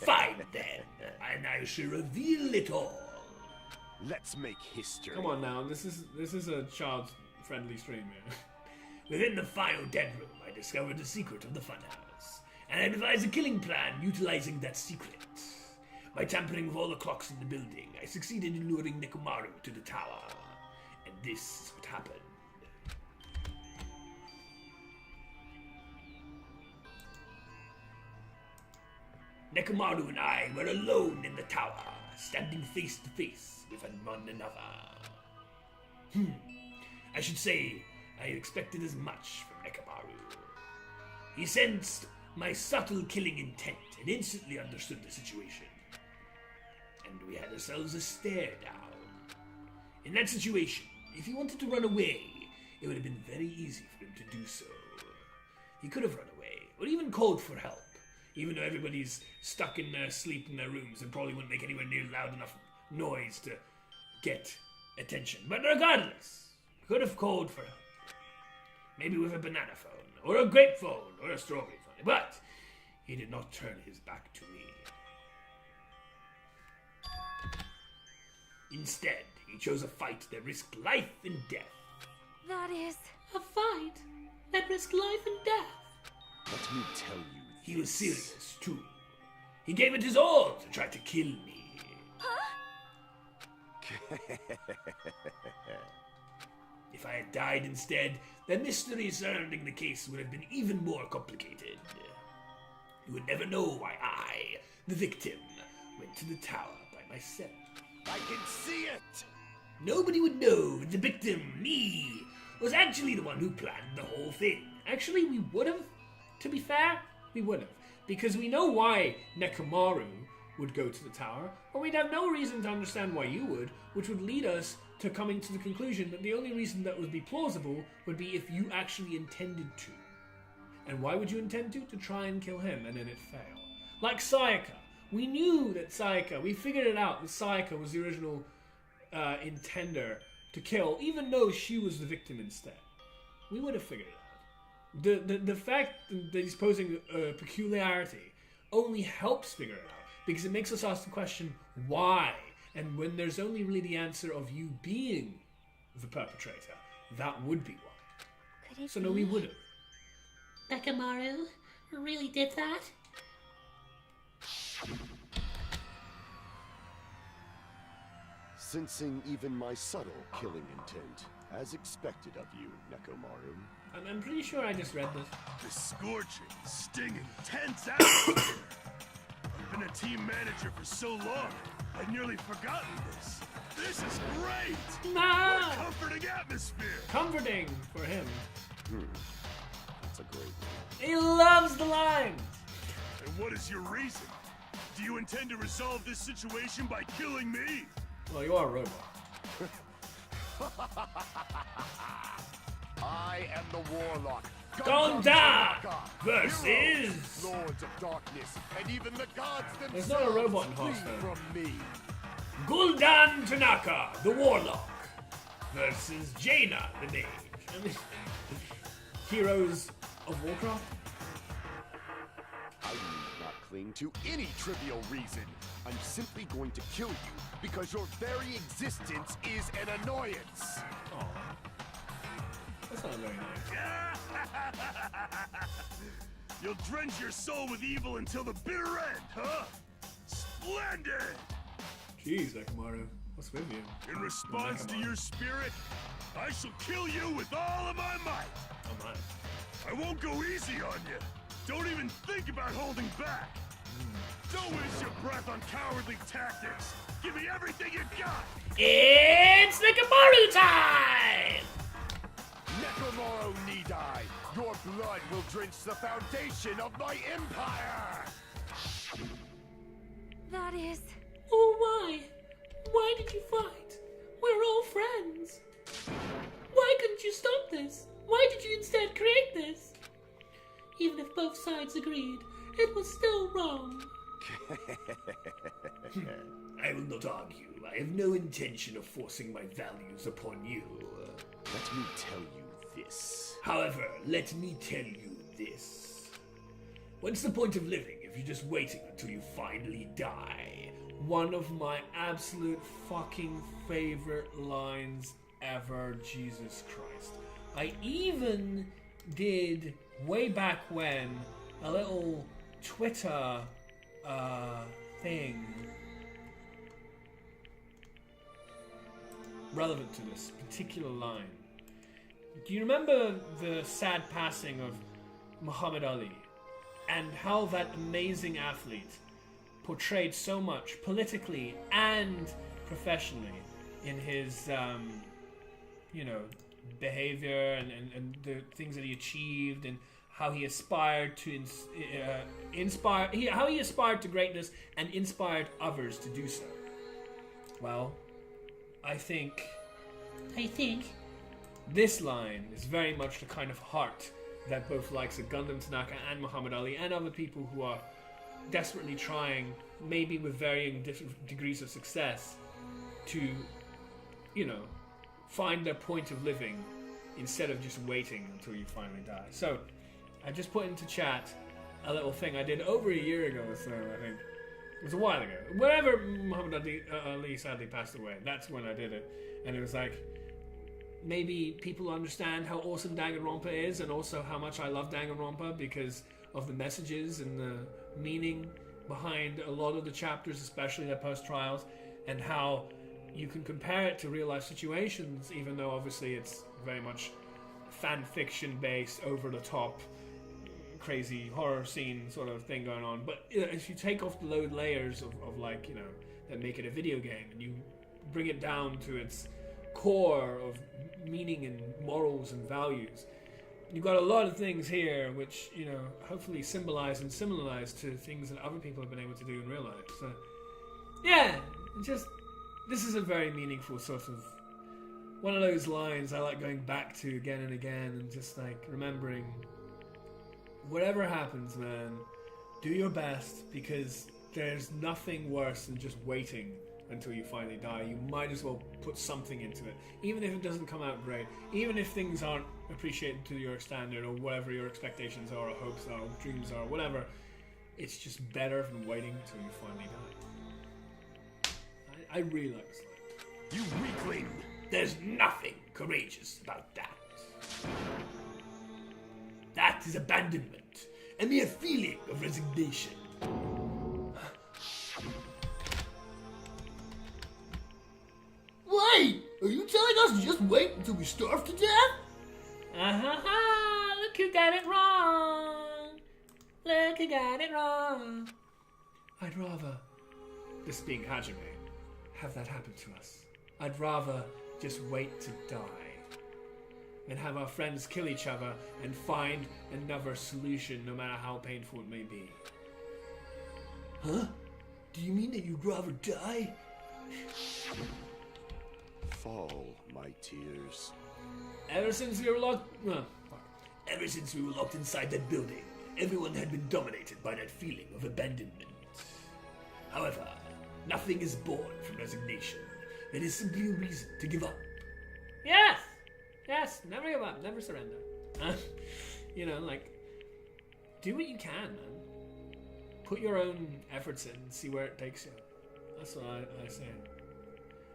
S1: Fine then, and I shall reveal it all.
S7: Let's make history.
S1: Come on now, this is a child-friendly stream here. Within the final dead room, I discovered the secret of the funhouse, and I devised a killing plan utilizing that secret. By tampering with all the clocks in the building, I succeeded in luring Mechamaru to the tower, and this is what happened. Mechamaru and I were alone in the tower, standing face to face with one another. I should say, I expected as much from Mechamaru. He sensed my subtle killing intent and instantly understood the situation. And we had ourselves a stare down. In that situation, if he wanted to run away, it would have been very easy for him to do so. He could have run away, or even called for help, even though everybody's stuck in their sleep in their rooms and probably wouldn't make anywhere near loud enough noise to get attention. But regardless, he could have called for help. Maybe with a banana phone, or a grape phone, or a strawberry phone. But he did not turn his back to me. Instead, he chose a fight that risked life and death.
S8: That is...
S3: A fight that risked life and death.
S7: Let me tell you.
S1: He was serious, too. He gave it his all to try to kill me. If I had died instead, the mystery surrounding the case would have been even more complicated. You would never know why I, the victim, went to the tower by myself.
S7: I can see it!
S1: Nobody would know that the victim, me, was actually the one who planned the whole thing. Actually, we would have, to be fair. We would have, because we know why Mechamaru would go to the tower, but we'd have no reason to understand why you would, which would lead us to coming to the conclusion that the only reason that would be plausible would be if you actually intended to. And why would you intend to? To try and kill him, and then it failed. Like Sayaka. We knew that Sayaka, we figured it out, that Sayaka was the original intender to kill, even though she was the victim instead. We would have figured it out. The fact that he's posing a peculiarity only helps figure it out, because it makes us ask the question, why? And when there's only really the answer of you being the perpetrator, that would be why.
S8: Could it
S1: So no, we wouldn't.
S3: Mechamaru really did that?
S7: Sensing even my subtle killing intent, as expected of you, Mechamaru.
S1: I'm pretty sure I just read this.
S11: The scorching, stinging, tense atmosphere. I've been a team manager for so long, I'd nearly forgotten this. This is great!
S1: Ah!
S11: What a comforting atmosphere!
S1: Comforting for him.
S7: That's a great one.
S1: He loves the lines!
S11: And what is your reason? Do you intend to resolve this situation by killing me?
S1: Well, you are a robot.
S7: I am the Warlock.
S1: Gundam versus...
S7: Lords of Darkness, and even the gods themselves.
S1: There's not a robot in
S7: flee
S1: Hearthstone.
S7: from me.
S1: Gul'dan Tanaka, the Warlock, versus Jaina, the Mage. I mean, Heroes of Warcraft?
S7: I need not cling to any trivial reason. I'm simply going to kill you because your very existence is an annoyance.
S1: Aw. That's not very nice.
S11: You'll drench your soul with evil until the bitter end, huh? Splendid!
S1: Jeez, Mechamaru, what's with you?
S11: In response to
S1: Mechamaru.
S11: your spirit, I shall kill you with all of my might.
S1: Oh my.
S11: I won't go easy on you. Don't even think about holding back. Don't waste your breath on cowardly tactics. Give me everything you got.
S3: It's Mechamaru time!
S7: Mechamaru need I? Your blood will drench the foundation of my empire!
S8: That is...
S3: Oh, why? Why did you fight? We're all friends. Why couldn't you stop this? Why did you instead create this? Even if both sides agreed, it was still wrong.
S1: I will not argue. I have no intention of forcing my values upon you.
S7: Let me tell you this.
S1: However, let me tell you this. What's the point of living if you're just waiting until you finally die? One of my absolute fucking favorite lines ever, Jesus Christ. I even did, way back when, a little Twitter thing relevant to this particular line. Do you remember the sad passing of Muhammad Ali and how that amazing athlete portrayed so much politically and professionally in his behavior and the things that he achieved and how he aspired to how he aspired to greatness and inspired others to do so? Well, I think this line is very much the kind of heart that both likes of Gundam Tanaka and Muhammad Ali and other people who are desperately trying, maybe with varying degrees of success, to, find their point of living instead of just waiting until you finally die. So, I just put into chat a little thing I did over a year ago or so, I think. It was a while ago. Whenever Muhammad Ali sadly passed away, that's when I did it. And it was like, maybe people understand how awesome Danganronpa is and also how much I love Danganronpa because of the messages and the meaning behind a lot of the chapters, especially the post-trials, and how you can compare it to real-life situations, even though obviously it's very much fan fiction based, over-the-top, crazy horror scene sort of thing going on. But if you take off the load layers of that make it a video game, and you bring it down to its core of meaning and morals and values, you've got a lot of things here which, hopefully symbolize and similarize to things that other people have been able to do in real life. So, yeah, this is a very meaningful sort of one of those lines I like going back to again and again, and just like remembering, whatever happens, man, do your best, because there's nothing worse than just waiting until you finally die. You might as well put something into it, even if it doesn't come out great, even if things aren't appreciated to your standard, or whatever your expectations are, or hopes are, or dreams are, whatever. It's just better than waiting until you finally die. I really like this line.
S7: You weakling!
S1: There's nothing courageous about that. That is abandonment, a mere feeling of resignation. Wait! Are you telling us to just wait until we starve to death?
S3: Look who got it wrong! Look who got it wrong!
S1: I'd rather, this being Hajime, have that happen to us. I'd rather just wait to die and have our friends kill each other and find another solution, no matter how painful it may be. Huh? Do you mean that you'd rather die?
S7: Fall, my tears.
S1: Ever since we were locked inside that building, everyone had been dominated by that feeling of abandonment. However, nothing is born from resignation. It is simply a reason to give up.
S3: Yes, never give up, never surrender.
S1: Do what you can, man. Put your own efforts in and see where it takes you. That's what I say.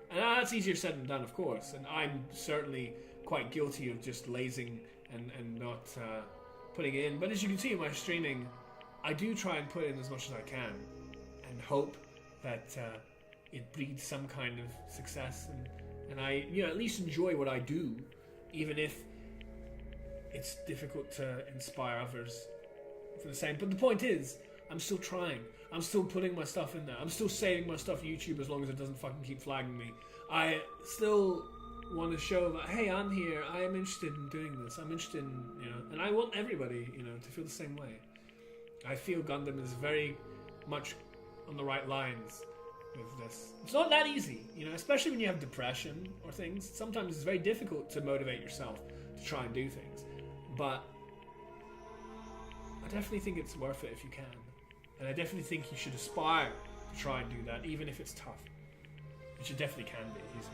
S1: And that's easier said than done, of course. And I'm certainly quite guilty of just lazing and not putting it in. But as you can see in my streaming, I do try and put in as much as I can and hope that it breeds some kind of success. And I, at least enjoy what I do, even if it's difficult to inspire others for the same. But the point is, I'm still trying. I'm still putting my stuff in there. I'm still saving my stuff on YouTube as long as it doesn't fucking keep flagging me. I still want to show that, hey, I'm here, I am interested in doing this, I'm interested in, and I want everybody, to feel the same way. I feel Gundam is very much on the right lines with this. It's not that easy, especially when you have depression or things. Sometimes it's very difficult to motivate yourself to try and do things. But I definitely think it's worth it if you can. And I definitely think you should aspire to try and do that, even if it's tough. Which it definitely can be easy.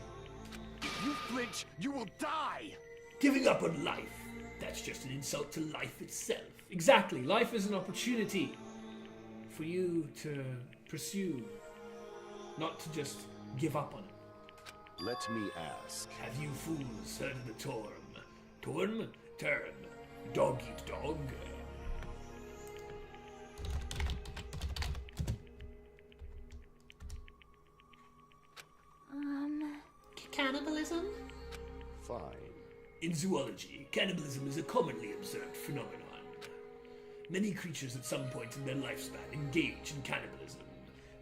S7: If you flinch, you will die!
S1: Giving up on life. That's just an insult to life itself. Exactly. Life is an opportunity for you to pursue, not to just give up on it.
S7: Let me ask.
S1: Have you fools heard of the term? Term. Dog eat dog.
S3: Cannibalism?
S7: Fine.
S1: In zoology, cannibalism is a commonly observed phenomenon. Many creatures at some point in their lifespan engage in cannibalism.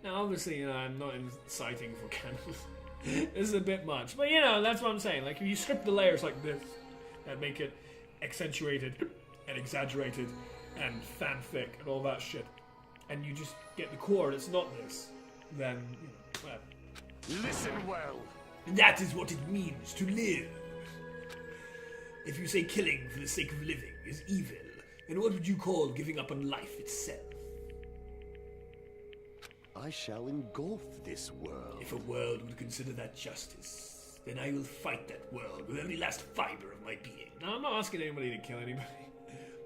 S1: Now, obviously, I'm not inciting for cannibalism. This is a bit much. But, that's what I'm saying. Like, if you strip the layers like this and make it accentuated and exaggerated and fanfic and all that shit, and you just get the core, it's not this, then, well.
S7: Listen well.
S1: That is what it means to live. If you say killing for the sake of living is evil, then what would you call giving up on life itself?
S7: I shall engulf this world.
S1: If a world would consider that justice, then I will fight that world with every last fiber of my being. Now, I'm not asking anybody to kill anybody.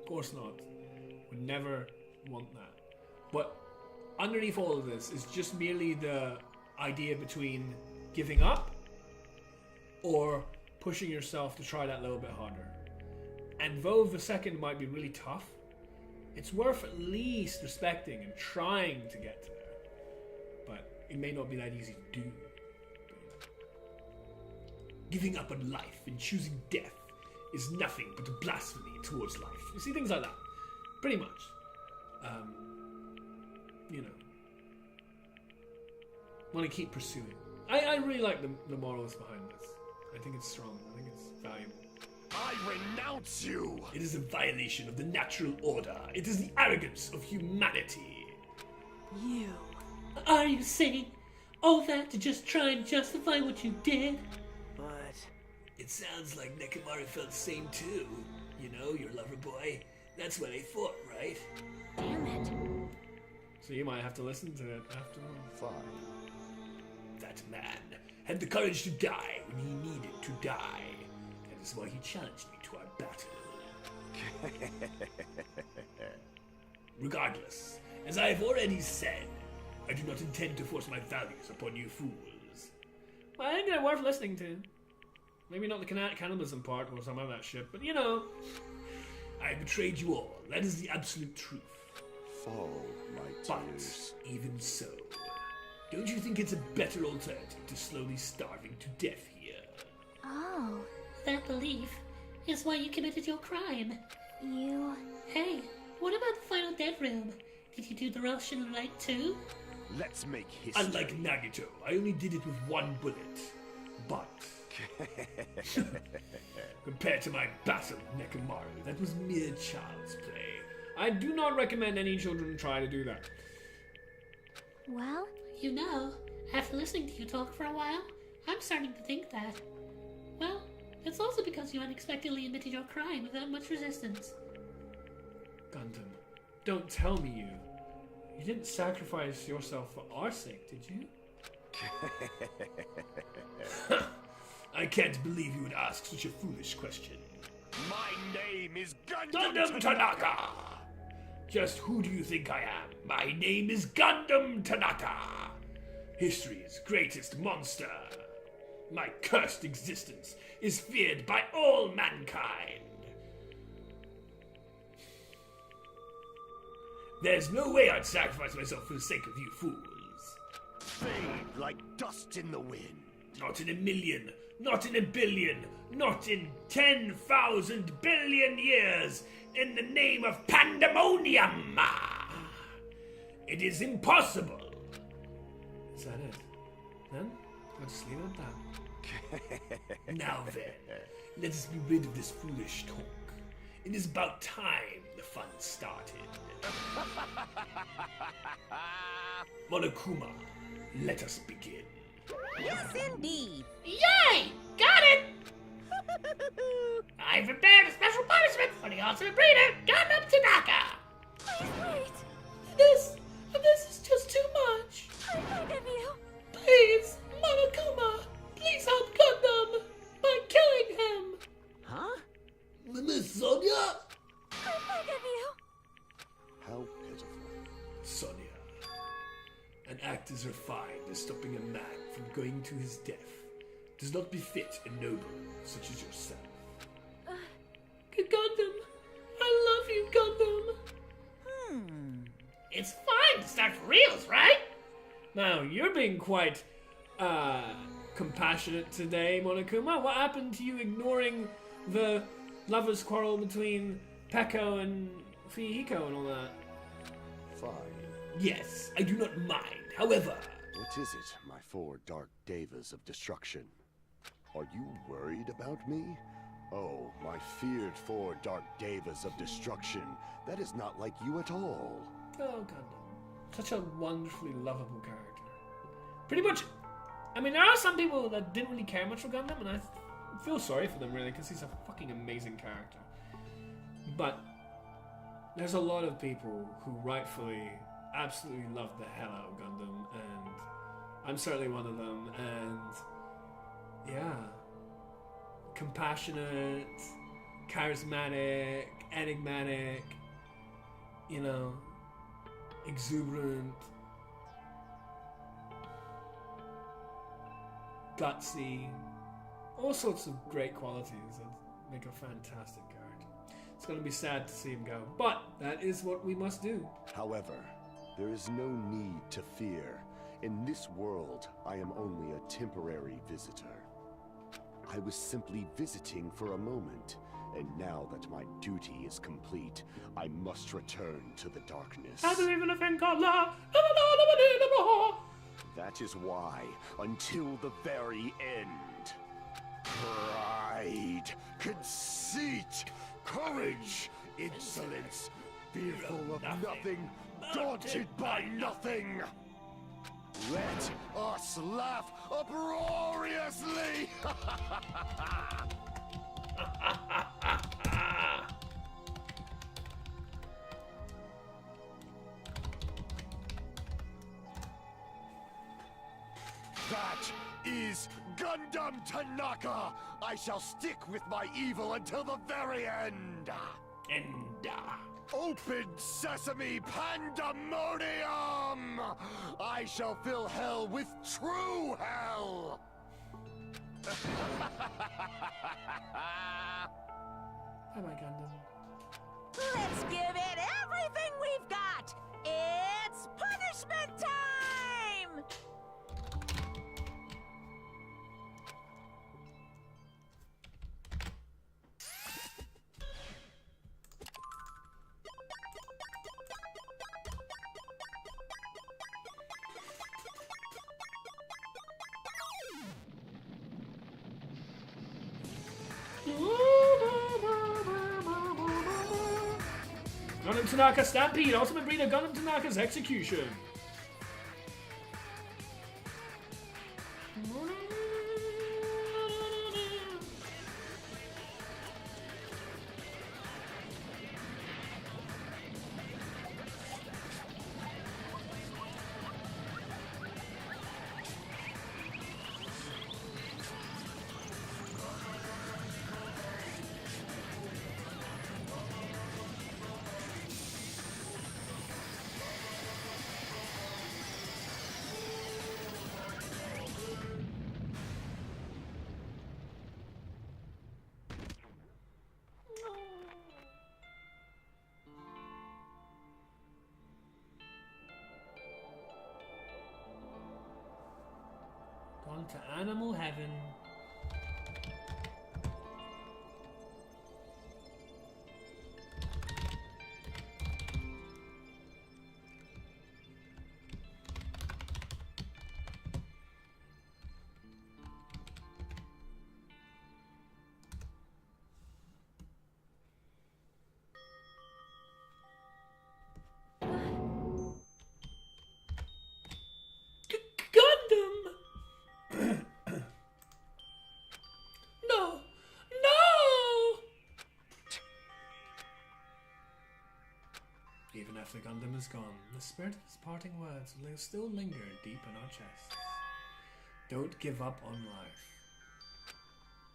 S1: Of course not. Would never want that. But underneath all of this is just merely the idea between giving up or pushing yourself to try that little bit harder. And though the second might be really tough, it's worth at least respecting and trying to get to there. But it may not be that easy to do. Giving up on life and choosing death is nothing but a blasphemy towards life. You see, things like that. Pretty much. Want to keep pursuing. I really like the morals behind this. I think it's strong. I think it's valuable.
S7: I renounce you!
S1: It is a violation of the natural order. It is the arrogance of humanity.
S10: You.
S3: Are you saying all that to just try and justify what you did?
S6: But
S1: It sounds like Mechamaru felt the same too. Your lover boy. That's what I thought, right?
S8: Damn it.
S1: So you might have to listen to it after all.
S7: Fine.
S1: That man had the courage to die when he needed to die. That is why he challenged me to our battle. Regardless, as I have already said, I do not intend to force my values upon you fools. Well, I think they're worth listening to. Maybe not the cannibalism part or some of that shit, but I betrayed you all. That is the absolute truth.
S7: Fall, my tears.
S1: But even so, don't you think it's a better alternative to slowly starving to death here?
S8: Oh,
S3: That belief is why you committed your crime.
S8: you...
S3: Hey, what about the final dead room? Did you do the Russian right too?
S7: Let's make history.
S1: Unlike Nagito, I only did it with one bullet. But compared to my battle with Mechamaru, that was mere child's play. I do not recommend any children try to do that.
S8: Well,
S3: After listening to you talk for a while, I'm starting to think that, well, it's also because you unexpectedly admitted your crime without much resistance.
S1: Gundam, don't tell me you didn't sacrifice yourself for our sake, did you? I can't believe you would ask such a foolish question.
S7: My name is
S1: Gundam Tanaka! Just who do you think I am? My name is Gundam Tanaka! History's greatest monster. My cursed existence is feared by all mankind. There's no way I'd sacrifice myself for the sake of you fools.
S7: Fade like dust in the wind.
S1: Not in a million, not in a billion, not in 10,000 billion years, in the name of pandemonium! It is impossible! Is that it? Then, let's leave it at that. Now then, let us be rid of this foolish talk. It is about time the fun started. Monokuma, let us begin.
S10: Yes, indeed.
S3: Yay! Got it! I prepared a special punishment for the ultimate breeder, Gundam Tanaka!
S8: Wait,
S3: This is just too much.
S8: I beg of you.
S3: Please, Monokuma, please help Gundam by killing him.
S6: Huh?
S1: Miss Sonia?
S8: I beg of you.
S7: How pitiful.
S1: Sonia, an act as refined as stopping a man from going to his death does not befit a noble such as yourself.
S3: Gundam, I love you, Gundam. It's fine to start for reals, right?
S1: Now, you're being quite, compassionate today, Monokuma. What happened to you ignoring the lovers' quarrel between Peko and Fihiko and all that?
S7: Fine.
S1: Yes, I do not mind. However,
S7: What is it, my 4 dark devas of destruction? Are you worried about me? Oh, my feared 4 dark devas of destruction. That is not like you at all.
S1: oh, Gundam. Such a wonderfully lovable character. Pretty much, I mean, there are some people that didn't really care much for Gundam, and I feel sorry for them, really, because he's a fucking amazing character. But there's a lot of people who rightfully absolutely love the hell out of Gundam, and I'm certainly one of them, and yeah. Compassionate, charismatic, enigmatic, you know, exuberant, gutsy, all sorts of great qualities that make a fantastic character. It's going to be sad to see him go, but that is what we must do.
S7: However, there is no need to fear. In this world, I am only a temporary visitor. I was simply visiting for a moment, and now that my duty is complete, I must return to the darkness.
S3: I believe in a thing called love.
S7: That is why, until the very end, pride, conceit, courage, insolence, fearful of nothing, daunted by nothing. Let us laugh uproariously! That is Gundam Tanaka! I shall stick with my evil until the very end! Open sesame pandemonium! I shall fill hell with true hell!
S1: Bye-bye, Gundam.
S10: Let's give it everything we've got. It's punishment time!
S1: Gundam Tanaka Stampede, Ultimate Breeder Gundam Tanaka's execution. Gone to animal heaven. after Gundam is gone, the spirit of his parting words will still linger deep in our chests. Don't give up on life.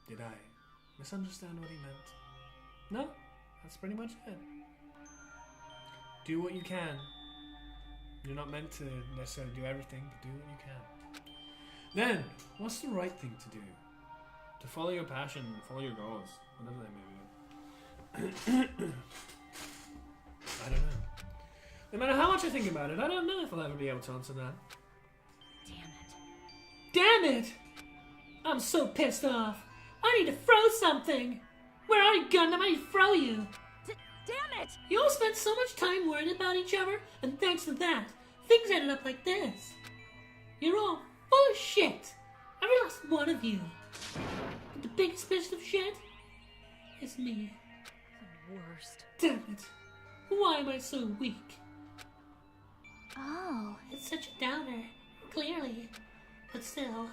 S1: Did I misunderstand what he meant? No, that's pretty much it. Do what you can. You're not meant to necessarily do everything, but do what you can. Then, what's the right thing to do? To follow your passion, follow your goals, whatever they may be. I don't know. No matter how much I think about it, I don't know if I'll ever be able to answer that.
S3: Damn it! I'm so pissed off. I need to throw something. Where are you, Gundam? I need to throw you.
S8: Damn it!
S3: You all spent so much time worrying about each other, and thanks to that, things ended up like this. You're all full of shit. Every last one of you. But the biggest piece of shit is me.
S8: The worst.
S3: Damn it. Why am I so weak?
S2: Oh.
S3: It's such a downer, clearly. But still,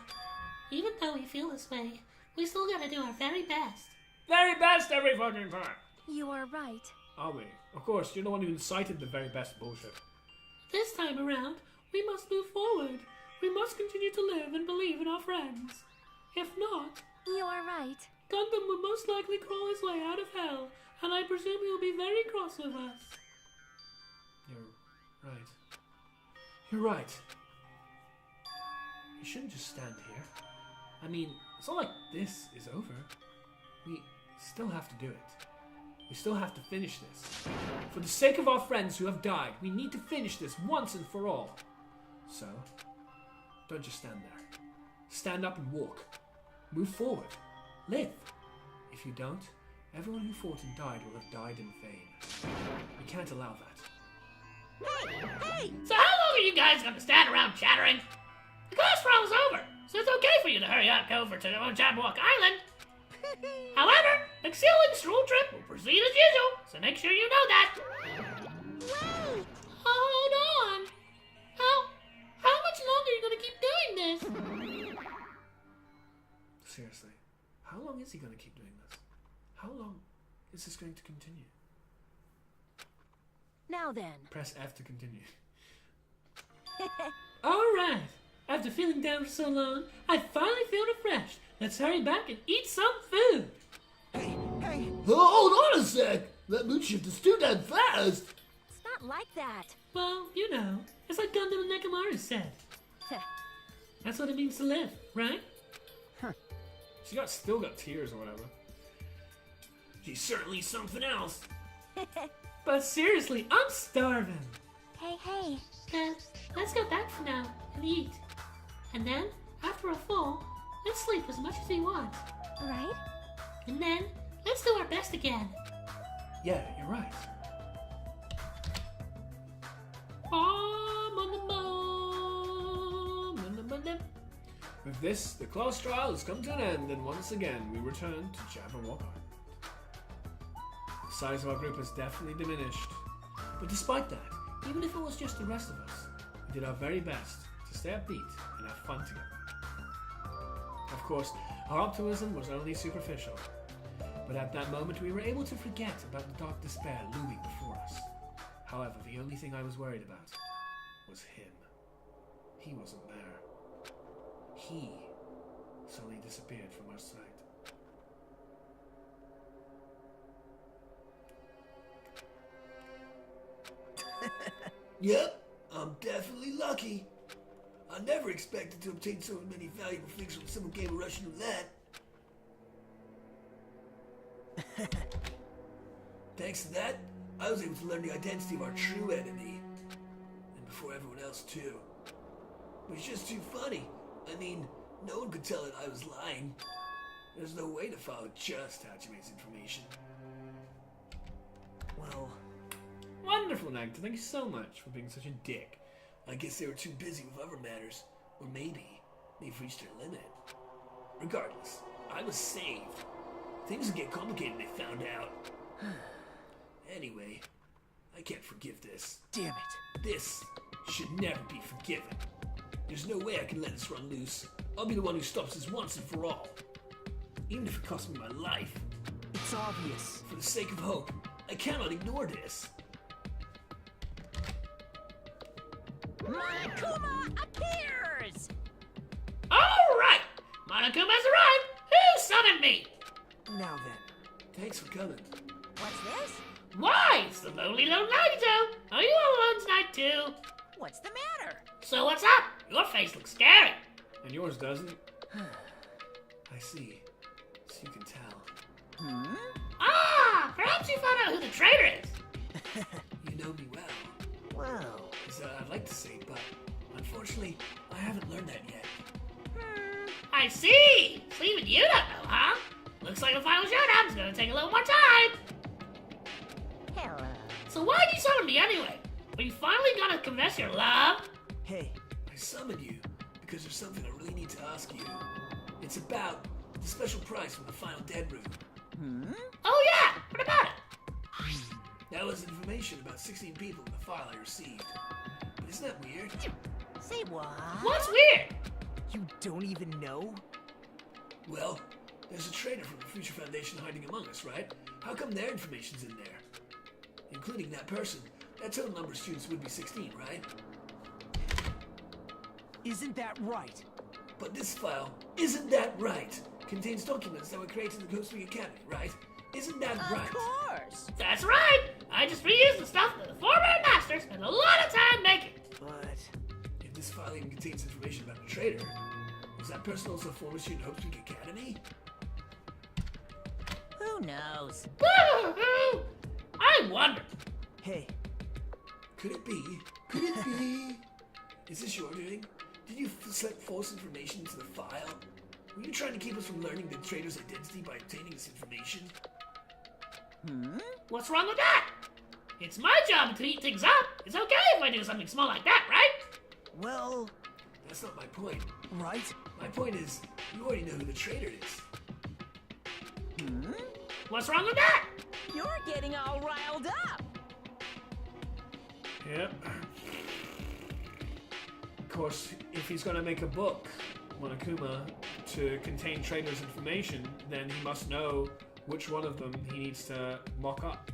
S3: even though we feel this way, we still gotta do our very best.
S1: Very best every fucking time!
S2: You are right.
S1: Are we? Of course, you're the one who incited the very best bullshit.
S3: This time around, we must move forward. We must continue to live and believe in our friends. If not,
S2: You are right.
S3: Gundam will most likely crawl his way out of hell, and I presume he will be very cross with us.
S1: You're right. You're right. You shouldn't just stand here. I mean, it's not like this is over. We still have to do it. We still have to finish this. For the sake of our friends who have died, we need to finish this once and for all. So, don't just stand there. Stand up and walk. Move forward. Live. If you don't, everyone who fought and died will have died in vain. We can't allow that.
S3: Hey! So how long are you guys gonna stand around chattering? The class trial's over, so it's okay for you to hurry up over to Jabberwock Island. However, the Xealing Stroll trip will proceed as usual, so make sure you know that.
S2: Wait!
S3: Hold on. How much longer are you gonna keep doing this?
S1: Seriously, how long is he going to keep doing this? How long is this going to continue?
S8: Now then.
S1: Press F to continue.
S3: Alright, after feeling down for so long, I finally feel refreshed. Let's hurry back and eat some food.
S4: Hey!
S12: Hold on a sec! That mood shift is too damn fast!
S8: It's not like that.
S3: Well, you know, it's like Gundam and Mechamaru said. That's what it means to live, right?
S1: She still got tears or whatever. She's certainly something else.
S3: But seriously, I'm starving.
S2: Hey.
S3: Let's go back for now and eat. And then, after we're full, let's sleep as much as we want.
S2: Right?
S3: And then, let's do our best again.
S1: Yeah, you're right. With this, the class trial has come to an end, and once again we return to Jabberwock Island. The size of our group has definitely diminished, but despite that, even if it was just the rest of us, we did our very best to stay upbeat and have fun together. Of course, our optimism was only superficial, but at that moment we were able to forget about the dark despair looming before us. However, the only thing I was worried about was him. He wasn't there. He suddenly disappeared from our sight.
S12: Yep, I'm definitely lucky. I never expected to obtain so many valuable things when someone came rushing to that. Thanks to that, I was able to learn the identity of our true enemy. And before everyone else too. It was just too funny. I mean, no one could tell that I was lying. There's no way to follow just Hachime's information.
S1: Well, wonderful, Nagta. Thank you so much for being such a dick.
S12: I guess they were too busy with other matters. Or maybe they've reached their limit. Regardless, I was saved. Things would get complicated if they found out. Anyway, I can't forgive this.
S4: Damn it.
S12: This should never be forgiven. There's no way I can let this run loose. I'll be the one who stops this once and for all. Even if it costs me my life.
S4: It's obvious.
S12: For the sake of hope, I cannot ignore this.
S10: Monokuma appears!
S3: Alright! Monokuma's arrived! Who summoned me?
S6: Now then.
S12: Thanks for coming.
S10: What's this?
S3: Why, it's the lonely lone Nagito! Are you all alone tonight too?
S10: What's the matter?
S3: So what's up? Your face looks scary.
S1: And yours doesn't.
S12: I see. So you can tell.
S3: Ah, perhaps you found out who the traitor is.
S12: You know me well.
S6: Well,
S12: I'd like to say, but unfortunately, I haven't learned that yet.
S3: I see. So even you don't know, huh? Looks like the final showdown's gonna take a little more time.
S8: Hello.
S3: So why'd you summon me anyway? Are you finally gonna confess your love?
S6: hey,
S12: I summoned you because there's something I really need to ask you. It's about the special prize from the final dead room.
S3: Oh yeah, what about it?
S12: That was information about 16 people in the file I received. But isn't that weird?
S10: Say what?
S3: What's weird?
S6: you don't even know?
S12: Well, there's a traitor from the Future Foundation hiding among us, right? How come their information's in there? Including that person. That total number of students would be 16, right?
S6: Isn't that right?
S12: But this file, isn't that right? Contains documents that were created in the Coast Wing Academy, right? Isn't that right?
S10: Of course.
S3: That's right. I just reused the stuff that the former masters spent a lot of time making.
S6: But
S12: If this file even contains information about the traitor, was that person also a former student of Hope's Peak Academy?
S10: Who knows?
S3: Woo-hoo! I wonder.
S6: hey,
S12: Could it be? Could it be? Is this your doing? Did you slip false information into the file? Were you trying to keep us from learning the traitor's identity by obtaining this information?
S3: What's wrong with that? It's my job to heat things up. It's okay if I do something small like that, right?
S6: well,
S12: That's not my point.
S6: right?
S12: My point is, you already know who the traitor is.
S3: What's wrong with that?
S10: You're getting all riled up.
S1: Yep. Of course, if he's going to make a book, Monokuma, to contain traders' information, then he must know which one of them he needs to mock up.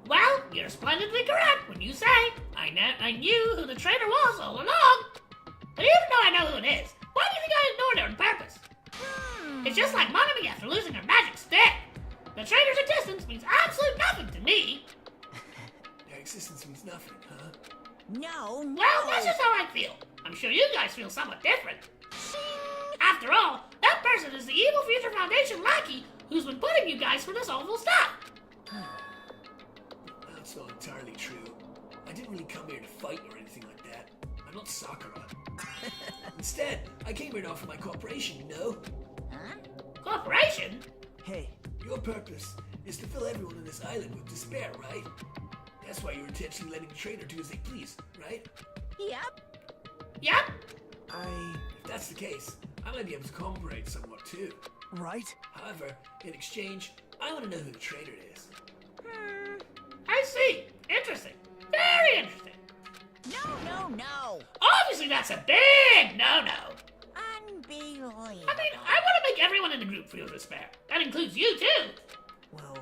S3: Well, you're splendidly correct when you say I knew who the traitor was all along. But even though I know who it is, why do you think I ignored it on purpose? It's just like Monami after losing her magic stick. The traitor's existence means absolute nothing to me.
S12: Their existence means nothing, huh?
S10: No,
S3: Well, that's just how I feel. I'm sure you guys feel somewhat different. After all, that person is the evil Future Foundation lackey who's been putting you guys through this awful stuff.
S12: That's not entirely true. I didn't really come here to fight or anything like that. I'm not Sakura. Instead, I came here to offer my cooperation, you know?
S3: Corporation?
S6: Hey,
S12: Your purpose is to fill everyone on this island with despair, right? That's why you're intentionally letting the traitor do as they please, right?
S10: Yep.
S3: Yep.
S12: If that's the case, I might be able to cooperate somewhat too.
S6: right?
S12: However, in exchange, I want to know who the traitor is.
S3: I see. Interesting. Very interesting.
S10: No.
S3: Obviously, that's a big no-no.
S10: Unbelievable.
S3: I mean, I want to make everyone in the group feel despair. That includes you, too.
S6: Well,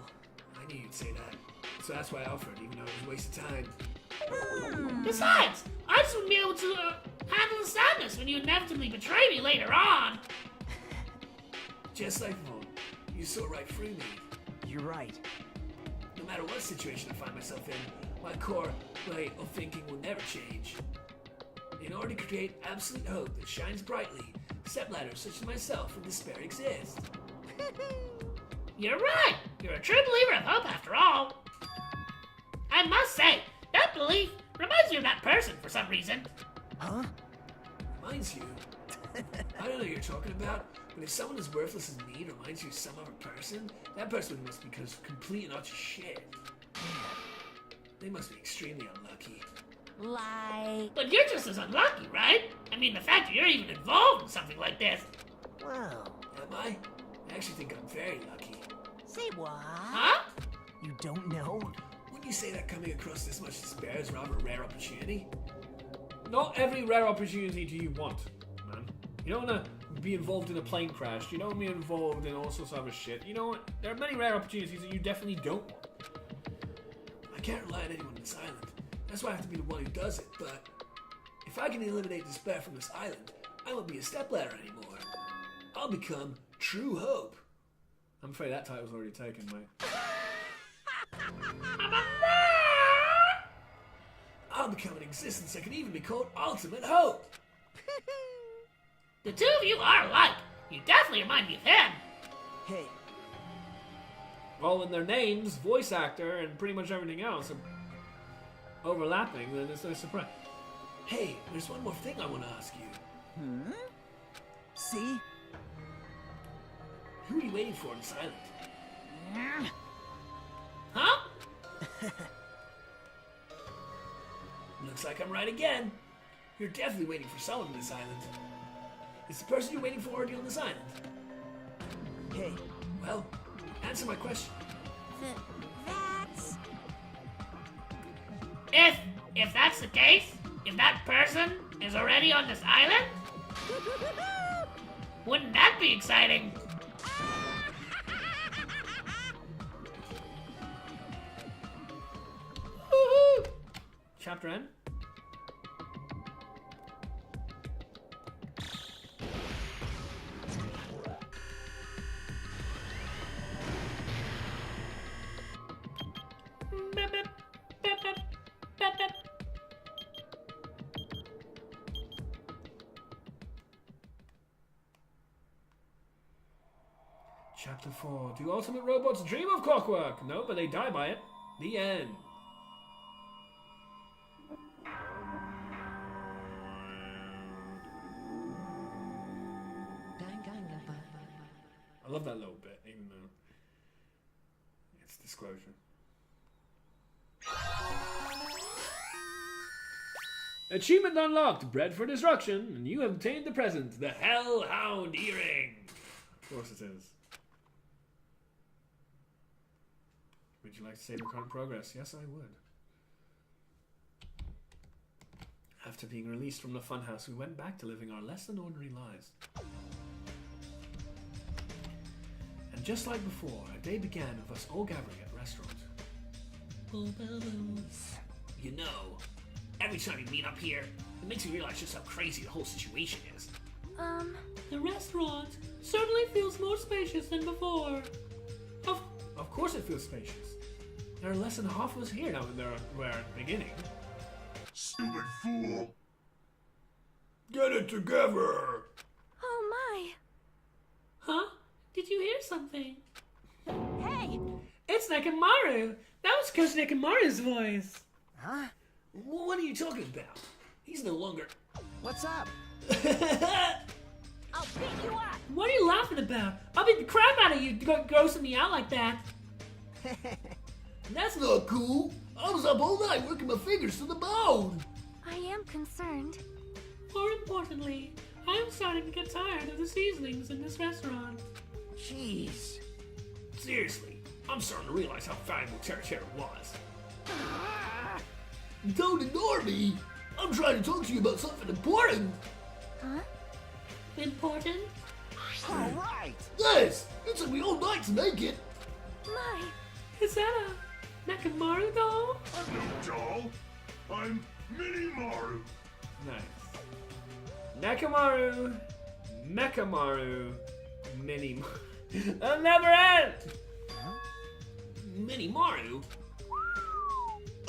S12: I knew you'd say that. So that's why I offered, even though it was a waste of time.
S3: Besides, I just wouldn't be able to handle the sadness when you inevitably betray me later on.
S12: Just like Vaughn, you saw right through me.
S6: you're right.
S12: No matter what situation I find myself in, my core way of thinking will never change. In order to create absolute hope that shines brightly, stepladders such as myself in despair exist.
S3: You're right. You're a true believer of hope after all. I must say, that belief reminds me of that person for some reason.
S6: Huh?
S12: Reminds you? I don't know what you're talking about, but if someone as worthless as me reminds you of some other person, that person must be complete and utter shit. They must be extremely unlucky.
S10: Like,
S3: But you're just as unlucky, right? I mean, the fact that you're even involved in something like this.
S6: Well,
S12: Am I? I actually think I'm very lucky.
S10: say what?
S3: Huh?
S6: you don't know?
S12: Wouldn't you say that coming across this much despair is rather a rare opportunity?
S1: Not every rare opportunity do you want, man. You don't want to be involved in a plane crash. You don't want to be involved in all sorts of other shit. You know what? There are many rare opportunities that you definitely don't want.
S12: I can't rely on anyone on this island. That's why I have to be the one who does it, but if I can eliminate despair from this island, I won't be a stepladder anymore. I'll become True Hope.
S1: I'm afraid that title's already taken, mate.
S12: I'll become an existence that can even be called Ultimate Hope.
S3: The two of you are alike. You definitely remind me of him.
S6: Hey,
S1: Well, when their names, voice actor, and pretty much everything else are overlapping, then it's no surprise.
S12: Hey, there's one more thing I want to ask you.
S6: see?
S12: Who are you waiting for in this island?
S3: Huh?
S12: Looks like I'm right again. You're definitely waiting for someone on this island. Is the person you're waiting for already on this island?
S6: Hey,
S12: Well, answer my question.
S10: That's...
S3: If that's the case, if that person is already on this island, wouldn't that be exciting?
S1: Woohoo! Chapter end? Chapter 4. Do ultimate robots dream of clockwork? No, but they die by it. The end. I love that little bit, even though it's disclosure. Achievement unlocked, bred for destruction, and you have obtained the present, the Hellhound Earring. Of course it is. Would you like to save your current progress? Yes, I would. After being released from the funhouse, we went back to living our less than ordinary lives. And just like before, a day began with us all gathering at the restaurant.
S3: You know, every time we meet up here, it makes me realize just how crazy the whole situation is.
S13: The restaurant certainly feels more spacious than before.
S1: Of course it feels spacious. There are less than half of us here now than there were at the beginning.
S11: Stupid fool!
S12: Get it together!
S2: Oh my!
S13: Huh? Did you hear something?
S10: Hey!
S13: It's Mechamaru! That was Coach Mechamaru's voice!
S6: Huh?
S12: What are you talking about? He's no longer...
S6: What's up?
S10: I'll beat you up!
S13: What are you laughing about? I'll beat the crap out of you grossing me out like that!
S12: That's not cool. I was up all night working my fingers to the bone.
S2: I am concerned.
S13: More importantly, I'm starting to get tired of the seasonings in this restaurant.
S6: Jeez.
S12: Seriously, I'm starting to realize how valuable Terra was. Don't ignore me. I'm trying to talk to you about something important.
S2: Huh?
S13: Important?
S6: All right.
S12: Yes, it took me all night to make it.
S2: My!
S13: Is that a Mechamaru doll?
S11: I'm no doll. I'm Mechamaru.
S1: Nice. Mechamaru, Mini. That'll never end!
S12: Mechamaru?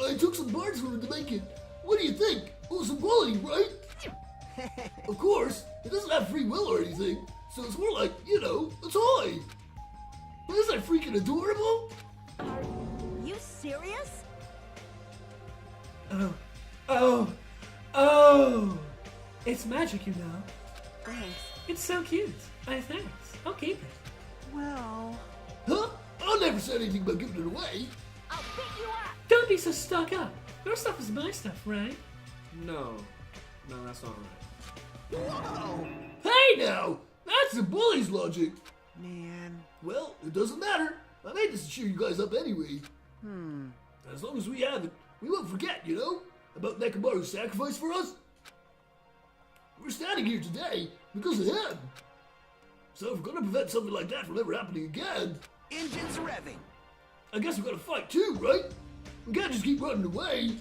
S12: I took some parts from it to make it. What do you think? Well, some quality, right? Of course, it doesn't have free will or anything, so it's more like, you know, a toy. But isn't that freaking adorable?
S10: Are you serious?
S13: Oh! It's magic, you know.
S10: Thanks.
S13: It's so cute. Thanks. I'll keep it.
S6: Well...
S12: Huh? I never said anything about giving it away.
S10: I'll beat you up!
S13: Don't be so stuck up. Your stuff is my stuff, right?
S1: No, that's not right.
S6: Whoa!
S12: Hey now! That's the bully's logic.
S6: Man.
S12: Well, it doesn't matter. I made this to cheer you guys up anyway. As long as we have it, we won't forget, you know, about Mechamaru's sacrifice for us. We're standing here today because of him. So if we're gonna prevent something like that from ever happening again,
S6: Engines revving.
S12: I guess we gotta fight too, right? We can't just keep running away.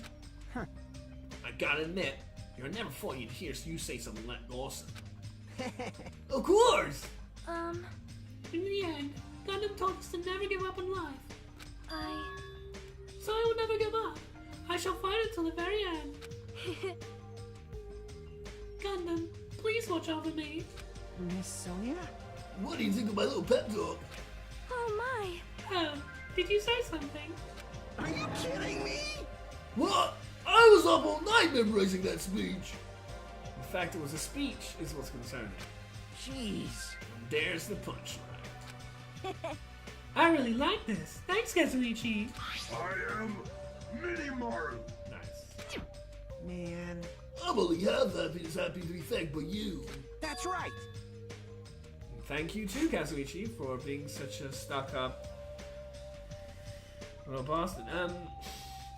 S1: I gotta admit, you're never funny to hear you say something like awesome.
S12: Of course!
S13: In the end, Gundam told us to never give up in life. So I will never give up. I shall fight until the very end. Gundam, please watch over me.
S9: Miss Sonia?
S12: What do you think of my little pep talk?
S8: Oh my.
S13: Oh, did you say something?
S4: Are you kidding me?
S12: What? I was up all night memorizing that speech.
S1: The fact it was a speech is what's concerning.
S9: Jeez.
S1: And there's the punchline.
S13: I really like this. Thanks, Kazuichi.
S11: I am Mechamaru.
S1: Nice.
S9: Man.
S12: I'm only half happy to be thanked by you.
S4: That's right.
S1: And thank you too, Kazuichi, for being such a stuck-up little bastard.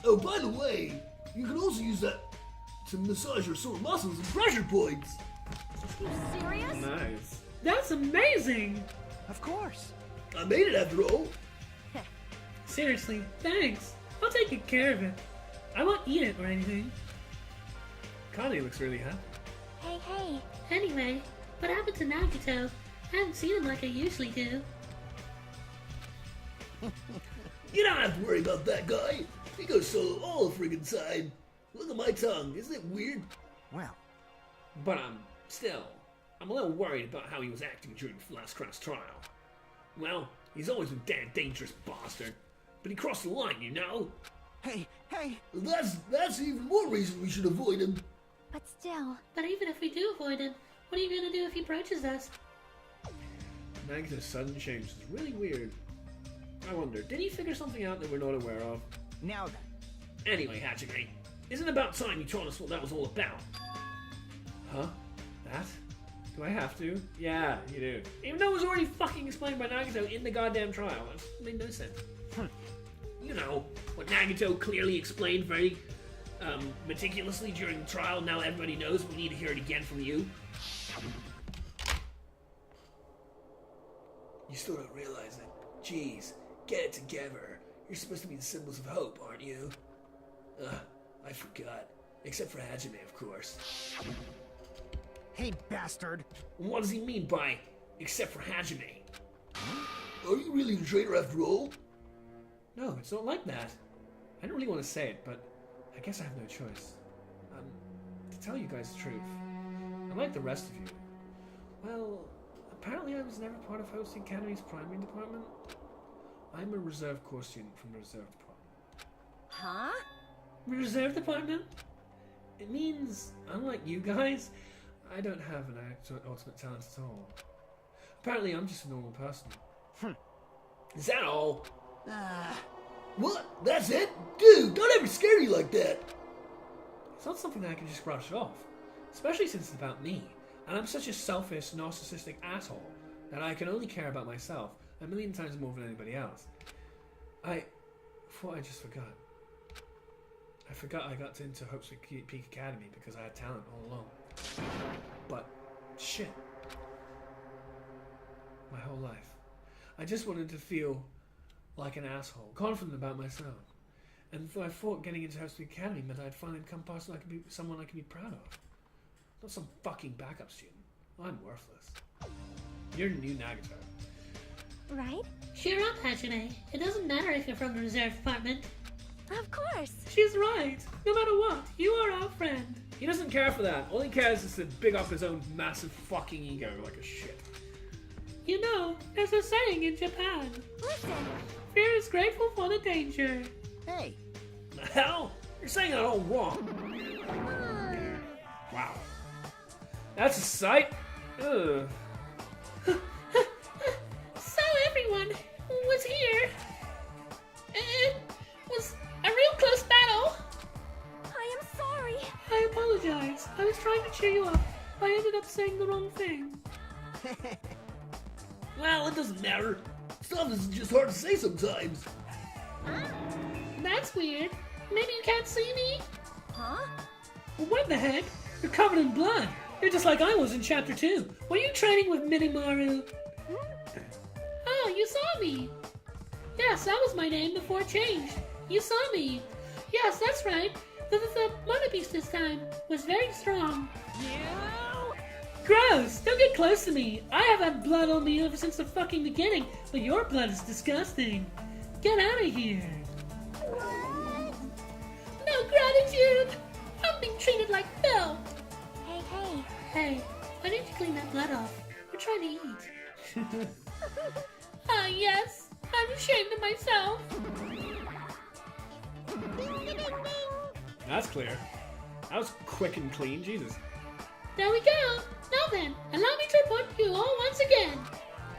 S12: Oh, by the way, you can also use that to massage your sore muscles and pressure points.
S8: You serious?
S1: Nice.
S13: That's amazing.
S4: Of course.
S12: I made it after all.
S13: Seriously, thanks. I'll take good care of it. I won't eat it or anything.
S1: Connie looks really happy.
S8: Hey.
S13: Anyway, what happened to Nagito? I haven't seen him like I usually do.
S12: You don't have to worry about that guy. He goes solo all the friggin' time. Look at my tongue. Isn't it weird?
S4: Well,
S1: But I'm a little worried about how he was acting during the last class trial. Well, he's always a damn dangerous bastard. But he crossed the line, you know?
S4: hey.
S12: That's even more reason we should avoid him.
S8: But still.
S13: But even if we do avoid him, what are you gonna do if he approaches us?
S1: Nagito's sudden change is really weird. I wonder, did he figure something out that we're not aware of?
S4: Now then.
S1: Anyway, Hachime, isn't it about time you told us what that was all about? Huh? That? Do I have to? Yeah, you do. Even though it was already fucking explained by Nagito in the goddamn trial. That made no sense. You know, what Nagito clearly explained very meticulously during the trial. Now everybody knows. We need to hear it again from you.
S12: You still don't realize it. Jeez, get it together. You're supposed to be the symbols of hope, aren't you? I forgot. Except for Hajime, of course.
S4: Hey, bastard.
S1: What does he mean by except for Hajime?
S12: Are you really the traitor after all?
S1: No, it's not like that. I don't really want to say it, but I guess I have no choice. To tell you guys the truth, unlike the rest of you, well, apparently I was never part of Host Academy's primary department. I'm a reserve corps student from the reserve department.
S8: Huh?
S13: Reserve department?
S1: It means, unlike you guys, I don't have an ultimate talent at all. Apparently I'm just a normal person. Is that all?
S12: What? That's it? Dude, don't ever scare you like that.
S1: It's not something that I can just brush off. Especially since it's about me. And I'm such a selfish, narcissistic asshole that I can only care about myself a million times more than anybody else. I just forgot. I forgot I got into Hope's Peak Academy because I had talent all along. But, shit. My whole life. I just wanted to feel like an asshole, confident about myself. And I thought getting into Hope's Peak Academy meant I'd finally become someone I could be proud of. Not some fucking backup student. I'm worthless. You're the new Nagito.
S8: Right?
S13: Cheer up, Hachine. It doesn't matter if you're from the reserve department.
S8: Of course.
S13: She's right. No matter what, you are our friend.
S1: He doesn't care for that. All he cares is to big up his own massive fucking ego like a shit.
S13: You know, there's a saying in Japan.
S8: Listen.
S13: Fear is grateful for the danger.
S4: Hey.
S1: The hell? You're saying that all wrong. Wow. That's a sight. Ugh.
S13: So everyone was here. It was a real close battle.
S8: I am sorry.
S13: I apologize. I was trying to cheer you up. I ended up saying the wrong thing.
S12: Well, it doesn't matter. Stuff is just hard to say sometimes.
S13: That's weird. Maybe you can't see me?
S8: Huh?
S13: Well, what the heck? You're covered in blood. You're just like I was in Chapter 2. Were you training with Mechamaru? Oh, you saw me. Yes, that was my name before it changed. You saw me. Yes, that's right. The mother beast this time was very strong.
S10: You?
S13: Gross! Don't get close to me! I have had blood on me ever since the fucking beginning, but your blood is disgusting. Get out of here! No gratitude! I'm being treated like filth!
S2: Hey.
S13: Hey, why didn't you clean that blood off? We're trying to eat. Ah, yes! I'm ashamed of myself!
S2: Ding, ding, ding.
S1: That's clear. That was quick and clean, Jesus.
S13: There we go! Now then, allow me to report you all once again.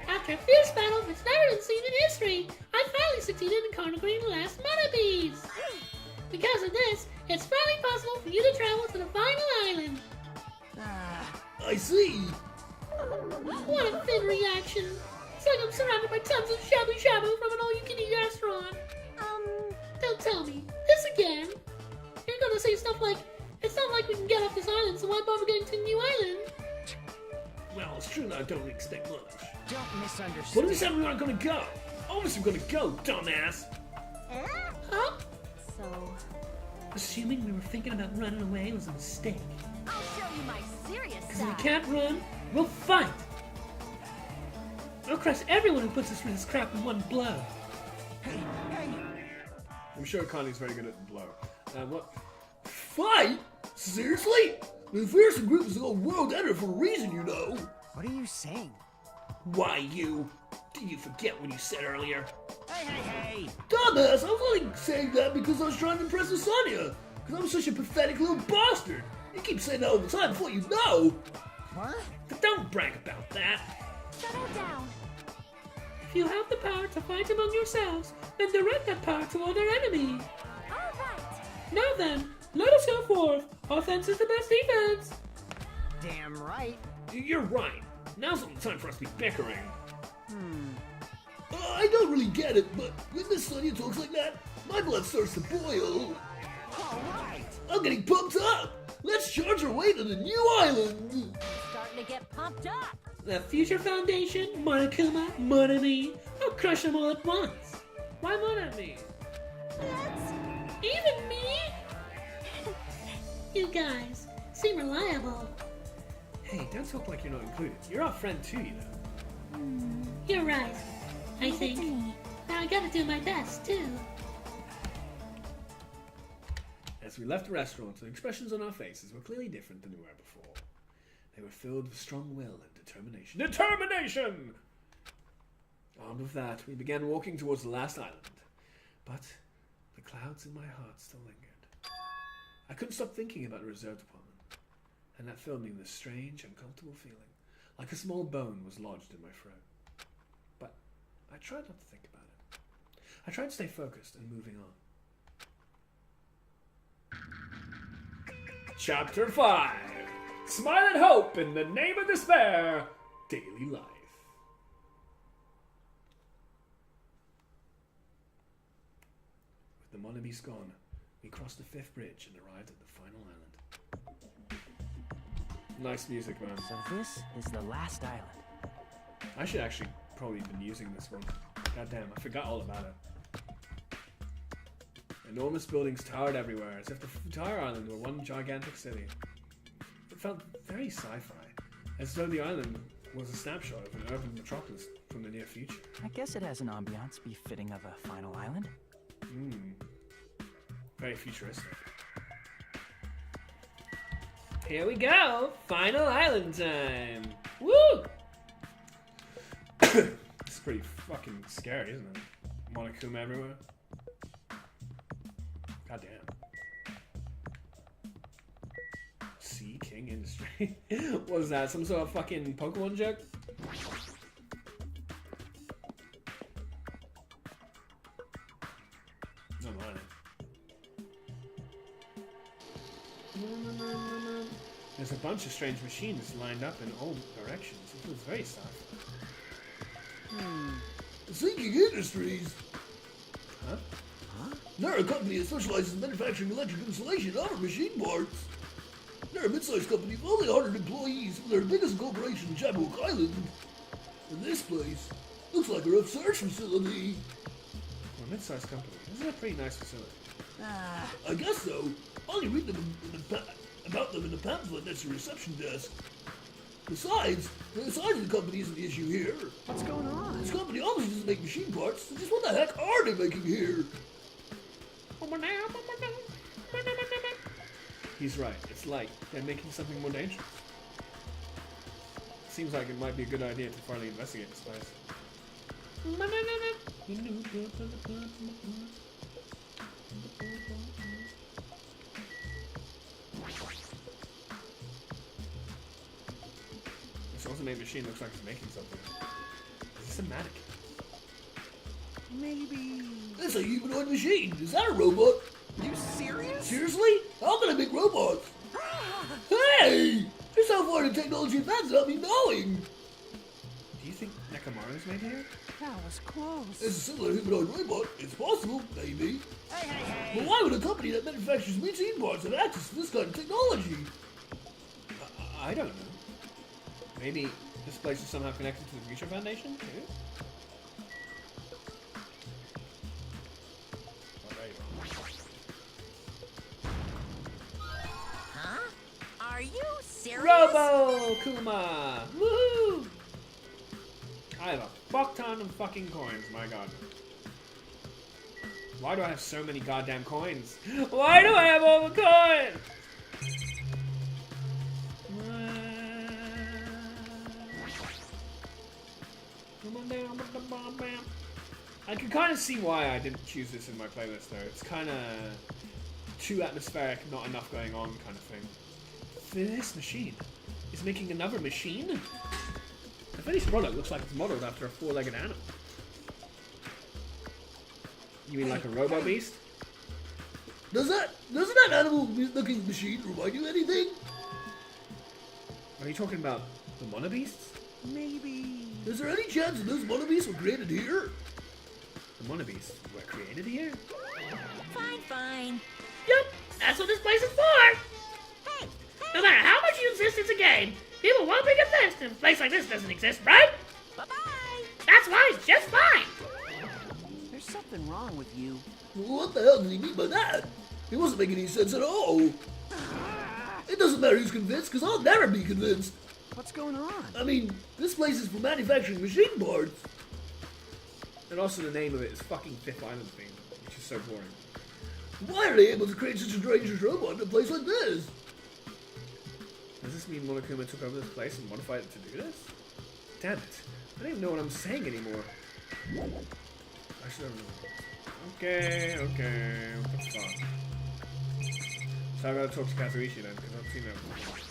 S13: After a fierce battle that's never been seen in history, I finally succeeded in conquering the last Mana Beast. Because of this, it's finally possible for you to travel to the final island.
S12: I see.
S13: What a thin reaction. It's like I'm surrounded by tons of shabu-shabu from an all-you-can-eat restaurant. Don't tell me. This again? You're gonna say stuff like, it's not like we can get off this island, so why bother getting to a new island?
S12: Well, it's true that I don't expect much.
S9: Don't misunderstand.
S12: What if we said we aren't gonna go? Obviously we're gonna go, dumbass.
S13: Huh?
S8: So,
S13: Assuming we were thinking about running away was a mistake.
S10: I'll show you my serious
S13: Because if we
S10: side.
S13: can't run, we'll fight! I'll crush everyone who puts us through this crap in one blow.
S1: I'm sure Connie's very good at blow. What?
S12: Fight? Seriously? The fearsome group is the old world editor for a reason, you know.
S9: What are you saying?
S12: Why, you? Did you forget what you said earlier?
S9: Hey!
S12: Dumbass, I was only saying that because I was trying to impress Lasagna. Because I'm such a pathetic little bastard. You keep saying that all the time before you know.
S9: What?
S12: But don't brag about that.
S2: Settle down.
S13: If you have the power to fight among yourselves, then direct that power toward our enemy.
S2: All right.
S13: Now then, let us go forth. Offense is the best defense.
S9: Damn right.
S12: You're right. Now's not the time for us to be bickering. I don't really get it, but when Miss Sonia talks like that, my blood starts to boil.
S9: All right.
S12: I'm getting pumped up. Let's charge our way to the new island.
S8: starting to get pumped up.
S13: The Future Foundation, Monokuma, Monami. I'll crush them all at once.
S1: Why Monami?
S13: Even me? You guys seem reliable.
S1: Hey, don't talk like you're not included. You're our friend too, you know.
S13: You're right, I think. Now I gotta do my best, too.
S1: As we left the restaurant, the expressions on our faces were clearly different than they were before. They were filled with strong will and determination. Determination! Armed with that, we began walking towards the last island. But the clouds in my heart still lingered. I couldn't stop thinking about the reserve department, and that filled me with a strange, uncomfortable feeling, like a small bone was lodged in my throat. But I tried not to think about it. I tried to stay focused and moving on. Chapter 5. Smile and hope in the name of despair. Daily life. With the Monami's gone, we crossed the 5th bridge and arrived at the final island. Nice music, man.
S5: So this is the last island.
S1: I should actually probably been using this one. Goddamn, I forgot all about it. Enormous buildings towered everywhere, as if the entire island were one gigantic city. It felt very sci-fi, as though the island was a snapshot of an urban metropolis from the near future.
S5: I guess it has an ambiance befitting of a final island.
S1: Very futuristic.
S13: Here we go! Final island time! Woo!
S1: It's pretty fucking scary, isn't it? Monokuma everywhere. Goddamn. Sea King Industry. What was that? Some sort of fucking Pokemon joke? No mind. There's a bunch of strange machines lined up in all directions. It feels very sci-fi.
S12: Seeking Industries.
S1: Huh?
S12: They're a company that specializes in manufacturing electric installation and other machine parts. They're a mid-sized company of only 100 employees, but they're the biggest corporation in Chabuk Island. And this place looks like a research facility.
S1: Well, a mid-sized company. This is a pretty nice facility.
S12: I guess so. Only read them about them in the pamphlet next to the reception desk. Besides, the size of the company isn't the issue here.
S4: What's going on?
S12: This company obviously doesn't make machine parts, so just what the heck are they making here?
S1: He's right. It's like they're making something more dangerous. Seems like it might be a good idea to finally investigate this place. This automated machine looks like it's making something. Is this a mannequin?
S4: Maybe...
S12: That's a humanoid machine. Is that a robot?
S4: You serious?
S12: Seriously? How can I make robots? Hey! Just how far the technology advances without me knowing.
S1: Do you think Mechamaru's made here?
S4: That was close.
S12: As a similar humanoid robot, it's possible, maybe.
S4: Hey!
S12: But why would a company that manufactures machine parts have access to this kind of technology?
S1: I don't know. Maybe this place is somehow connected to the Future Foundation, too?
S10: Huh? Are you serious?
S1: Robo Kuma! Woohoo! I have a fuck ton of fucking coins, my god. Why do I have so many goddamn coins? Why do I have all the coins? I can kind of see why I didn't choose this in my playlist though. It's kind of too atmospheric, not enough going on kind of thing. This machine is making another machine? The finished product looks like it's modeled after a four-legged animal. You mean like a robo beast?
S12: Doesn't that animal-looking machine remind you of anything?
S1: Are you talking about the monobeasts?
S4: Maybe...
S12: Is there any chance that those monobeasts were created here?
S1: The monobeasts were created here?
S10: Fine.
S3: Yup, that's what this place is for.
S10: Hey!
S3: No matter how much you insist it's a game, people won't be convinced if a place like this doesn't exist, right?
S10: Bye-bye!
S3: That's why it's just fine.
S4: There's something wrong with you.
S12: What the hell did he mean by that? It wasn't making any sense at all. It doesn't matter who's convinced, because I'll never be convinced.
S4: What's going on?
S12: I mean, this place is for manufacturing machine parts.
S1: And also the name of it is fucking Fifth Island theme, which is so boring.
S12: Why are they able to create such a dangerous robot in a place like this?
S1: Does this mean Monokuma took over this place and modified it to do this? Damn it. I don't even know what I'm saying anymore. I should have known. Okay. What the fuck? So I gotta talk to Kazuichi then, because I've seen that before.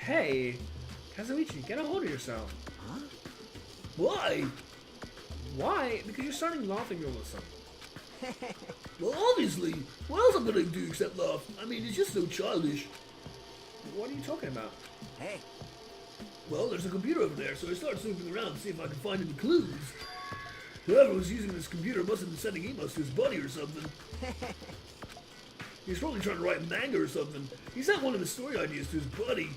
S1: Hey, Kazuichi, get a hold of yourself.
S12: Huh? Why?
S1: Why? Because you're starting laughing all of a sudden.
S12: Well, obviously. What else am I gonna do except laugh? I mean, it's just so childish.
S1: What are you talking about?
S4: Hey.
S12: Well, there's a computer over there, so I started snooping around to see if I could find any clues. Whoever was using this computer must have been sending emails to his buddy or something. He's probably trying to write manga or something. He sent one of his story ideas to his buddy.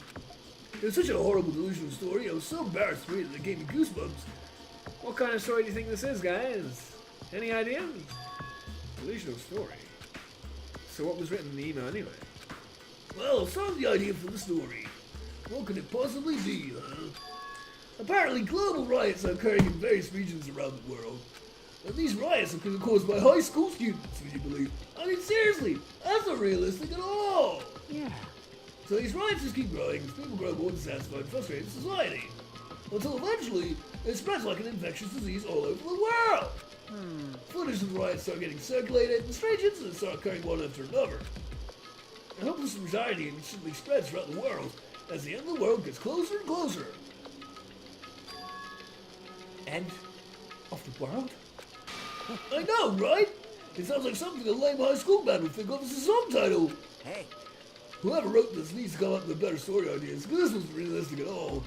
S12: It was such a horrible, delusional story. I was so embarrassed to read it that it gave me goosebumps.
S1: What kind of story do you think this is, guys? Any ideas? Delusional story. So what was written in the email anyway?
S12: Well, some of the idea for the story. What could it possibly be, huh? Apparently, global riots are occurring in various regions around the world. And these riots are being caused by high school students, would you believe? I mean, seriously, that's not realistic at all.
S4: Yeah.
S12: So these riots just keep growing as people grow more dissatisfied and frustrated in society. Until eventually, it spreads like an infectious disease all over the world. Footage of the riots start getting circulated, and strange incidents start occurring one after another. And hopeless anxiety instantly spreads throughout the world as the end of the world gets closer and closer.
S1: End of the world?
S12: I know, right? It sounds like something a lame high school band would think of as a song title.
S4: Hey.
S12: Whoever wrote this needs to come up with better story ideas, because this wasn't realistic at all.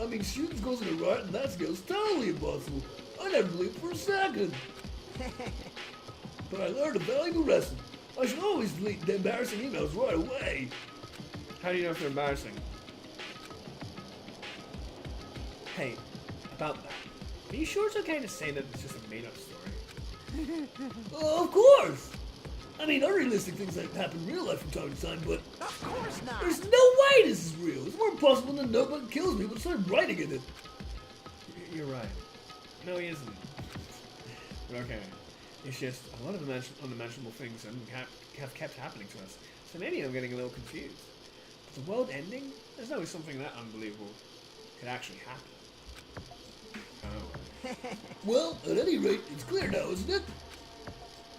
S12: I mean, students causing a riot on that scale is totally impossible. I never believed it for a second. But I learned a valuable lesson. I should always delete the embarrassing emails right away.
S1: How do you know if they're embarrassing? Hey, about that. Are you sure it's okay to say that it's just a made-up story?
S12: Of course! I mean, unrealistic things like happen in real life from time to time, but
S4: Of course not.
S12: there's no way this is real. It's more impossible than a notebook kills me, but start writing in it.
S1: You're right. No, he isn't. But okay. It's just a lot of unimaginable things have kept happening to us. So maybe I'm getting a little confused. But the world ending? There's always something that unbelievable could actually happen. Oh.
S12: Well, at any rate, it's clear now, isn't it?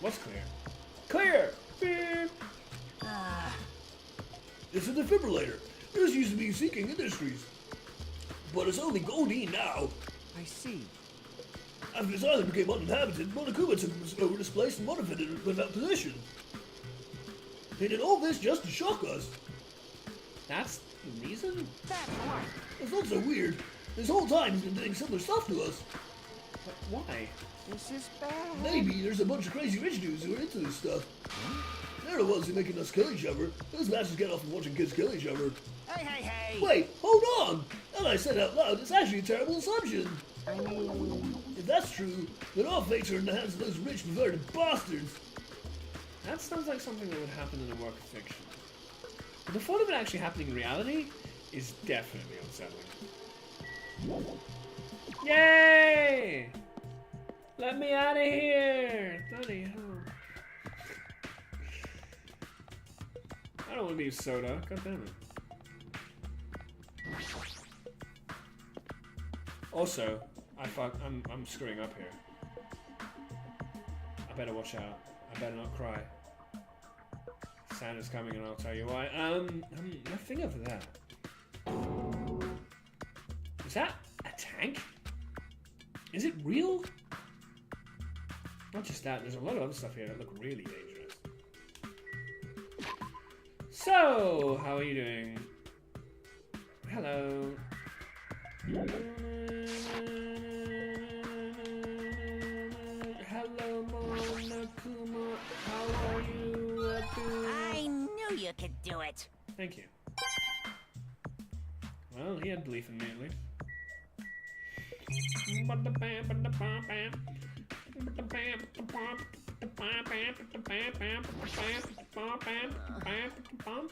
S1: What's clear? Clear! Beep.
S12: It's a defibrillator. This used to be Seeking Industries. But it's only Goldie now.
S4: I see.
S12: After this island became uninhabited, Monokuma took us over this place and modified it without position. They did all this just to shock us.
S1: That's the reason?
S4: That's right.
S12: It's not so weird. This whole time he's been doing similar stuff to us.
S1: But why?
S4: This is bad.
S12: Maybe there's a bunch of crazy rich dudes who are into this stuff. They're the ones who are making us kill each other. Those masters get off from watching kids kill each other.
S4: Hey, hey, hey!
S12: Wait, hold on! And I said out loud, it's actually a terrible assumption.
S4: I mean...
S12: If that's true, then our fates are in the hands of those rich, perverted bastards.
S1: That sounds like something that would happen in a work of fiction. But the thought of it actually happening in reality is definitely unsettling. Yay! Let me out of here! Bloody hell. I don't want to be soda. God damn it. Also, I'm screwing up here. I better watch out. I better not cry. Santa's coming and I'll tell you why. Nothing over there. Is that a tank? Is it real? Not just that, there's a lot of other stuff here that look really dangerous. So, how are you doing? Hello. Hello, Monokuma. How are you doing?
S10: I knew you could do it.
S1: Thank you. Well, he had belief in me at least.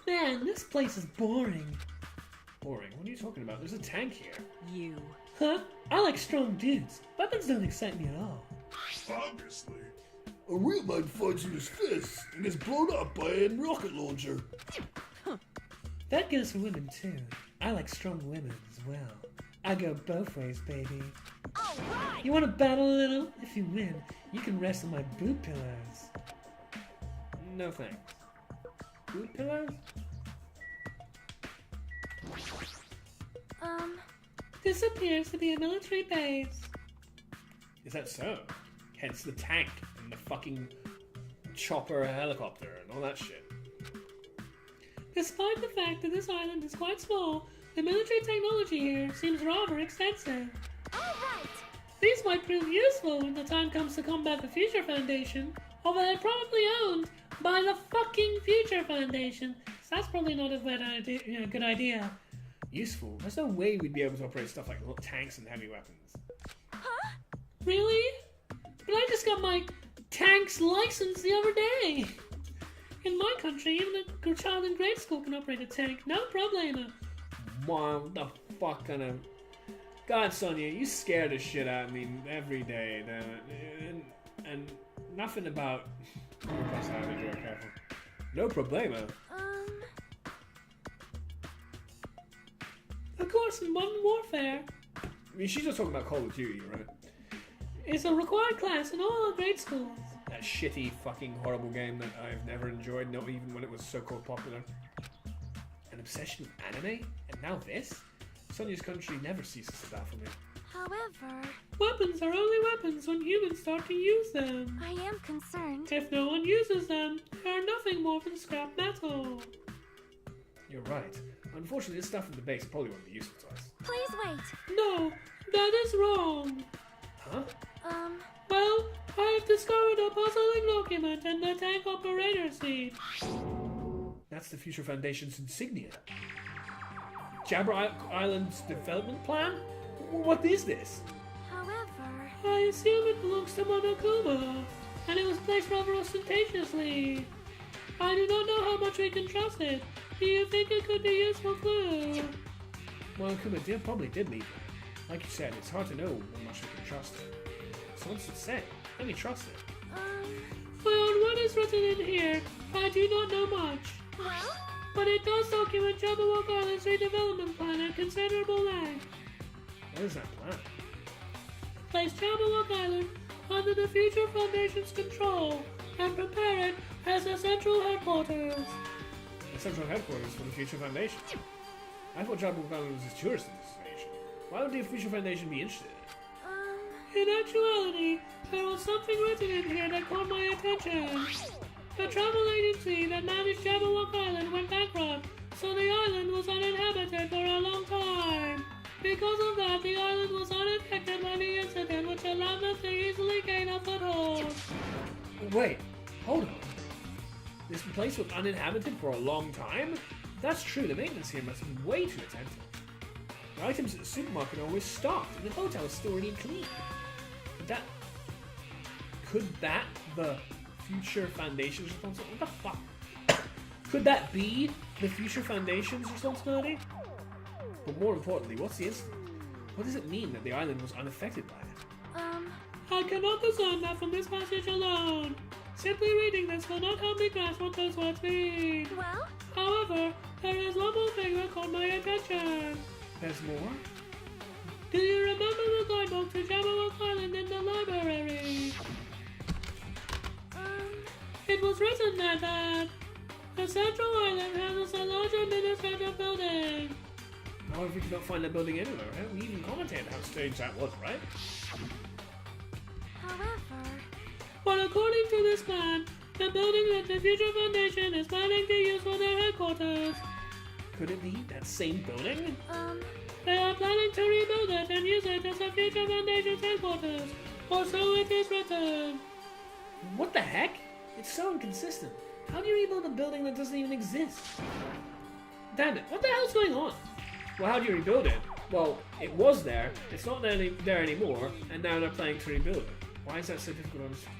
S1: Man, this place is boring. Boring? What are you talking about? There's a tank here.
S8: You.
S13: Huh? I like strong dudes. Weapons don't excite me at all.
S11: Obviously.
S12: A real man fights with his fists and gets blown up by a rocket launcher.
S13: That goes for women too. I like strong women as well. I go both ways, baby.
S10: All right.
S13: You want to battle a little? If you win, you can rest on my boot pillows.
S1: No thanks. Boot pillows?
S13: This appears to be a military base.
S1: Is that so? Hence the tank and the fucking chopper helicopter and all that shit.
S13: Despite the fact that this island is quite small, the military technology here seems rather extensive.
S10: All right.
S13: These might prove useful when the time comes to combat the Future Foundation, although they're probably owned by the fucking Future Foundation, so that's probably not a good idea.
S1: Useful? There's no way we'd be able to operate stuff like tanks and heavy weapons.
S10: Huh?
S13: Really? But I just got my tank's license the other day. In my country, even a child in grade school can operate a tank, no problemo.
S1: What the fuck kind of... God, Sonia, you scare the shit out of me every day. And nothing about... Careful. No problemo.
S13: Of course, in modern warfare,
S1: I mean, she's just talking about Call of Duty, right?
S13: it's a required class in all grade schools.
S1: That shitty, fucking, horrible game that I've never enjoyed, not even when it was so-called popular. An obsession with anime? And now this? Sonia's country never ceases to baffle me.
S2: However,
S13: Weapons are only weapons when humans start to use them.
S2: I am concerned.
S13: If no one uses them, they are nothing more than scrap metal.
S1: You're right. Unfortunately, this stuff in the base probably won't be useful to us.
S2: Please wait.
S13: No, that is wrong.
S1: Huh?
S13: Well, I have discovered a puzzling document in the tank operator seat.
S1: That's the Future Foundation's insignia. Jabber Island's development plan? What is this?
S2: However...
S13: I assume it belongs to Monokuma, and it was placed rather ostentatiously. I do not know how much we can trust it. Do you think it could be a useful clue?
S1: Monokuma probably did leave it. Like you said, it's hard to know how much we can trust it. So what's it say? Let me trust it.
S13: Well, what is written in here, I do not know much.
S2: Well?
S13: But it does document Jabberwock Island's redevelopment plan at considerable length.
S1: What is that plan?
S13: Place Jabberwock Island under the Future Foundation's control and prepare it as a central headquarters.
S1: The central headquarters for the Future Foundation? I thought Jabberwock Island was a tourist destination. Why would the Future Foundation be interested in it?
S13: In actuality, there was something written in here that caught my attention. The travel agency that managed Jabberwock Island went bankrupt, so the island was uninhabited for a long time. Because of that, the island was unaffected by the incident, which allowed them to easily gain a foothold.
S1: Wait, hold on. This place was uninhabited for a long time? If that's true, the maintenance here must have been way too attentive. The items at the supermarket are always stocked, and the hotel is still really clean. Could that the Future Foundation's responsibility? What the fuck? Could that be the Future Foundation's responsibility? But more importantly, what's the incident? What does it mean that the island was unaffected by it?
S13: I cannot discern that from this passage alone. Simply reading this will not help me grasp what those words mean.
S2: Well?
S13: However, there is one more thing that caught my attention.
S1: There's more?
S13: Do you remember the guidebook to Jabberwock Island in the library? It was written there that the central island has a large administrative building.
S1: However, we could not find that building anywhere. We even commented how strange that was, right?
S2: However...
S13: But according to this plan, the building that the Future Foundation is planning to use for their headquarters.
S1: Could it be that same building?
S13: They are planning to rebuild it and use it as the Future Foundation's headquarters, or so it is written.
S1: What the heck? It's so inconsistent. How do you rebuild a building that doesn't even exist? Damn it, what the hell's going on? Well, how do you rebuild it? Well, it was there, it's not there anymore, and now they're planning to rebuild it. Why is that so difficult to understand?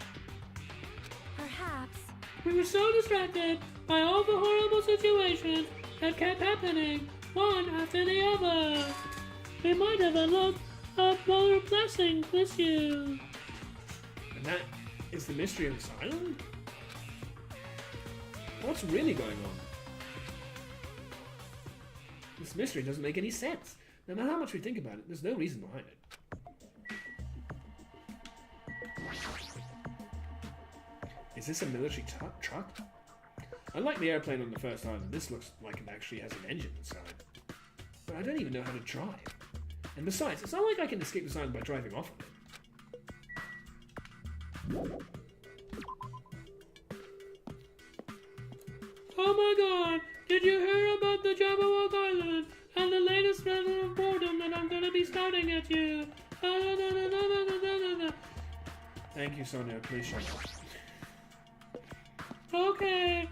S2: Perhaps.
S13: We were so distracted by all the horrible situations that kept happening, one after the other. We might have unlocked a more blessing this year.
S1: And that is the mystery of this island? What's really going on? This mystery doesn't make any sense. No matter how much we think about it, there's no reason behind it. Is this a military truck? Unlike the airplane on the first island, this looks like it actually has an engine inside. But I don't even know how to drive. And besides, it's not like I can escape this island by driving off of it.
S13: Oh my god, did you hear about the Jabberwock Island and the latest level of boredom that I'm gonna be starting at you?
S1: Thank you, Sonia. Please shut up.
S13: Okay,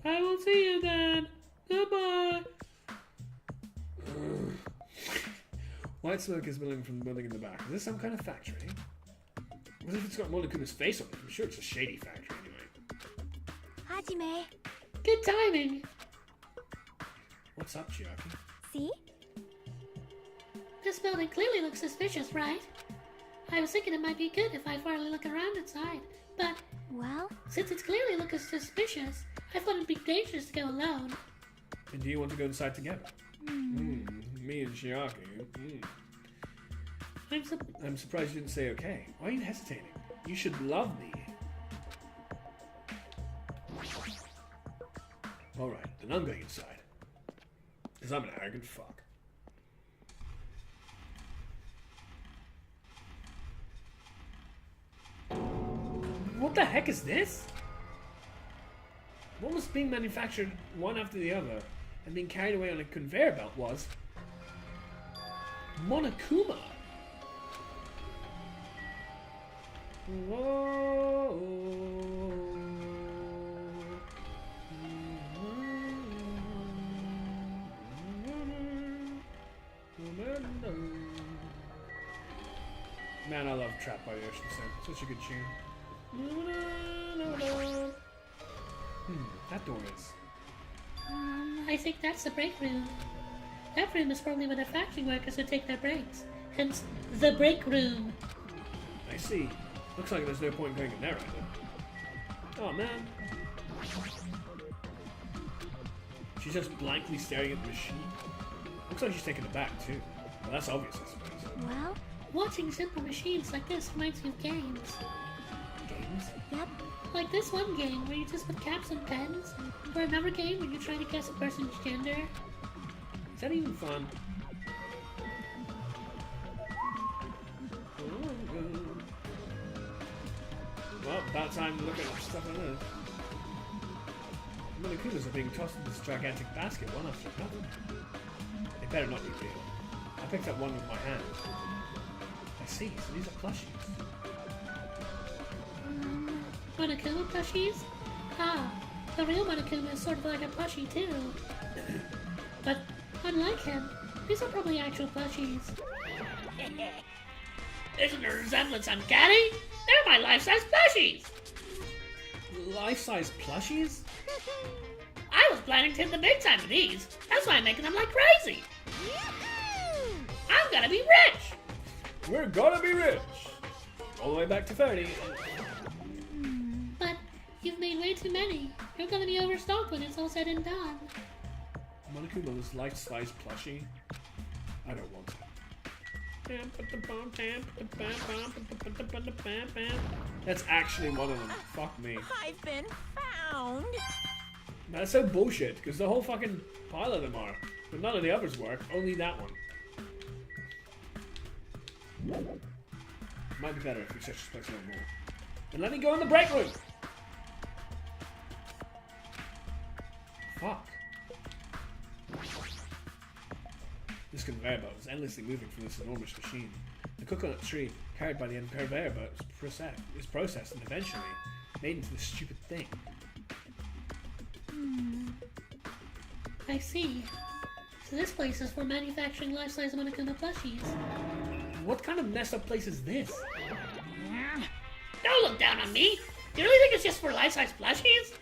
S13: I will see you then. Goodbye.
S1: White smoke is billowing from the building in the back. Is this some kind of factory? What if it's got Monokuma's face on it? I'm sure it's a shady factory anyway.
S2: Hajime.
S13: Good timing.
S1: What's up, Chiaki?
S2: See?
S13: This building clearly looks suspicious, right? I was thinking it might be good if I finally look around inside, but...
S2: Well?
S13: Since it's clearly looking suspicious, I thought it'd be dangerous to go alone.
S1: And do you want to go inside together? Me and Chiaki. I'm surprised you didn't say okay. Why are you hesitating? You should love me. Alright, then I'm going inside. Because I'm an arrogant fuck. What the heck is this? What was being manufactured one after the other and being carried away on a conveyor belt was Monokuma. Whoa. Trapped by the Ocean Sun. Such a good tune. That door is.
S13: I think that's the break room. That room is probably where the factory workers would take their breaks. Hence, the break room.
S1: I see. Looks like there's no point going in there either. Oh man. She's just blankly staring at the machine. Looks like she's taken aback too. Well, that's obvious, I suppose.
S13: Well, watching simple machines like this reminds me of games.
S1: Games?
S13: Yep. Like this one game where you just put caps and pens, or another game where you try to guess a person's gender.
S1: Is that even fun? Well, about time to look at stuff on this. Monokumas are being tossed in this gigantic basket, one after another. They better not be real. I picked up one with my hand. I see, so these are plushies.
S13: Monokuma plushies? Ah, the real Monokuma is sort of like a plushie too. But unlike him, these are probably actual plushies.
S3: Isn't the resemblance uncanny? They're my life-size plushies!
S1: Life-size plushies?
S3: I was planning to hit the big time with these. That's why I'm making them like crazy. I'm gonna be rich!
S1: We're gonna be rich! All the way back to 30.
S13: But you've made way too many. You're gonna be overstocked when it's all said and done.
S1: Monokuma's life-size plushie? I don't want it. That's actually one of them. Fuck me.
S10: I've been found.
S1: That's so bullshit, because the whole fucking pile of them are. But none of the others work, only that one. Might be better if we search this place a little more. And let me go in the break room! Fuck. This conveyor belt is endlessly moving from this enormous machine. The coconut tree carried by the end conveyor belt is processed and eventually made into this stupid thing.
S13: I see. So this place is for manufacturing life-size Monokuma plushies.
S1: What kind of messed up place is this?
S3: Don't look down on me. Do you really think it's just for life-size plushies?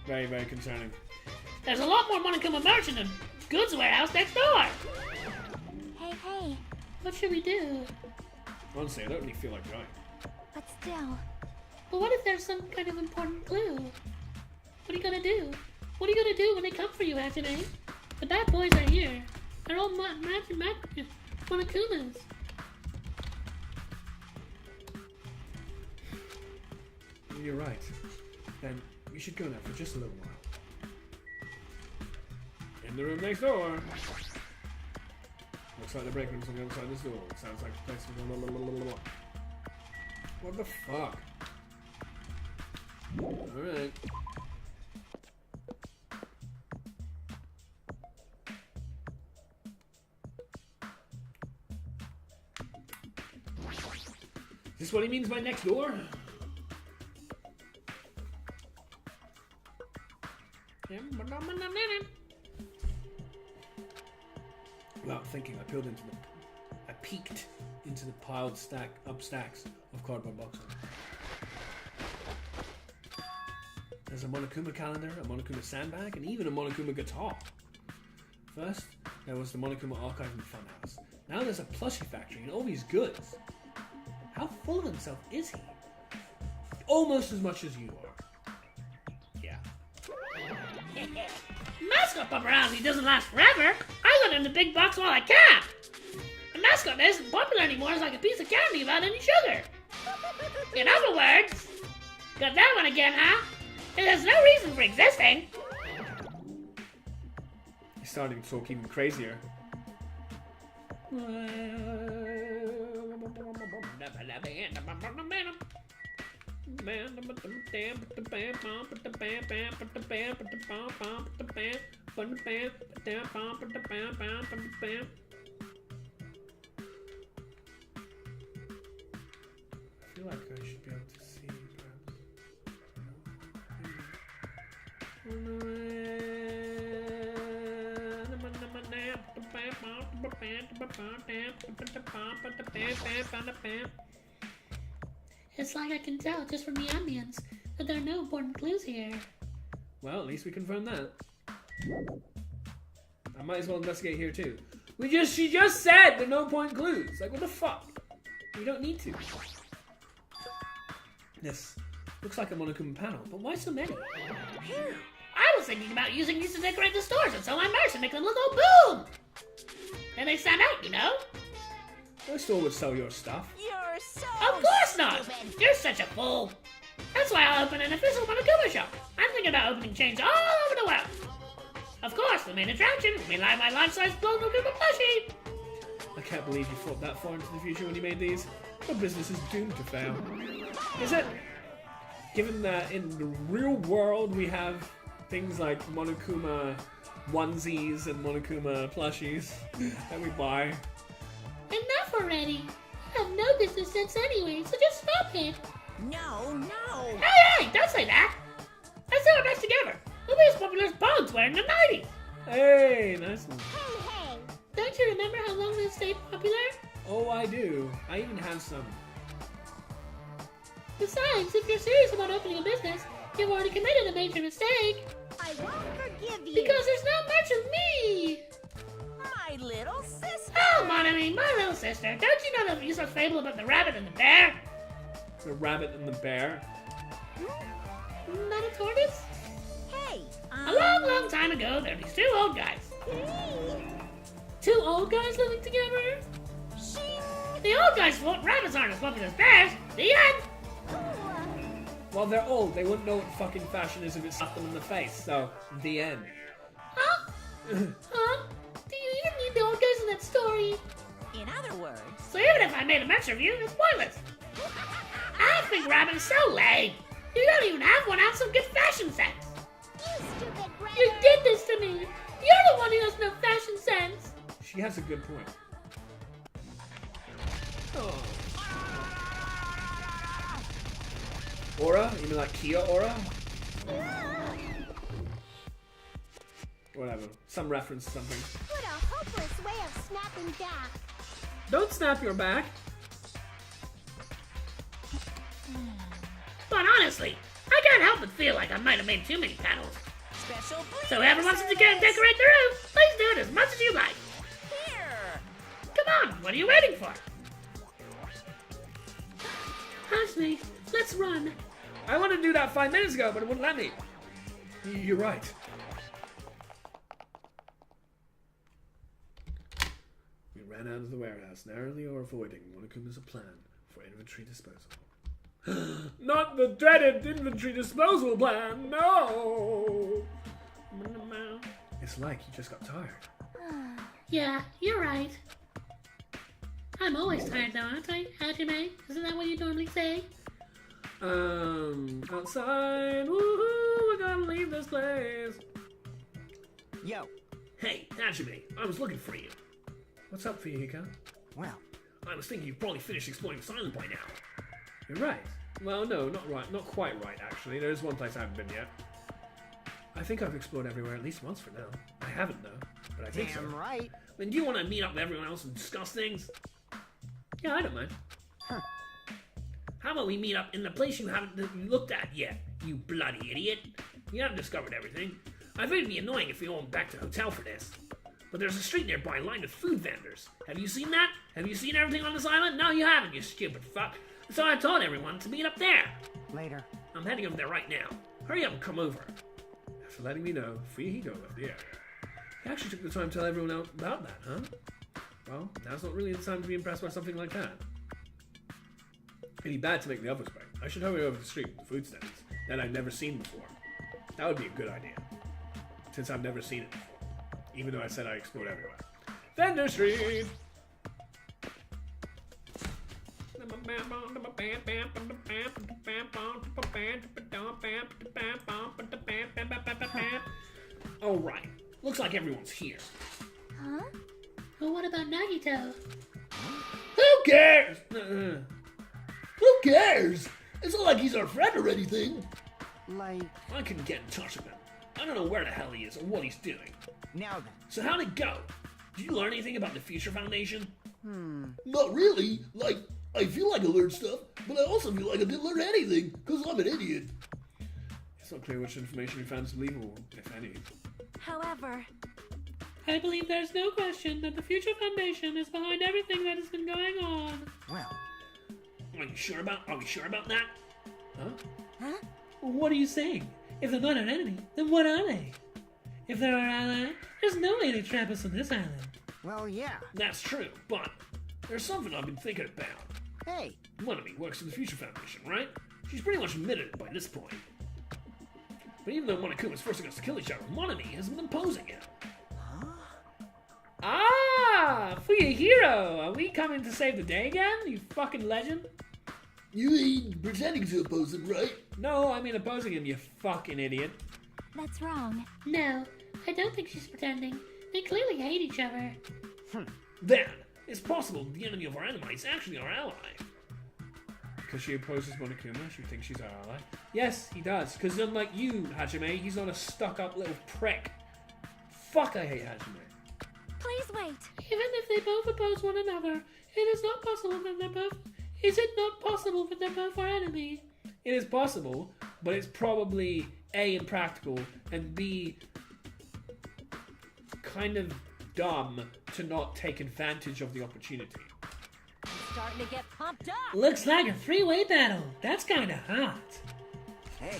S1: Very, very concerning.
S3: There's a lot more Monokuma merch in the goods warehouse next door.
S2: Hey,
S13: What should we do?
S1: Honestly, I don't really feel like going.
S2: but still.
S13: But what if there's some kind of important clue? What are you gonna do? What are you gonna do when they come for you, Hajime? The bad boys are here. They're all Monokumas.
S1: You're right. Then we should go now for just a little while. In the room next door. Looks like the break room's on the other side of this door. Sounds like the place for what the fuck? Alright. Is this what he means by next door? Without thinking, I peeked into the piled stacks of cardboard boxes. There's a Monokuma calendar, a Monokuma sandbag, and even a Monokuma guitar. First, there was the Monokuma archive in the funhouse. Now there's a plushie factory and all these goods. How full of himself is he? Almost as much as you are. Yeah.
S3: Mascot paparazzi doesn't last forever. I got in the big box while I can. The mascot isn't popular anymore. It's like a piece of candy without any sugar. In other words, got that one again, huh? It has no reason for existing.
S1: He's starting to talk even crazier. I feel like I should be able to see, perhaps.
S13: It's like I can tell just from the ambience that there are no important clues here.
S1: Well, at least we confirmed that. I might as well investigate here too. She just said there are no point clues. Like, what the fuck? We don't need to. This looks like a Monokuma panel, but why so many?
S3: I was thinking about using these to decorate the stores and sell my merch and make them look all boom! And they stand out, you know?
S1: No store would sell your stuff.
S10: You're so
S3: Of course not!
S10: stupid.
S3: You're such a fool! That's why I'll open an official Monokuma shop. I'm thinking about opening chains all over the world. Of course, the main attraction will be my life-size Monokuma plushie!
S1: I can't believe you thought that far into the future when you made these. Your business is doomed to fail. Is it? Given that in the real world we have things like Monokuma onesies and Monokuma plushies that we buy.
S13: Enough already! You have no business sense anyway, so just stop it!
S10: No.
S3: Hey, don't say that! Let's do our best together! We'll be as popular as Bones were in the 90s!
S1: Hey, nice one.
S2: Hey,
S13: Don't you remember how long they stayed popular?
S1: Oh, I do. I even have some.
S13: Besides, if you're serious about opening a business, you've already committed a major mistake.
S2: I won't forgive you.
S13: Because there's no merch of me!
S10: My little sister.
S3: Oh, Monami, my little sister, don't you know the useless fable about the rabbit and the bear?
S1: The rabbit and the bear.
S13: Not a tortoise?
S10: Hey,
S3: A long, long time ago, there were these two old guys.
S13: Two old guys living together?
S3: The old guys thought rabbits aren't as popular as bears. The end!
S1: Well, they're old. They wouldn't know what fucking fashion is if it slapped them in the face. So, the end.
S13: Huh? Huh? Do you even need the old guys in that story?
S10: in other words,
S3: So even if I made a merch review, it's pointless. I think rabbit is so lame. You don't even have one ounce of good fashion sense.
S2: You stupid brother.
S13: You did this to me! You're the one who has no fashion sense!
S1: She has a good point. Oh. Aura? You mean like Kia Aura? Whatever. Some reference to something.
S2: What a hopeless way of snapping back.
S1: Don't snap your back.
S3: But honestly, I can't help but feel like I might have made too many panels.
S10: special
S3: So whoever wants to decorate the room, please do it as much as you like.
S10: here.
S3: Come on, what are you waiting for?
S13: Hasme, let's run.
S1: I wanted to do that 5 minutes ago, but it wouldn't let me. You're right. We ran out of the warehouse, narrowly avoiding Monokuma's plan for inventory disposal. Not the dreaded inventory disposal plan, no! It's like you just got tired.
S13: Yeah, you're right. I'm always tired though, aren't I, Hajime? Isn't that what you normally say?
S1: Outside, woohoo, we're gonna leave this place.
S4: Yo,
S3: Hey, Hajime, I was looking for you.
S1: What's up, Fuyuhiko?
S4: well,
S3: I was thinking you've probably finished exploring Silent by now.
S1: You're right. Well, no, not right. Not quite right, actually. There is one place I haven't been yet. I think I've explored everywhere at least once for now. I haven't, though. But I think
S4: damn
S1: so.
S4: right.
S3: Then do you want to meet up with everyone else and discuss things?
S1: Yeah, I don't mind.
S3: How about we meet up in the place you haven't looked at yet, you bloody idiot? You haven't discovered everything. I think it'd be annoying if we all went back to the hotel for this. But there's a street nearby lined with food vendors. Have you seen that? Have you seen everything on this island? No, you haven't, you stupid fuck. So I told everyone to meet up there.
S4: Later.
S3: I'm heading over there right now. Hurry up and come over.
S1: After letting me know, Fuyuhiko left the area. He actually took the time to tell everyone else about that, huh? Well, now's not really the time to be impressed by something like that. It'd be bad to make the others wait. I should hurry over the street with the food stands that I've never seen before. That would be a good idea. Since I've never seen it before. Even though I said I explored everywhere. Vendor Street!
S3: Alright, looks like everyone's here.
S2: Huh?
S13: Well, what about Nagito?
S12: Who cares? Who cares? It's not like he's our friend or anything.
S4: Like,
S3: I couldn't get in touch with him. I don't know where the hell he is or what he's doing.
S4: now then.
S3: So how'd it go? Did you learn anything about the Future Foundation?
S12: Not really. Like, I feel like I learned stuff, but I also feel like I didn't learn anything, because I'm an idiot.
S1: It's not clear which information we found is believable, if any.
S8: However,
S13: I believe there's no question that the Future Foundation is behind everything that has been going on.
S9: Well,
S3: Are we sure about that?
S13: Well, what are you saying? If they're not our enemy, then what are they? If they're our ally, there's no way to trap us on this island.
S9: well, yeah.
S1: That's true, but there's something I've been thinking about.
S9: Hey,
S1: Monami works for the Future Foundation, right? She's pretty much admitted it by this point. But even though Monokuma's forcing us to kill each other, Monami has been imposing it.
S13: Ah, for your hero! Are we coming to save the day again, you fucking legend?
S12: You mean pretending to oppose him, right?
S13: No, I mean opposing him, you fucking idiot.
S8: that's wrong.
S13: No, I don't think she's pretending. They clearly hate each other.
S1: Then, it's possible the enemy of our enemy is actually our ally. Because she opposes Monokuma, she thinks she's our ally. Yes, he does. Because unlike you, Hajime, he's not a stuck-up little prick. Fuck, I hate Hajime.
S8: Please wait.
S13: Even if they both oppose one another, it is not possible that they're both... Is it not possible that they're both our enemy? It is possible, but it's probably A, impractical, and B, kind of dumb to not take advantage of the opportunity.
S8: I'm starting to get pumped up.
S13: Looks like a three-way battle. That's kind of hot.
S9: hey.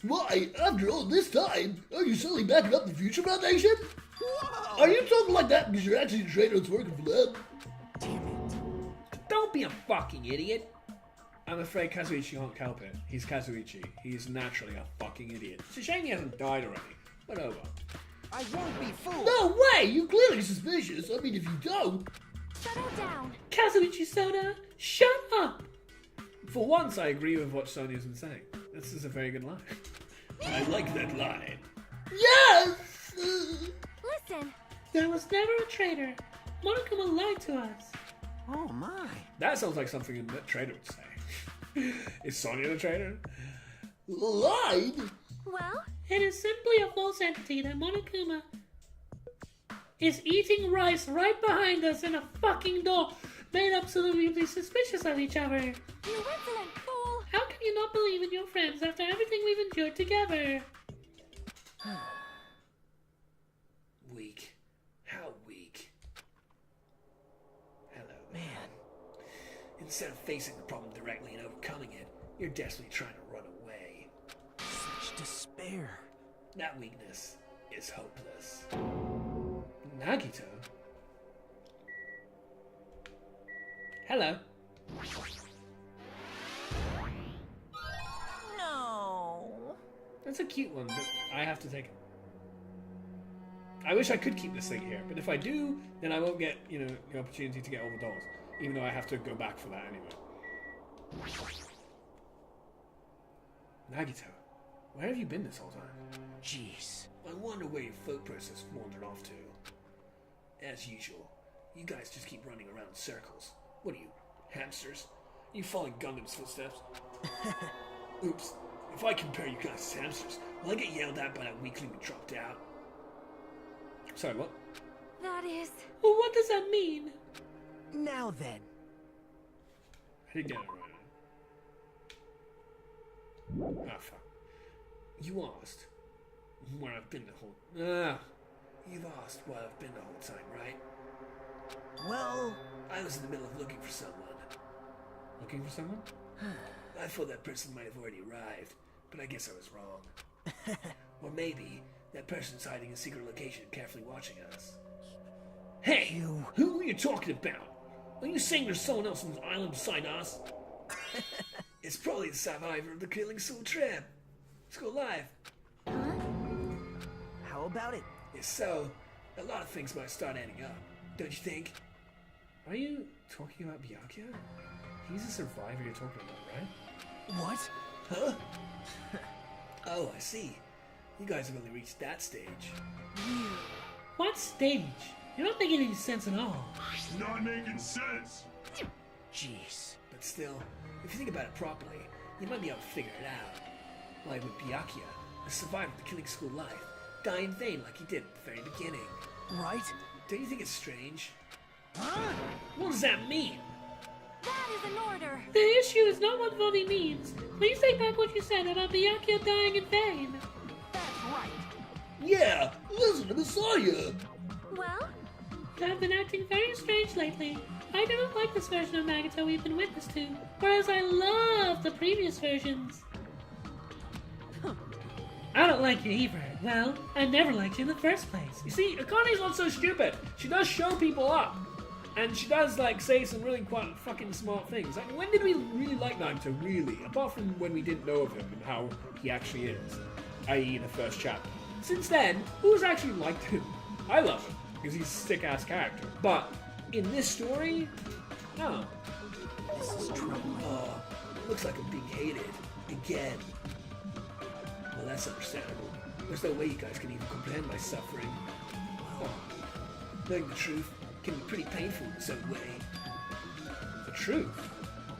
S12: Why, after all this time, are you suddenly backing up the Future Foundation? Are you talking like that because you're actually the trainer that's working for them?
S1: Don't be a fucking idiot. I'm afraid Kazuichi can't help it. He's Kazuichi. He's naturally a fucking idiot. It's a shame he hasn't died already. But oh well.
S9: I won't be fooled.
S12: No way! You're clearly suspicious. I mean, if you don't...
S8: Settle down.
S13: Kazuichi Soda, shut up!
S1: For once, I agree with what Sonya's been saying. This is a very good line.
S12: I like that line. Yes!
S8: Listen,
S13: There was never a traitor. Monokuma lied to us.
S9: Oh my.
S1: That sounds like something a trader would say. Is Sonya the trader?
S12: Lied?
S8: well,
S13: It is simply a false entity that Monokuma is eating rice right behind us in a fucking door made up so that we'd be suspicious of each other.
S8: you insolent fool.
S13: How can you not believe in your friends after everything we've endured together?
S1: Weak. How weak. Hello.
S9: Man.
S1: Instead of facing the problem directly and overcoming it, you're desperately trying to run away.
S9: Such despair.
S1: That weakness is hopeless. Nagito? Hello.
S10: No.
S1: That's a cute one, but I have to take it. I wish I could keep this thing here, but if I do, then I won't get, the opportunity to get all the dolls. Even though I have to go back for that anyway. Nagito, where have you been this whole time?
S9: Jeez.
S1: I wonder where your folk process wandered off to. As usual, you guys just keep running around in circles. What are you, hamsters? You following Gundam's footsteps? Oops, if I compare you guys to hamsters, will I get yelled at by that weakling who dropped out? Sorry, what?
S8: That is...
S13: Well, what does that mean?
S9: Now then.
S1: I didn't get it right. Ah, fuck. You asked where I've been the whole... You've asked where I've been the whole time, right?
S9: Well,
S1: I was in the middle of looking for someone. Looking for someone? I thought that person might have already arrived, but I guess I was wrong. Or maybe that person's hiding in a secret location carefully watching us. Hey! Who are you talking about? Are you saying there's someone else on the island beside us? It's probably the survivor of the Killing Soul trip. Let's go live.
S9: how about it?
S1: If so, a lot of things might start adding up, don't you think? Are you talking about Byakuya? He's a survivor you're talking about, right?
S9: What?
S1: Huh? Oh, I see. You guys have only reached that stage.
S13: What stage? You're not making any sense at all.
S11: It's not making sense.
S9: Jeez.
S1: But still, if you think about it properly,
S12: you might be able to figure it out. Why would Byakuya, a survivor of the killing school life, die in vain like he did at the very beginning?
S6: Right?
S12: Don't you think it's strange?
S6: Huh?
S12: What does that mean?
S8: That is an order.
S13: The issue is not what Voldy means. Please take back what you said about Byakuya dying in vain.
S8: That's right.
S12: Yeah, listen to Messiah!
S8: Well,
S13: I've been acting very strange lately. I do not like this version of Nagato we've been witness to, whereas I love the previous versions. I don't like you either. Well, I never liked you in the first place.
S1: You see, Akane's not so stupid. She does show people up. And she does, like, say some really quite fucking smart things. Like, when did we really like Nagato, really? Apart from when we didn't know of him and how he actually is. I.e. in the first chapter. Since then, who's actually liked him? I love him, because he's a sick-ass character. But, in this story, no.
S12: This is trouble. Oh, looks like I'm being hated. Again. Well, that's understandable. There's no way you guys can even comprehend my suffering. Oh, knowing the truth can be pretty painful in its own way.
S1: The truth?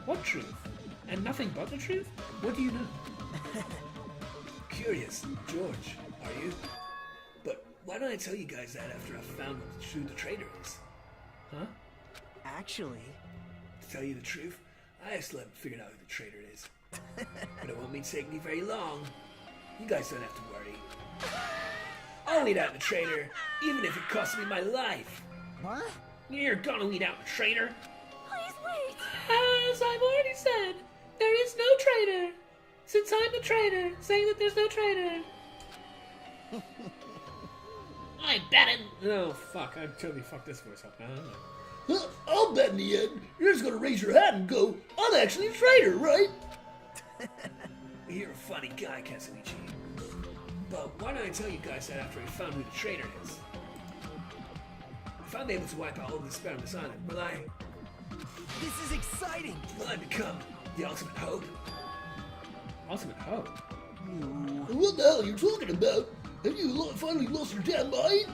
S1: What truth? And nothing but the truth? What do you know?
S12: Curious, George, are you? But why don't I tell you guys that after I've found what true the traitor is?
S1: Huh?
S6: Actually...
S12: To tell you the truth, I still haven't figured out who the traitor is. But it won't be taking me very long. You guys don't have to worry. I'll weed out the traitor, even if it costs me my life.
S6: What?
S1: You're gonna weed out the traitor?
S8: please wait.
S13: As I've already said, there is no traitor. Since I'm the traitor, saying that there's no traitor.
S3: I bet it.
S1: Oh, fuck. I totally fucked this voice up now.
S12: I'll bet in the end, you're just gonna raise your hat and go, I'm actually a traitor, right? You're a funny guy, Kazuichi. But why don't I tell you guys that after I found who the traitor is? If I'm able to wipe out all the despair on this island, will I
S6: This is exciting!
S12: become the ultimate hope?
S1: Ultimate hope?
S12: What the hell are you talking about? Have you finally lost your damn mind?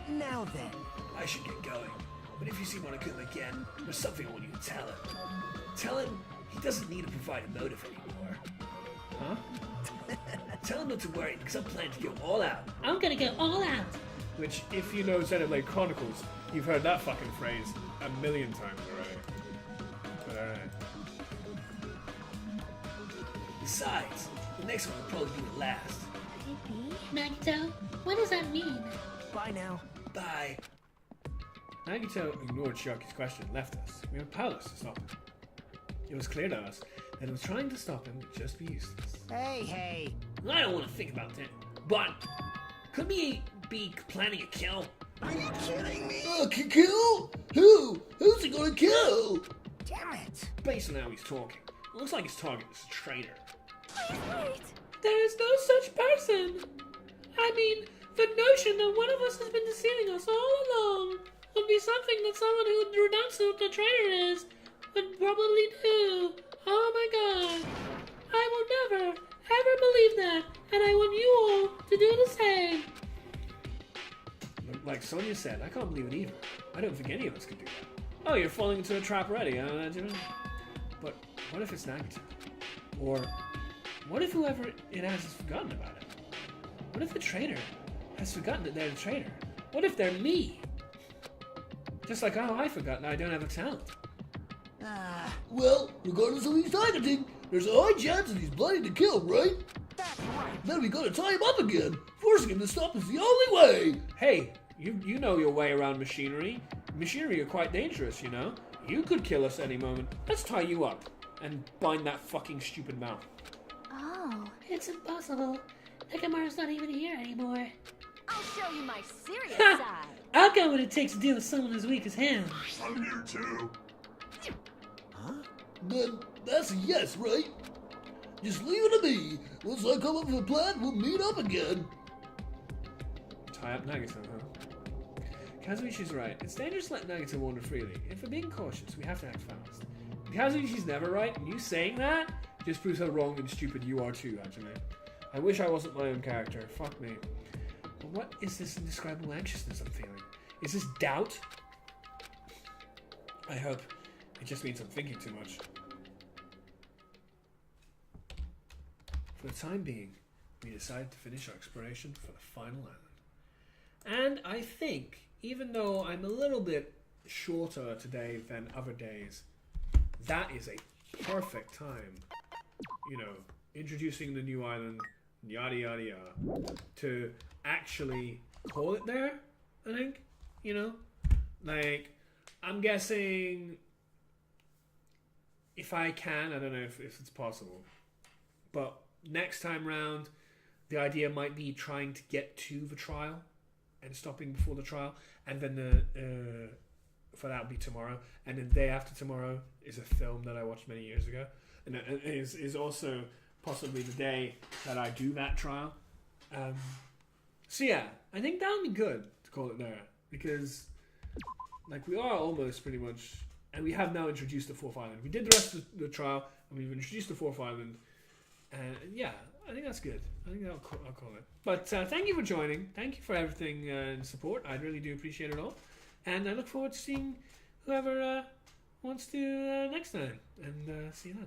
S6: Now then.
S12: I should get going. But if you see Monokuma again, there's something I want you to tell him. Tell him he doesn't need to provide a motive anymore.
S1: Huh?
S12: Tell him not to worry, because I'm planning to go all out.
S13: I'm gonna go all out.
S1: Which, if you know Xenoblade Chronicles, you've heard that fucking phrase a million times already. But alright.
S12: Besides, the next one will probably be the last.
S13: Nagito, what does that mean?
S6: Bye now.
S12: Bye.
S1: Nagito ignored Shiaki's question and left us. We were powerless to stop him. It was clear to us that it was trying to stop him would just be useless.
S6: Hey.
S12: I don't want to think about that. But, could we be planning a kill?
S6: Are you kidding me?
S12: Kill? Who? Who's he gonna kill?
S6: Damn it.
S1: Based on how he's talking, it looks like his target is a traitor.
S8: Wait.
S13: There is no such person. I mean, the notion that one of us has been deceiving us all along would be something that someone who would renounce what the traitor is would probably do. Oh my god. I will never, ever believe that, and I want you all to do the same.
S1: Like Sonia said, I can't believe it either. I don't think any of us could do that. Oh, you're falling into a trap already, huh, Jimmy? But what if it's Nagito? Or what if whoever it has forgotten about it? What if the traitor has forgotten that they're the traitor? What if they're me? Just like how I forgot that I don't have a talent.
S12: Well, regardless of who he's targeting, there's a high chance that he's planning to kill, right?
S6: That's right.
S12: Then we gotta tie him up again. Forcing him to stop is the only way.
S1: Hey, you know your way around machinery. Machinery are quite dangerous, you know? You could kill us any moment. Let's tie you up and bind that fucking stupid mouth.
S13: Oh, it's impossible. Mechamaru's not even here anymore.
S8: I'll show you my serious side.
S13: I've got what it takes to deal with someone as weak as him.
S11: I'm here too.
S6: Huh?
S12: Then that's a yes, right? Just leave it to me. Once I come up with a plan, we'll meet up again.
S1: Tie up Nagito, huh? Kazuichi's right. It's dangerous to let Nagito wander freely. If we're being cautious, we have to act fast. Kazuichi's never right, and you saying that just proves how wrong and stupid you are too, actually. I wish I wasn't my own character. Fuck me. But what is this indescribable anxiousness I'm feeling? Is this doubt? I hope it just means I'm thinking too much. for the time being, we decided to finish our exploration for the final island. And I think, even though I'm a little bit shorter today than other days, that is a perfect time, you know, introducing the new island, yada yada yada, to actually call it there, I think, you know? Like, I'm guessing, if I can, I don't know if it's possible, but next time round, the idea might be trying to get to the trial and stopping before the trial, and then for that will be tomorrow, and then the day after tomorrow is a film that I watched many years ago, and it is also possibly the day that I do that trial. So yeah, I think that would be good to call it there, because like we are almost pretty much, and we have now introduced the fourth island. We did the rest of the trial, and we've introduced the fourth island, and yeah, I think that's good. I think I'll call it. But thank you for joining. Thank you for everything and support. I really do appreciate it all. And I look forward to seeing whoever wants to next time. And see you then.